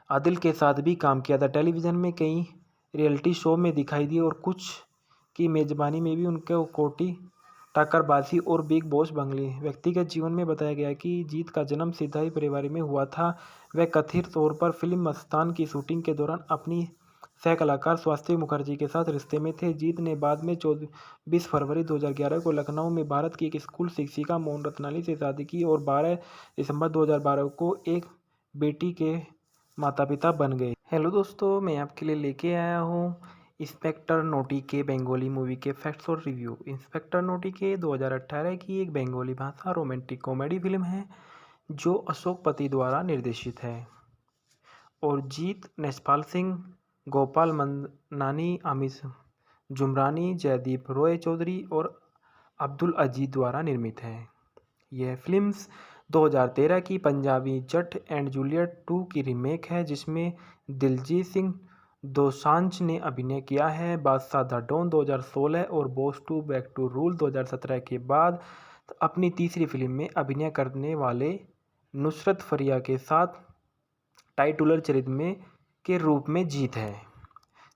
आदिल के साथ भी काम किया था। टेलीविज़न में कई रियलिटी शो में दिखाई दिए और कुछ की मेजबानी में भी उनके कोटी टक्करबाजी और बिग बॉस बंगले। व्यक्तिगत जीवन में बताया गया कि जीत का जन्म सिधाई परिवार में हुआ था। वह कथित तौर पर फिल्म मस्तान की शूटिंग के दौरान अपनी सह कलाकार स्वाति मुखर्जी के साथ रिश्ते में थे। जीत ने बाद में 24 फरवरी 2011 को लखनऊ में भारत की एक स्कूल शिक्षिका मोहन रत्नानी से शादी की और 12 दिसंबर 2012 को एक बेटी के माता पिता बन गए। हेलो दोस्तों, मैं आपके लिए लेके आया हूँ इंस्पेक्टर नोटी के बंगाली मूवी के फैक्ट्स और रिव्यू। इंस्पेक्टर नोटी के 2018 की एक बंगाली भाषा रोमांटिक कॉमेडी फिल्म है, जो अशोक पति द्वारा निर्देशित है और जीत नेशपाल सिंह, गोपाल मंदानी, अमित जुमरानी, जयदीप रॉय चौधरी और अब्दुल अजीज द्वारा निर्मित है। यह फिल्म 2013 की पंजाबी जट एंड जूलियट 2 की रीमेक है, जिसमें दिलजीत सिंह दोसांझ ने अभिनय किया है। बादशाह द डॉन 2016 और बॉस 2 बैक टू रूल 2017 के बाद अपनी तीसरी फिल्म में अभिनय करने वाले नुसरत फरिया के साथ टाइटुलर चरित्र के रूप में जीत है।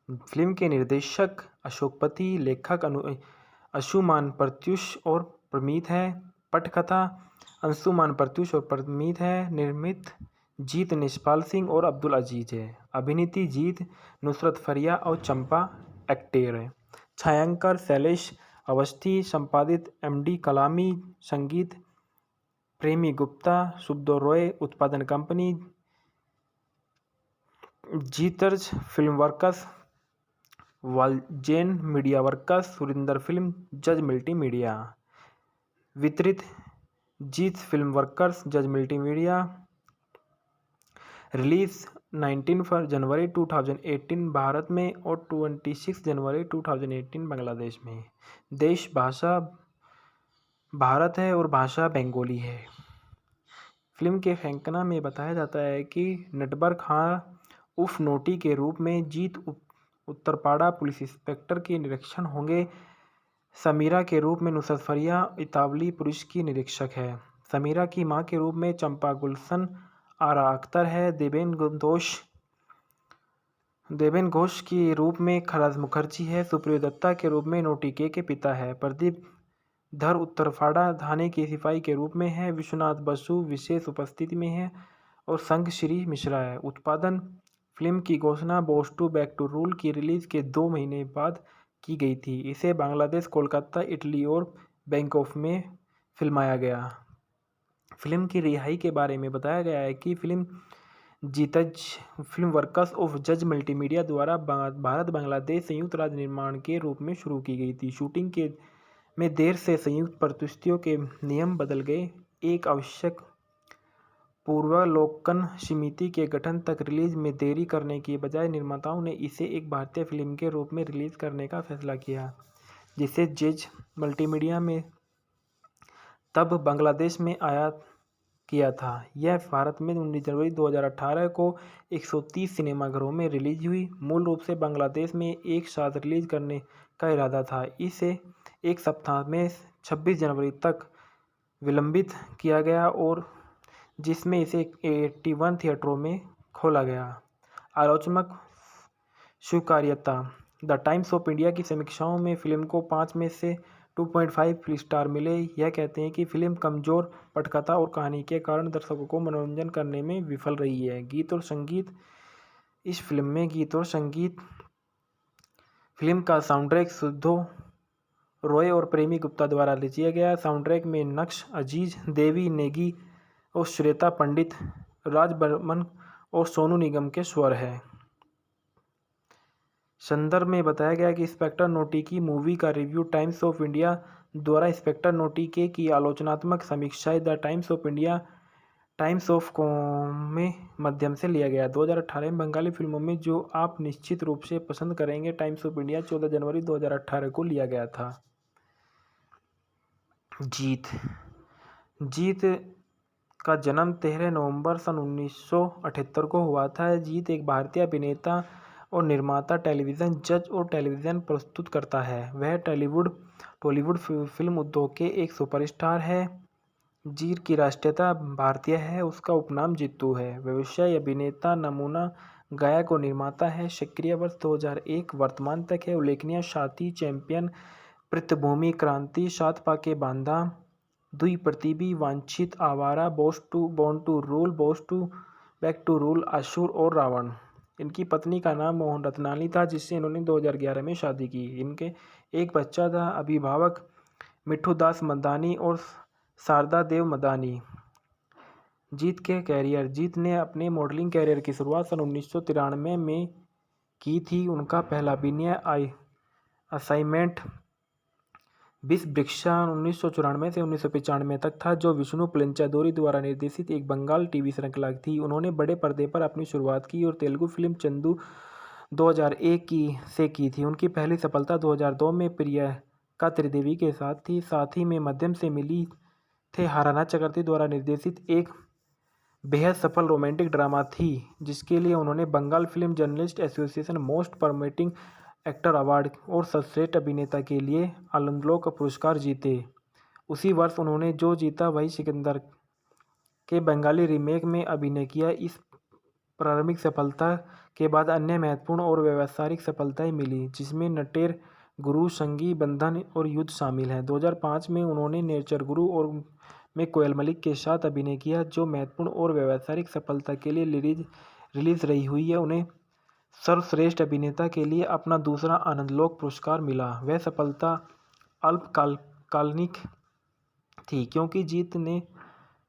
फिल्म के निर्देशक अशोक पति, लेखक अंशुमान प्रत्यूष और प्रमीत है। पटकथा अंशुमान प्रत्यूष और प्रमीत है। निर्मित जीत नेशपाल सिंह और अब्दुल अजीज है। अभिनेत्री जीत, नुसरत फरिया और चंपा एक्टर है। छायांकन शैलेश अवस्थी, संपादित MD कलामी, संगीत प्रेमी गुप्ता, सुबोध रॉय, उत्पादन company Jeetz film works, Walzen media works, Surinder film, Jaaz multimedia. वितरित Jeet film workers, Jaaz multimedia. Release 19 जनवरी 2018 भारत में और 26 जनवरी 2018 बांग्लादेश में। देश भाषा भारत है और भाषा बंगाली है। फिल्म के फैंकना में बताया जाता है कि नटबर खां उर्फ नोटी के रूप में जीत उत्तरपाड़ा पुलिस इंस्पेक्टर के निरीक्षण होंगे। समीरा के रूप में नुसरत फरिया इतालवी पुलिस की निरीक्षक है। समीरा की मां के रूप में चंपा गुलशन आरा अख्तर है। देवेन घोष के रूप में खराज मुखर्जी है। सुप्रियो दत्ता के रूप में नोटी के पिता है। प्रदीप धर उत्तरफाड़ा थाने के सिपाही के रूप में है। विश्वनाथ बसु विशेष उपस्थिति में है और संग श्री मिश्रा है। उत्पादन फिल्म की घोषणा boss two back to rule की रिलीज के 2 महीने बाद की गई थी। इसे बांग्लादेश, कोलकाता, इटली और बैंकॉक में फिल्माया गया। फिल्म की रिहाई के बारे में बताया गया है कि फिल्म जीतज फिल्म वर्कर्स ऑफ जज मल्टीमीडिया द्वारा भारत बांग्लादेश संयुक्त राज्य निर्माण के रूप में शुरू की गई थी। शूटिंग के में देर से संयुक्त परिस्थितियों के नियम बदल गए। एक आवश्यक पूर्वावलोकन समिति के गठन तक रिलीज में देरी करने की बजाय निर्माताओं ने इसे एक भारतीय फिल्म के रूप में रिलीज करने का फैसला किया, जिसे जेज मल्टीमीडिया में तब बांग्लादेश में आयात किया था। यह भारत में 19 जनवरी 2018 को 130 सिनेमाघरों में रिलीज हुई। मूल रूप से बांग्लादेश में एक साथ रिलीज करने का इरादा था। इसे एक सप्ताह में 26 जनवरी तक विलंबित किया गया और जिसमें इसे 81 थिएटरों में खोला गया। आलोचनात्मक स्वीकार्यता। द टाइम्स ऑफ इंडिया की समीक्षाओं में फिल्म को 5 में से 2.5 स्टार मिले। यह कहते हैं कि फिल्म कमजोर पटकथा और कहानी के कारण दर्शकों को मनोरंजन करने में विफल रही है। गीत और संगीत। इस फिल्म में गीत और संगीत फिल्म का साउंडट्रैक सुधो रॉय और प्रेमी गुप्ता द्वारा रचिया गया। साउंडट्रैक में नक्श अजीज, देवी नेगी और श्वेता पंडित, राज बर्मन और सोनू निगम के स्वर है। संदर्भ में बताया गया कि इंस्पेक्टर नोटी की मूवी का रिव्यू टाइम्स ऑफ इंडिया द्वारा इंस्पेक्टर नोटी के की आलोचनात्मक समीक्षाएं the Times of India Times of com में माध्यम से लिया गया। 2018 में बंगाली फिल्मों में जो आप निश्चित रूप से पसंद करेंगे टाइम्स ऑफ इंडिया 14 जनवरी 2018 को लिया गया था। जीत का जन्म 13 नवंबर सन 1978 को हुआ था। जीत एक भारतीय अभिनेता और निर्माता, टेलीविज़न जज और टेलीविज़न प्रस्तुत करता है। वह टॉलीवुड फिल्म उद्योग के एक सुपरस्टार है। जीत की राष्ट्रीयता भारतीय है। उसका उपनाम जीतू है। व्यवसाय अभिनेता, नमूना गायक और निर्माता है। सक्रिय वर्ष 2001 वर्तमान तक है। उल्लेखनीय साथी, चैंपियन, पृष्ठभूमि, क्रांति, सात पाके बांधा, दुई प्रतिबी, वांछित, Awara, born to rule, boss two back to rule, Asur और रावण। इनकी पत्नी का नाम मोहन रत्नानी था, जिससे इन्होंने 2011 में शादी की। इनके एक बच्चा था। अभिभावक मिठू दास मदानी और शारदा देव मदानी। जीत के कैरियर। जीत ने अपने मॉडलिंग कैरियर की शुरुआत सन 1993 में की थी। उनका पहला अभिनय असाइनमेंट 20 वृक्षा 1994 से 1995 तक था, जो विष्णु पलेंचादोरी द्वारा निर्देशित एक बंगाल टीवी श्रृंखला थी। उन्होंने बड़े पर्दे पर अपनी शुरुआत की और तेलुगु फिल्म चंदू 2001 से की थी। उनकी पहली सफलता 2002 में प्रियंका त्रिदेवी के साथ थी। साथ ही में माध्यम से मिली थे हाराना चक्रवर्ती द्वारा निर्देशित एक बेहद सफल रोमांटिक ड्रामा थी, जिसके लिए उन्होंने Bengal film journalist association most promising actor award और सर्वश्रेष्ठ अभिनेता के लिए आनंदलोक पुरस्कार जीते। उसी वर्ष उन्होंने जो जीता वही सिकंदर के बंगाली रीमेक में अभिनय किया। इस प्रारंभिक सफलता के बाद अन्य महत्वपूर्ण और व्यावसायिक सफलताएं मिली, जिसमें नटेर गुरु, संगी बंधन और युद्ध शामिल हैं। 2005 में उन्होंने नेचर गुरु और में कोयल मलिक के साथ अभिनय किया, जो महत्वपूर्ण और व्यावसायिक सफलता के लिए रिलीज रही हुई है। उन्हें सर्वश्रेष्ठ अभिनेता के लिए अपना दूसरा आनंदलोक पुरस्कार मिला। वह सफलता अल्पकालिक थी, क्योंकि जीत ने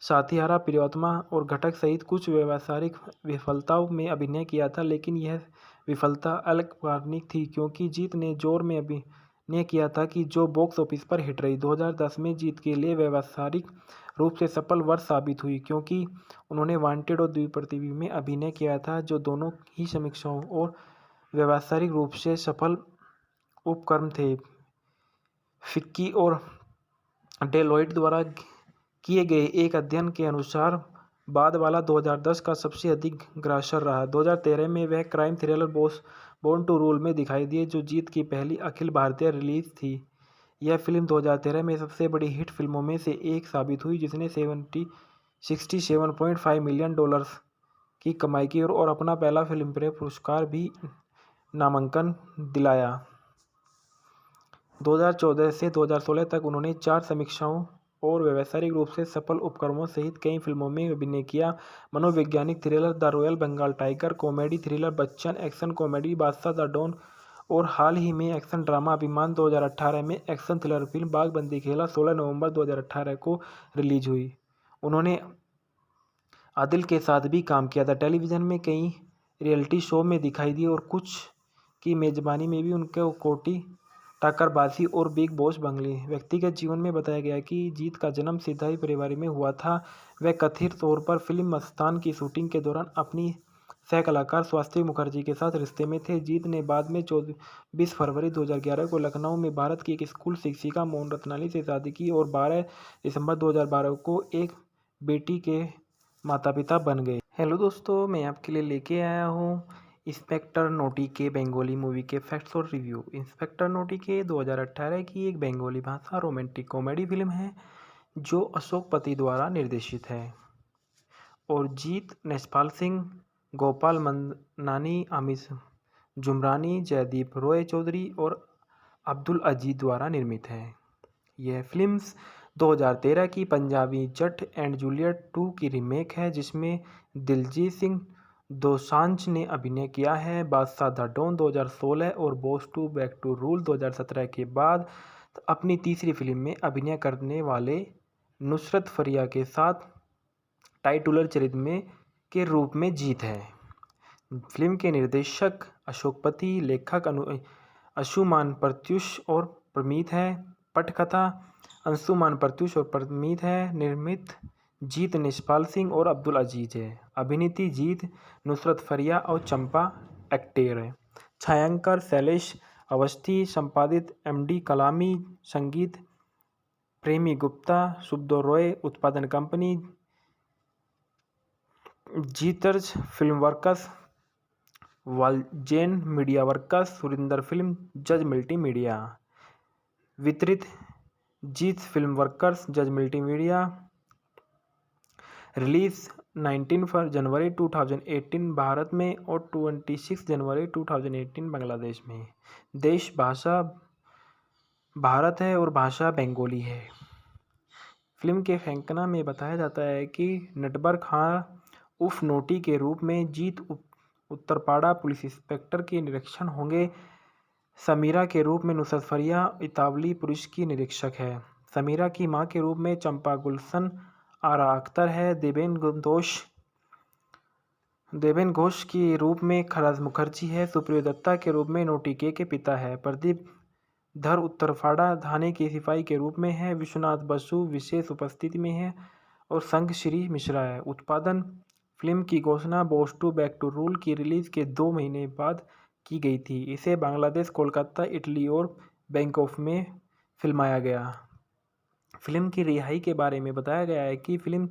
साथियारा, प्रियोत्तमा और घटक सहित कुछ व्यावसायिक विफलताओं में अभिनय किया था, लेकिन यह विफलता अल्पकालिक थी क्योंकि जीत ने जोर में अभिनय किया था कि जो बॉक्स ऑफिस पर हिट रही। 2010 में जीत के लिए व्यावसायिक रूप से सफल वर्ष साबित हुई, क्योंकि उन्होंने वांटेड और द्विप्रतिबी में अभिनय किया था, जो दोनों ही समीक्षाओं और व्यावसायिक रूप से सफल उपक्रम थे। फिक्की और डेलॉयट द्वारा किए गए एक अध्ययन के अनुसार बाद वाला 2010 का सबसे अधिक ग्रासर रहा। 2013 में वह crime thriller born to rule में दिखाई दिए, जो जीत की पहली अखिल भारतीय रिलीज थी। यह फिल्म 2013 में सबसे बड़ी हिट फिल्मों में से एक साबित हुई, जिसने 70 $67.5 मिलियन की कमाई की और अपना पहला फिल्मफेयर पुरस्कार भी नामांकन दिलाया। 2014 से 2016 तक उन्होंने 4 समीक्षाओं और व्यावसायिक रूप से सफल उपक्रमों सहित कई फिल्मों में अभिनय किया। मनोवैज्ञानिक thriller the royal Bengal tiger, comedy thriller Bachchan, action comedy Badshah the don और हाल ही में एक्शन ड्रामा अभिमान 2018 में एक्शन थ्रिलर फिल्म बागबंदी खेला 16 नवंबर 2018 को रिलीज हुई। उन्होंने आदिल के साथ भी काम किया था। टेलीविज़न में कई रियलिटी शो में दिखाई दी और कुछ की मेज़बानी में भी उनके कोटी टक्करबाजी और बिग बॉस बंगले। व्यक्तिगत जीवन में बताया गया कि जीत का जन्म सिधाई परिवार में हुआ था। वह कथित तौर पर फिल्म मस्तान की शूटिंग के दौरान अपनी सह कलाकार स्वाति मुखर्जी के साथ रिश्ते में थे। जीत ने बाद में 24 फरवरी 2011 को लखनऊ में भारत की एक स्कूल शिक्षिका मोहन रत्नानी से शादी की और 12 दिसंबर 2012 को एक बेटी के माता पिता बन गए। हेलो दोस्तों, मैं आपके लिए लेके आया हूँ इंस्पेक्टर नोटी के बंगाली मूवी के फैक्ट्स और रिव्यू। इंस्पेक्टर नोटी के 2018 की एक बंगाली भाषा रोमांटिक कॉमेडी फिल्म है जो अशोक पति द्वारा निर्देशित है और जीत नेशपाल सिंह, गोपाल मंदानी, आमिर जुमरानी, जयदीप रॉय चौधरी और अब्दुल अजीज द्वारा निर्मित है। यह फिल्म 2013 की पंजाबी जट एंड जूलियट 2 की रीमेक है जिसमें दिलजीत सिंह दोसांझ ने अभिनय किया है। बादशाह द डॉन 2016 और बॉस 2 बैक टू रूल 2017 के बाद अपनी तीसरी फिल्म में अभिनय करने वाले नुसरत फरिया के साथ टाइटुलर चरित्र में के रूप में जीत है। फिल्म के निर्देशक अशोक पति, लेखक अंशुमान प्रत्यूष और प्रमीत है। पटकथा अंशुमान प्रत्यूष और प्रमीत है। निर्मित जीत नेशपाल सिंह और अब्दुल अजीज है। अभिनेत्री जीत, नुसरत फरिया और चंपा एक्टर है। छायांकन शैलेश अवस्थी, संपादित एमडी कलामी, संगीत प्रेमी गुप्ता, सुब्दो रॉय, उत्पादन company Jeetz film works, Walzen media works, Surinder film, Jaaz multi media. वितरित Jeet film workers, Jaaz multi media. Release 19 जनवरी 2018 भारत में और 26 जनवरी 2018 बांग्लादेश में। देश भाषा भारत है और भाषा बंगाली है। फिल्म के फैंकना में बताया जाता है कि नटबर खां उर्फ नोटी के रूप में जीत उत्तरपाड़ा पुलिस इंस्पेक्टर के निरीक्षण होंगे। समीरा के रूप में नुसरत फरिया इतावली पुलिस की निरीक्षक है। समीरा की मां के रूप में चंपा गुलशन आरा अख्तर है। देवेन घोष के रूप में खराज मुखर्जी है। सुप्रियो दत्ता के रूप में नोटी के पिता है। प्रदीप धर उत्तरपाड़ा थाने के सिपाही के रूप में है। विश्वनाथ बसु विशेष उपस्थिति में है और संग श्री मिश्रा है। उत्पादन फिल्म की घोषणा बॉस 2 बैक टू रूल की रिलीज के 2 महीने बाद की गई थी। इसे बांग्लादेश, कोलकाता, इटली और बैंकॉक में फिल्माया गया। फिल्म की रिहाई के बारे में बताया गया है कि फिल्म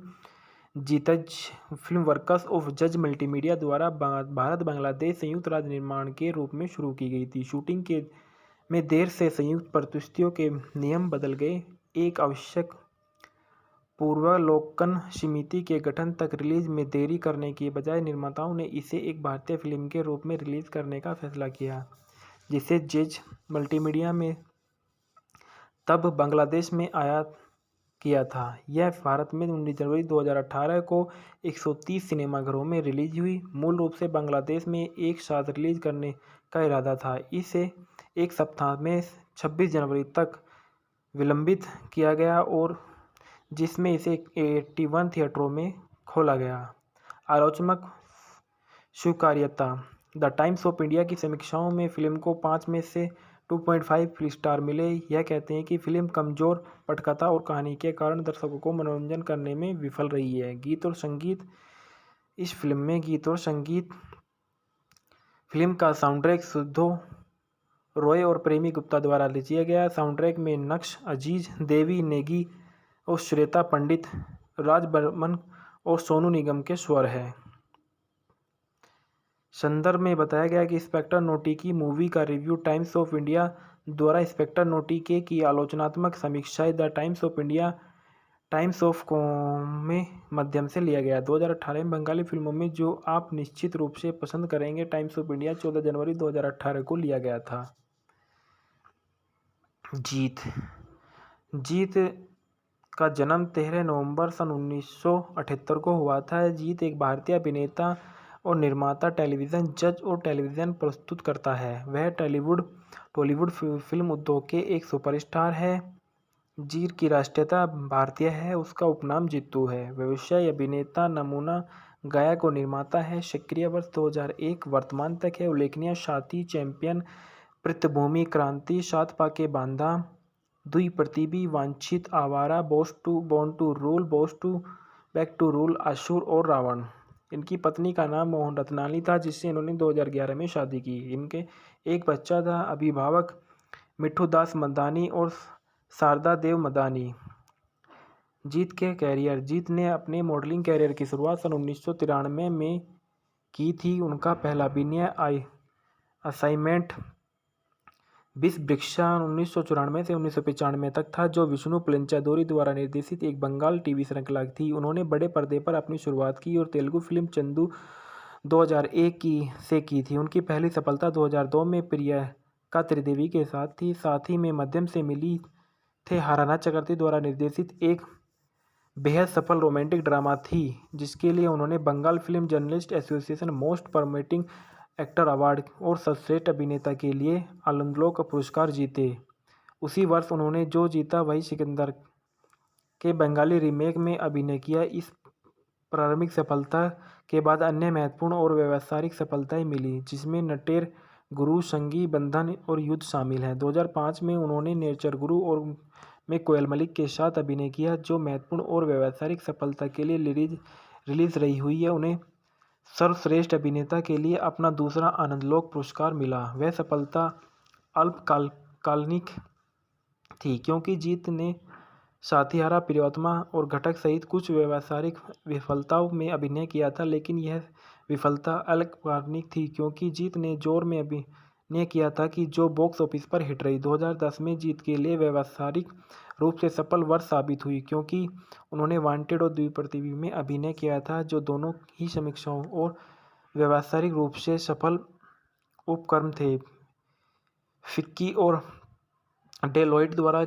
जीतज फिल्म वर्कर्स ऑफ जज मल्टीमीडिया द्वारा भारत बांग्लादेश संयुक्त राज्य निर्माण के रूप में शुरू की गई थी। शूटिंग के में देर से संयुक्त परिस्थितियों के नियम बदल गए। एक आवश्यक पूर्वावलोकन समिति के गठन तक रिलीज में देरी करने की बजाय निर्माताओं ने इसे एक भारतीय फिल्म के रूप में रिलीज करने का फैसला किया, जिसे जज मल्टीमीडिया में तब बांग्लादेश में आयात किया था। यह भारत में 19 जनवरी 2018 को 130 सिनेमाघरों में रिलीज हुई। मूल रूप से बांग्लादेश में एक साथ रिलीज करने का इरादा था। इसे एक सप्ताह में 26 जनवरी तक विलंबित किया गया और जिसमें इसे 81 थिएटरों में खोला गया। आलोचनात्मक स्वीकार्यता। द टाइम्स ऑफ इंडिया की समीक्षाओं में फिल्म को 5 में से 2.5 स्टार मिले। यह कहते हैं कि फिल्म कमजोर पटकथा और कहानी के कारण दर्शकों को मनोरंजन करने में विफल रही है। गीत और संगीत। इस फिल्म में गीत और संगीत फिल्म का साउंडट्रैक सुब्दो रॉय और प्रेमी गुप्ता द्वारा रचिया गया। साउंडट्रैक में नक्श अजीज, देवी नेगी और श्वेता पंडित, राज बर्मन और सोनू निगम के स्वर है। संदर्भ में बताया गया कि इंस्पेक्टर नोटी की मूवी का रिव्यू टाइम्स ऑफ इंडिया द्वारा इंस्पेक्टर नोटी की आलोचनात्मक समीक्षाएं the Times of India Times of com माध्यम से लिया गया। 2018 में बंगाली फिल्मों में जो आप निश्चित रूप से पसंद करेंगे, टाइम्स ऑफ इंडिया 14 जनवरी 2018 को लिया गया था। जीत जीत का जन्म 13 नवंबर सन 1978 को हुआ था। जीत एक भारतीय अभिनेता और निर्माता, टेलीविज़न जज और टेलीविज़न प्रस्तुतकर्ता है। वह टॉलीवुड फिल्म उद्योग के एक सुपरस्टार है। जीत की राष्ट्रीयता भारतीय है। उसका उपनाम जीतू है। व्यवसाय अभिनेता, नमूना गायक और निर्माता है। सक्रिय वर्ष 2001 वर्तमान तक है। उल्लेखनीय साथी, चैंपियन, पृष्ठभूमि, क्रांति, सात पाके बांधा, दुई प्रतिबी, वांछित, Awara, born to rule, back to rule, Asur और रावण। इनकी पत्नी का नाम मोहन रत्नानी था, जिससे इन्होंने 2011 में शादी की। इनके एक बच्चा था। अभिभावक मिठू दास मदानी और शारदा देव मदानी। जीत के कैरियर। जीत ने अपने मॉडलिंग कैरियर की शुरुआत सन 1993 में की थी। उनका पहला अभिनय असाइनमेंट बिस वृक्षा 1994 से 1995 तक था, जो विष्णु पलेंचादोरी द्वारा निर्देशित एक बंगाल टीवी श्रृंखला थी। उन्होंने बड़े पर्दे पर अपनी शुरुआत की और तेलुगु फिल्म चंदू 2001 से की थी। उनकी पहली सफलता 2002 में प्रियंका त्रिदेवी के साथ थी। साथ ही में माध्यम से मिली थे हाराना चक्रवर्ती द्वारा निर्देशित एक बेहद सफल रोमांटिक ड्रामा थी, जिसके लिए उन्होंने Bengal film journalist association most promising actor award और सर्वश्रेष्ठ अभिनेता के लिए आनंदलोक पुरस्कार जीते। उसी वर्ष उन्होंने जो जीता वही सिकंदर के बंगाली रीमेक में अभिनय किया। इस प्रारंभिक सफलता के बाद अन्य महत्वपूर्ण और व्यावसायिक सफलताएं मिली, जिसमें नटेर गुरु, संगी बंधन और युद्ध शामिल हैं। 2005 में उन्होंने नेचर गुरु और में कोयल मलिक के साथ अभिनय किया, जो महत्वपूर्ण और व्यावसायिक सफलता के लिए रिलीज रही हुई है। उन्हें सर्वश्रेष्ठ अभिनेता के लिए अपना दूसरा आनंदलोक पुरस्कार मिला। वह सफलता अल्पकालिक थी, क्योंकि जीत ने साथीहारा, प्रियोतमा और घटक सहित कुछ व्यावसायिक विफलताओं में अभिनय किया था, लेकिन यह विफलता अल्पकालिक थी, क्योंकि जीत ने जोर में अभिनय किया था कि जो बॉक्स ऑफिस पर हिट रही। 2010 में जीत के लिए व्यावसायिक रूप से सफल वर्ष साबित हुई, क्योंकि उन्होंने वांटेड और द्विप्रतिबी में अभिनय किया था, जो दोनों ही समीक्षाओं और व्यावसायिक रूप से सफल उपक्रम थे। फिक्की और डेलॉयट द्वारा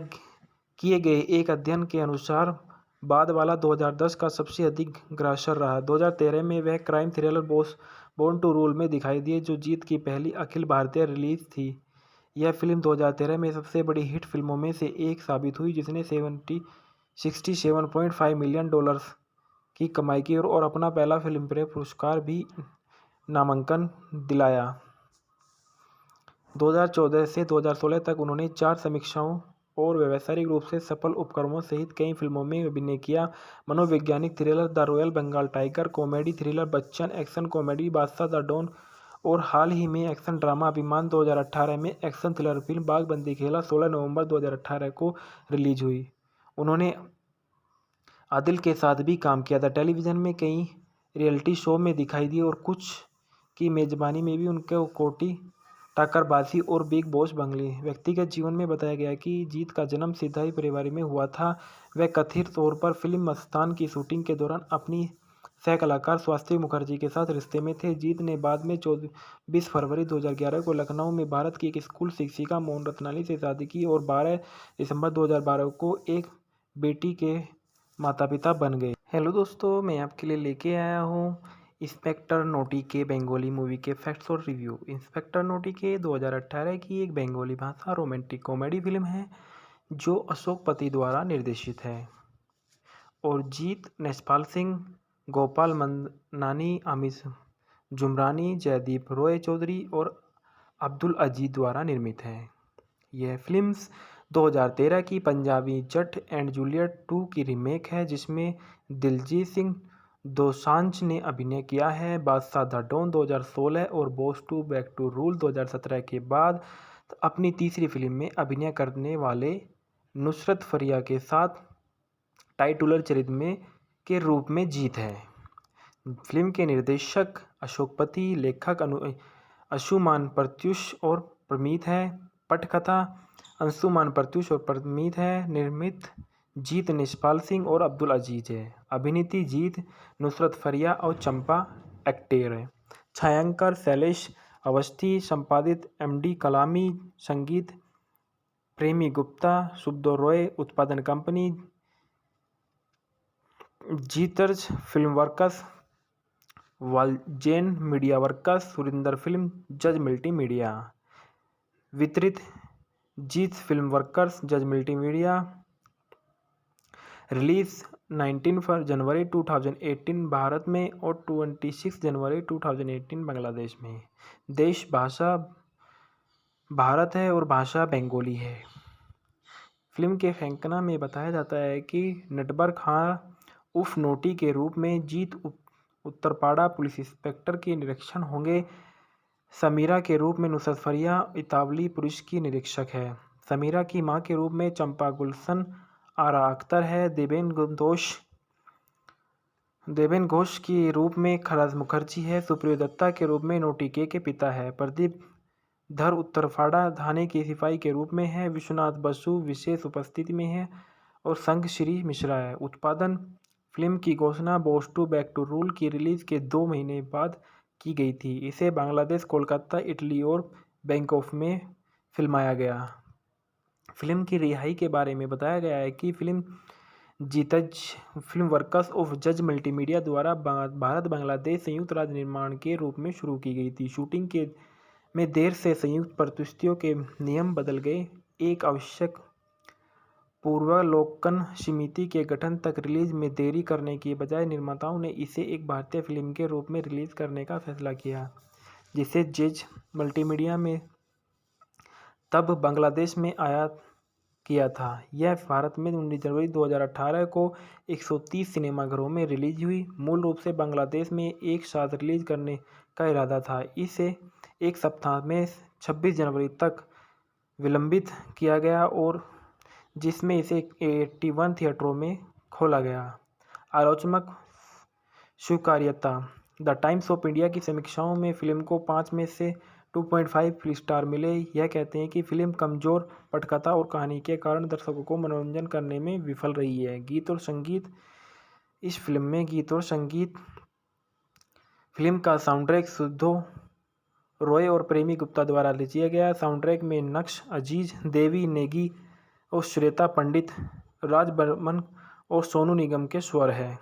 किए गए एक अध्ययन के अनुसार बाद वाला 2010 का सबसे अधिक ग्रासर रहा। 2013 में वह crime thriller born to rule में दिखाई दिए, जो जीत की पहली अखिल भारतीय रिलीज थी। यह फिल्म 2013 में सबसे बड़ी हिट फिल्मों में से एक साबित हुई, जिसने $67.5 मिलियन की कमाई की और अपना पहला फिल्मफेयर पुरस्कार भी नामांकन दिलाया। 2014 से 2016 तक उन्होंने 4 समीक्षाओं और व्यावसायिक रूप से सफल उपक्रमों सहित कई फिल्मों में अभिनय किया। मनोवैज्ञानिक thriller the royal Bengal tiger, comedy thriller Bachchan, action comedy Badshah the don और हाल ही में एक्शन ड्रामा अभिमान 2018 में एक्शन थ्रिलर फिल्म बागबंदी खेला 16 नवंबर 2018 को रिलीज हुई। उन्होंने आदिल के साथ भी काम किया था। टेलीविज़न में कई रियलिटी शो में दिखाई दिए और कुछ की मेज़बानी में भी उनके कोटी टक्करबाजी और बिग बॉस बंगले। व्यक्तिगत जीवन में बताया गया कि जीत का जन्म सिधाई परिवार में हुआ था। वह कथित तौर पर फिल्म मस्तान की शूटिंग के दौरान अपनी सह कलाकार स्वाति मुखर्जी के साथ रिश्ते में थे। जीत ने बाद में 24 फरवरी 2011 को लखनऊ में भारत की एक स्कूल शिक्षिका मोहन रत्नानी से शादी की और 12 दिसंबर 2012 को एक बेटी के माता पिता बन गए। हेलो दोस्तों, मैं आपके लिए लेके आया हूँ इंस्पेक्टर नोटी के बंगाली मूवी के फैक्ट्स और रिव्यू। इंस्पेक्टर नोटी के 2018 की एक बंगाली भाषा रोमांटिक कॉमेडी फिल्म है, जो अशोक पति द्वारा निर्देशित है और जीत नेशपाल सिंह, गोपाल मंदानी, अमित जुमरानी, जयदीप रॉय चौधरी और अब्दुल अजीज द्वारा निर्मित है। यह फिल्म 2013 की पंजाबी जट एंड जूलियट 2 की रीमेक है, जिसमें दिलजीत सिंह दोसांझ ने अभिनय किया है। बादशाह द डॉन 2016 और boss two back to rule 2017 के बाद अपनी तीसरी फिल्म में अभिनय करने वाले नुसरत फरिया के साथ टाइटुलर चरित्र में के रूप में जीत है। फिल्म के निर्देशक अशोक पति, लेखक अंशुमान प्रत्यूष और प्रमीत है। पटकथा अंशुमान प्रत्यूष और प्रमीत है। निर्मित जीत निष्पाल सिंह और अब्दुल अजीज है। अभिनीति जीत, नुसरत फरिया और चंपा एक्टर है। छायांकन शैलेश अवस्थी, संपादित एमडी कलामी, संगीत प्रेमी गुप्ता, सुब्दो रॉय, उत्पादन company Jeetz film works, Walzen media works, Surinder film, Jaaz multi media. वितरित Jeet film workers, Jaaz multi media. Release 19 जनवरी 2018 भारत में और 26 जनवरी 2018 बांग्लादेश में। देश भाषा भारत है और भाषा बंगाली है। फिल्म के फैंकना में बताया जाता है कि नटबर खां उर्फ नोटी के रूप में जीत उत्तरपाड़ा पुलिस इंस्पेक्टर के निरीक्षण होंगे। समीरा के रूप में नुसरत फरिया इतावली पुलिस की निरीक्षक है। समीरा की मां के रूप में चंपा गुलशन आरा अख्तर है। देवेन घोष के रूप में खराज मुखर्जी है। सुप्रियो दत्ता के रूप में नोटी के पिता है। प्रदीप धर उत्तरपाड़ा थाने के सिपाही के रूप में है। विश्वनाथ बसु विशेष उपस्थिति में है और संघ श्री मिश्रा है। उत्पादन फिल्म की घोषणा boss two back to rule की रिलीज के 2 महीने बाद की गई थी। इसे बांग्लादेश, कोलकाता, इटली और बैंकॉक में फिल्माया गया। फिल्म की रिहाई के बारे में बताया गया है कि फिल्म जीतज फिल्म वर्कर्स ऑफ जज मल्टीमीडिया द्वारा भारत बांग्लादेश संयुक्त राज्य निर्माण के रूप में शुरू की गई थी। शूटिंग में देर से संयुक्त परिस्थितियों के नियम बदल गए। एक आवश्यक पूर्वावलोकन समिति के गठन तक रिलीज में देरी करने की बजाय निर्माताओं ने इसे एक भारतीय फिल्म के रूप में रिलीज करने का फैसला किया, जिसे जज मल्टीमीडिया में तब बांग्लादेश में आयात किया था। यह भारत में 19 जनवरी 2018 को 130 सिनेमाघरों में रिलीज हुई। मूल रूप से बांग्लादेश में एक साथ रिलीज करने का इरादा था। इसे एक सप्ताह में 26 जनवरी तक विलंबित किया गया और जिसमें इसे 81 थिएटरों में खोला गया। आलोचनात्मक स्वीकार्यता। द टाइम्स ऑफ इंडिया की समीक्षाओं में फिल्म को 5 में से 2.5 स्टार मिले। यह कहते हैं कि फिल्म कमजोर पटकथा और कहानी के कारण दर्शकों को मनोरंजन करने में विफल रही है। गीत और संगीत। इस फिल्म में गीत और संगीत फिल्म का साउंडट्रैक सुब्दो रॉय और प्रेमी गुप्ता द्वारा रचिया गया। साउंडट्रैक में नक्श अजीज, देवी नेगी और श्वेता पंडित, राज बर्मन और सोनू निगम के स्वर हैं।